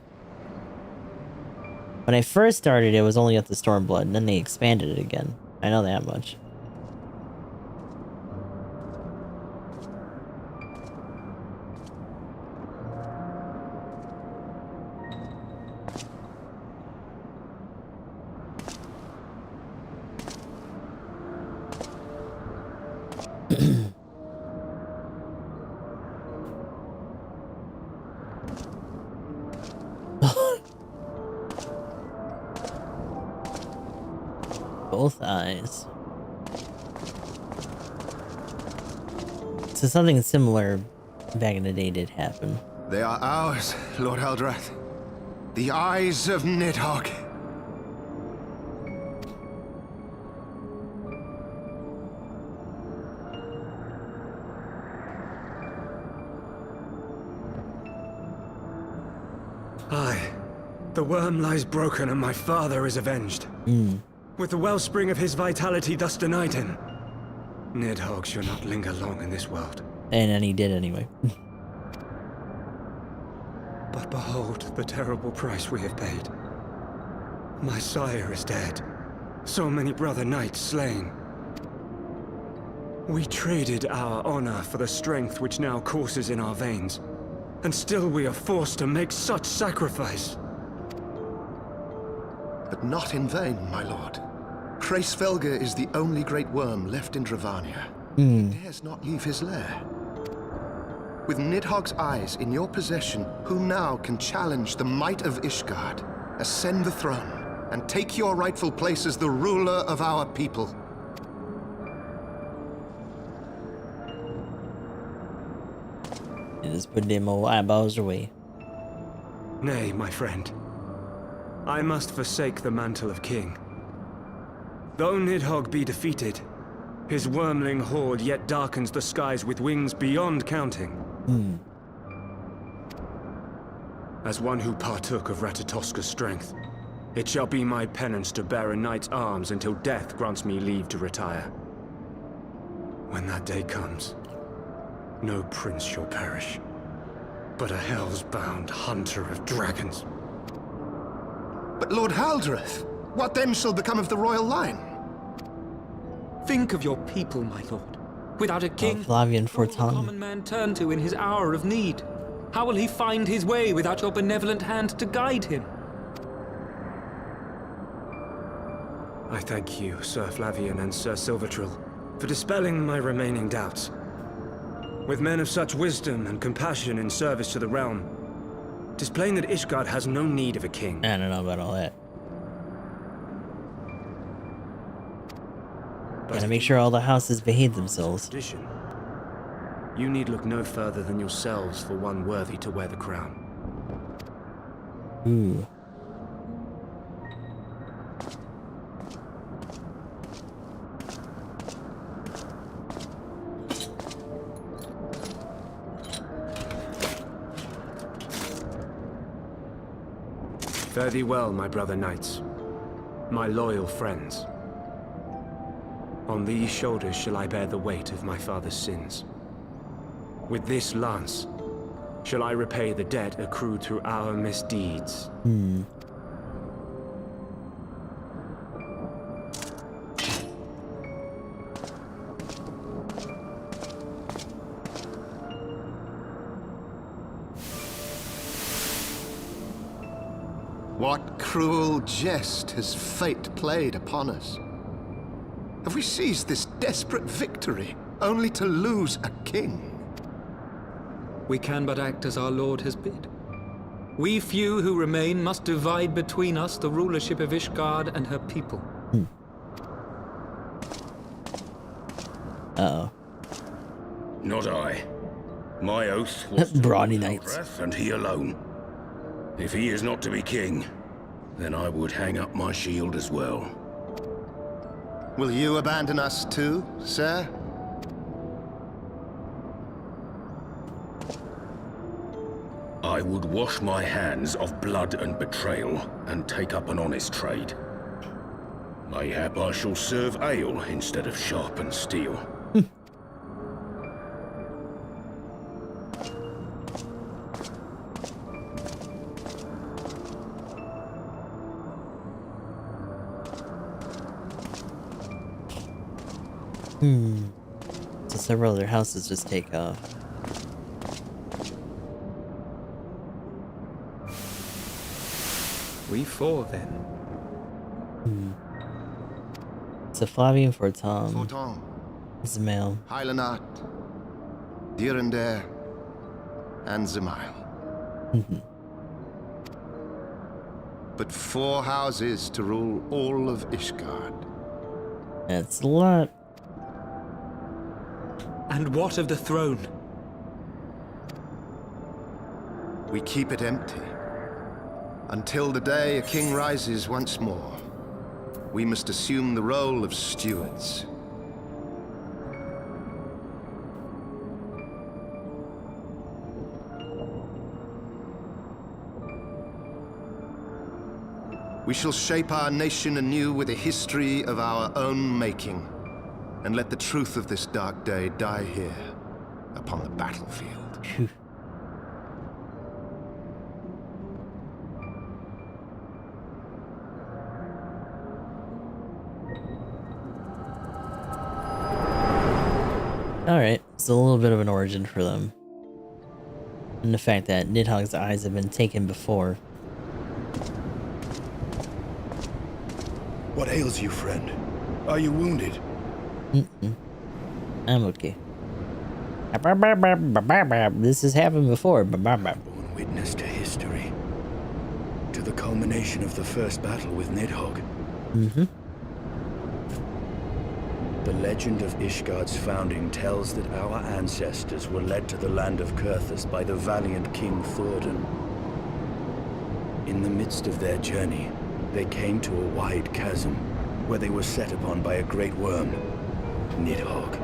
When I first started, it was only up to Stormblood, and then they expanded it again. I know that much. Both eyes. So something similar back in the day did happen. They are ours, Lord Haldrath. The eyes of Nidhogg. Aye. The worm lies broken and my father is avenged. With the wellspring of his vitality thus denied him, Nidhogg shall not linger long in this world. And then he did anyway. But behold the terrible price we have paid. My sire is dead. So many brother knights slain. We traded our honor for the strength which now courses in our veins. And still we are forced to make such sacrifice. But not in vain, my lord. Hraesvelgr is the only great worm left in Dravania. He dares not leave his lair. With Nidhogg's eyes in your possession, who now can challenge the might of Ishgard, ascend the throne, and take your rightful place as the ruler of our people? Just put them old eyeballs away. Nay, my friend. I must forsake the mantle of king. Though Nidhogg be defeated, his wormling horde yet darkens the skies with wings beyond counting. As one who partook of Ratatoska's strength, it shall be my penance to bear a knight's arms until death grants me leave to retire. When that day comes, no prince shall perish, but a hell's-bound hunter of dragons. But Lord Haldrath, what then shall become of the royal line? Think of your people, my lord. Without a king, Flavian who will the Fortan. common man turn to in his hour of need? How will he find his way without your benevolent hand to guide him? I thank you, Sir Flavian and Sir Silvertrill, for dispelling my remaining doubts. With men of such wisdom and compassion in service to the realm, 'tis plain that Ishgard has no need of a king. I don't know about all that. Gotta make sure all the houses behave themselves. Tradition, you need look no further than yourselves for one worthy to wear the crown. Ooh. Fare thee well, my brother knights, my loyal friends. On these shoulders shall I bear the weight of my father's sins. With this lance shall I repay the debt accrued through our misdeeds. What cruel jest has fate played upon us? Have we seized this desperate victory only to lose a king? We can but act as our lord has bid. We few who remain must divide between us the rulership of Ishgard and her people. Uh-oh. Not I. My oath was to Brawny rule knights. Eldrath, and he alone. If he is not to be king, then I would hang up my shield as well. Will you abandon us too, sir? I would wash my hands of blood and betrayal, and take up an honest trade. Mayhap I shall serve ale instead of sharpened steel. So several other houses just take off. We four, then. So Flavian Forton. Forton. Is the male. Hylanat, Dirender, and Zemail. But 4 houses to rule all of Ishgard. That's a lot. And what of the throne? We keep it empty. Until the day a king rises once more, we must assume the role of stewards. We shall shape our nation anew with a history of our own making, and let the truth of this dark day die here, upon the battlefield. Alright, so a little bit of an origin for them. And the fact that Nidhogg's eyes have been taken before. What ails you, friend? Are you wounded? I'm okay. This has happened before. Born witness to history. To the culmination of the first battle with Nidhogg. The legend of Ishgard's founding tells that our ancestors were led to the land of Kurthus by the valiant King Thordan. In the midst of their journey, they came to a wide chasm, where they were set upon by a great worm, Nidhogg.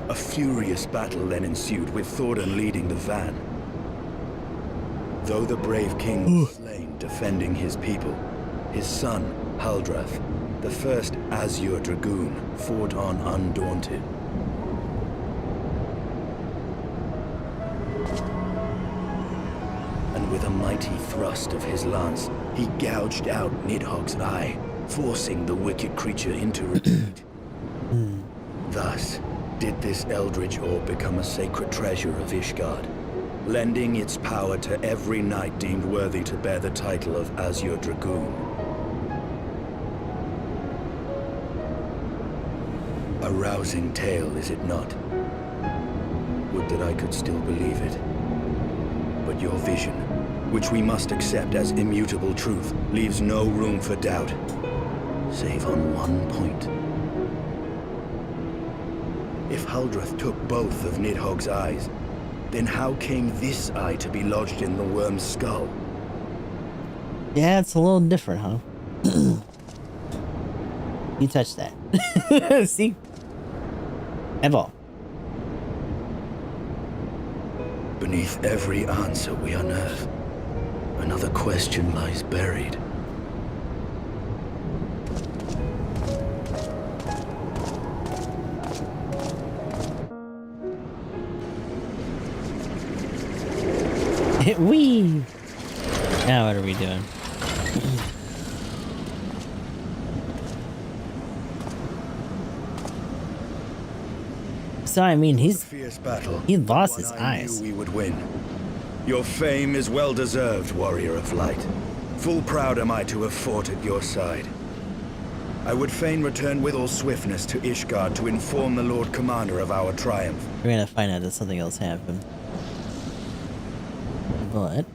A furious battle then ensued, with Thordan leading the van. Though the brave king was slain defending his people, his son, Haldrath, the first Azure Dragoon, fought on undaunted. And with a mighty thrust of his lance, he gouged out Nidhogg's eye, forcing the wicked creature into retreat. Thus, did this eldritch orb become a sacred treasure of Ishgard, lending its power to every knight deemed worthy to bear the title of Azure Dragoon. A rousing tale, is it not? Would that I could still believe it. But your vision, which we must accept as immutable truth, leaves no room for doubt, save on one point. If Haldrath took both of Nidhogg's eyes, then how came this eye to be lodged in the worm's skull? Yeah, it's a little different, huh? You touched that. See? Evolve. Beneath every answer we unearth, another question lies buried. Wee! Now what are we doing? So I mean, he lost his eyes. We would win. Your fame is well deserved, warrior of light. Full proud am I to have fought at your side. I would fain return with all swiftness to Ishgard to inform the Lord Commander of our triumph. We're gonna find out that something else happened. But...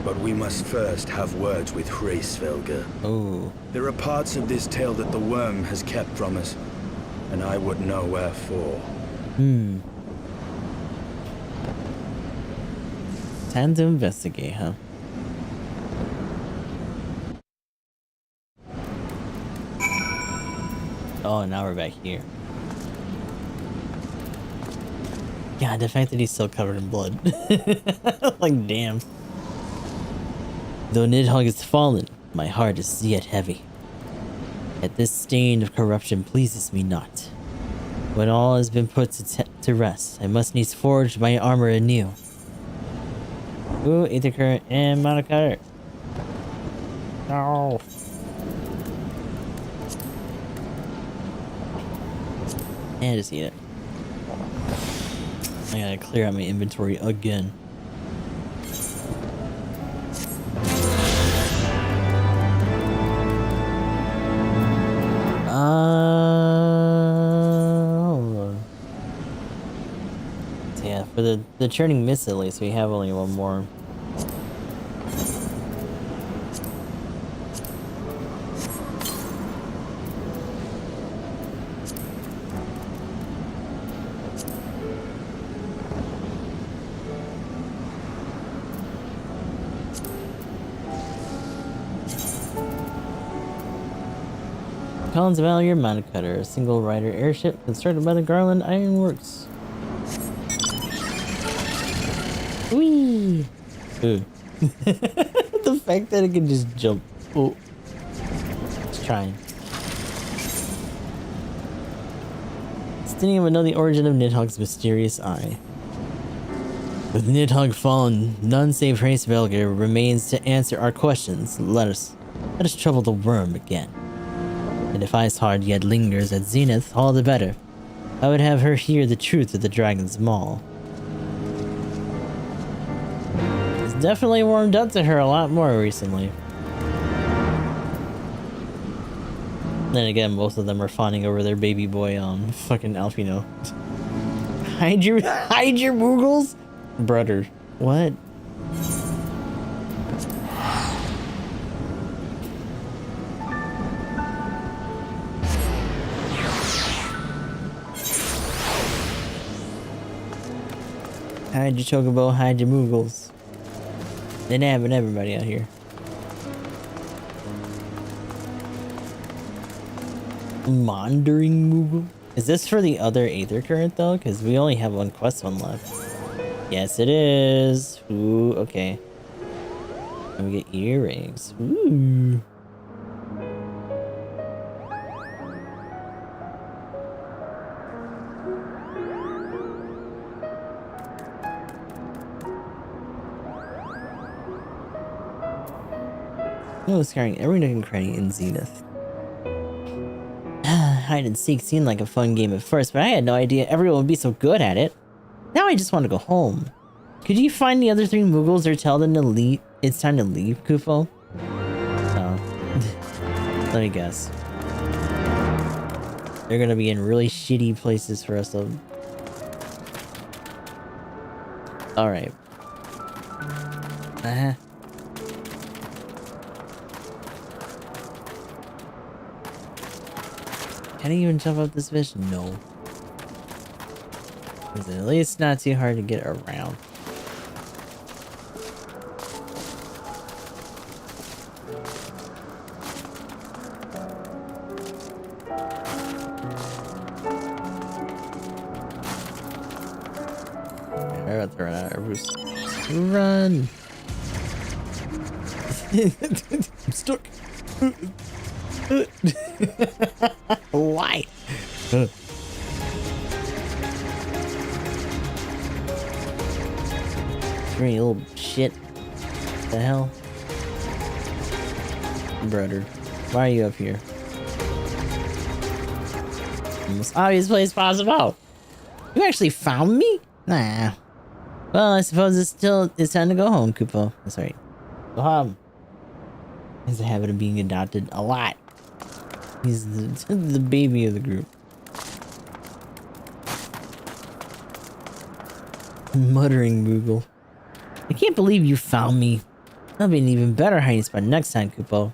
But we must first have words with Hraesvelgr. Oh. There are parts of this tale that the worm has kept from us, and I would know wherefore. Time to investigate, huh? Oh, now we're back here. God, the fact that he's still covered in blood. Like, damn. Though Nidhogg is fallen, my heart is yet heavy. Yet this stain of corruption pleases me not. When all has been put to rest, I must needs forge my armor anew. Ooh, Ether Current and Monocutter. No. And just eat it. I gotta clear out my inventory again. Hold on. So yeah, for the churning mist at least, we have only one more. Collins Valier Monocutter, a single rider airship constructed by the Garland Iron Works. Whee! Ooh. The fact that it can just jump. Oh. It's trying. Didn't even know the origin of Nidhogg's mysterious eye. With Nidhogg fallen, none save Hraesvelgr remains to answer our questions. Let us trouble the worm again. And if Icehard yet lingers at Zenith, all the better. I would have her hear the truth of the Dragon's Maul. It's definitely warmed up to her a lot more recently. Then again, most of them are fawning over their baby boy, fucking Alfino. Hide your Moogles? Brother. What? Hide your Chocobo, hide your Moogles. They're nabbing everybody out here. Mondering Moogle? Is this for the other Aether Current though? Because we only have one quest one left. Yes, it is. Ooh, okay. And we get earrings. Ooh. Oh, scaring every nook and cranny in Zenith. Hide and seek seemed like a fun game at first, but I had no idea everyone would be so good at it. Now I just want to go home. Could you find the other 3 Moogles or tell them to leave? It's time to leave, Kufo? Oh. Let me guess. They're gonna be in really shitty places for us to... Alright. Can I even jump up this fish? No. It's at least not too hard to get around. We're about to run out of roost. Run! I'm stuck. Why? Three little shit. The hell? Brother, why are you up here? The most obvious place possible. You actually found me? Nah. Well, I suppose it's time to go home, Kupo. That's right. Go home. Has a habit of being adopted a lot. He's the baby of the group. Muttering Moogle. I can't believe you found me. That'll be an even better hiding spot next time, Kupo.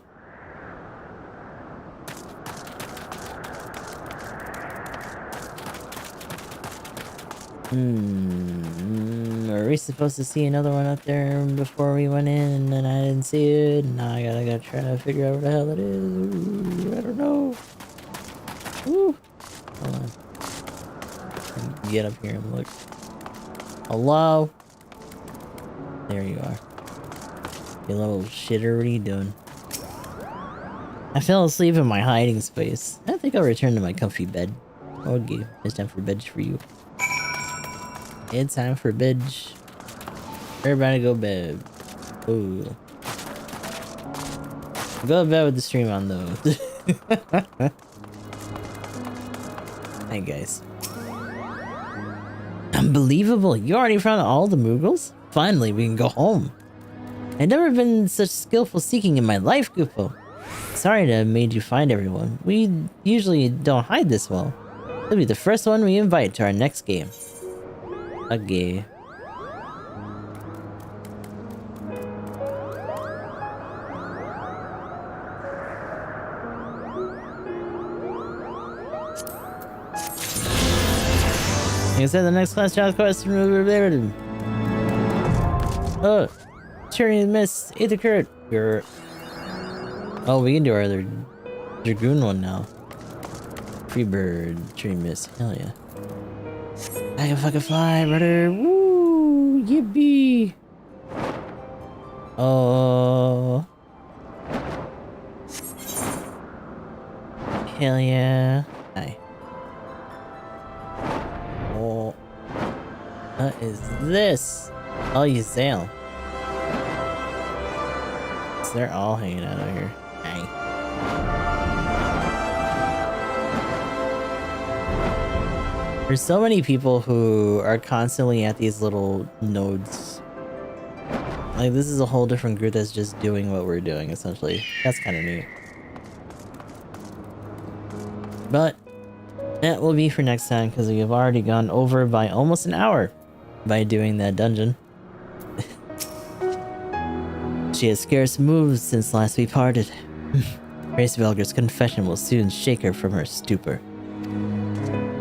Are we supposed to see another one up there before we went in and then I didn't see it? And now I gotta try to figure out what the hell it is. Ooh, I don't know. Ooh. Hold on. Get up here and look. Hello? There you are. You little shitter, what are you doing? I fell asleep in my hiding space. I think I'll return to my comfy bed. Okay, it's time for bed for you. It's time for bed. Everybody go bed. Ooh. Go to bed with the stream on though. Hey guys. Unbelievable, you already found all the Moogles? Finally, we can go home. I've never been such skillful seeking in my life, Gupo. Sorry to have made you find everyone. We usually don't hide this well. You'll be the first one we invite to our next game. Okay. Like I said, the next class challenge question. Oh, Cherry Miss Ether Current. You're. Oh, we can do our other Dragoon one now. Freebird, Cherry Miss. Hell yeah. I can fucking fly, brother. Woo! Yippee! Oh. Hell yeah. Hi. Oh. What is this? Oh, you sail. So they're all hanging out over here. Hi. There's so many people who are constantly at these little nodes. Like, this is a whole different group that's just doing what we're doing, essentially. That's kind of neat. But that will be for next time, because we have already gone over by almost an hour by doing that dungeon. She has scarce moved since last we parted. Hraesvelgr's confession will soon shake her from her stupor.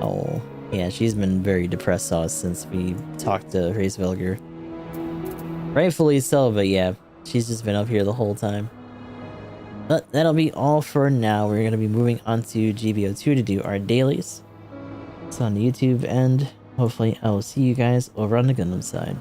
Oh. Yeah, she's been very depressed since we talked to Hraesvelgr. Rightfully so, but yeah, she's just been up here the whole time. But that'll be all for now. We're going to be moving on to GBO2 to do our dailies. So on the YouTube end, hopefully I will see you guys over on the Gundam side.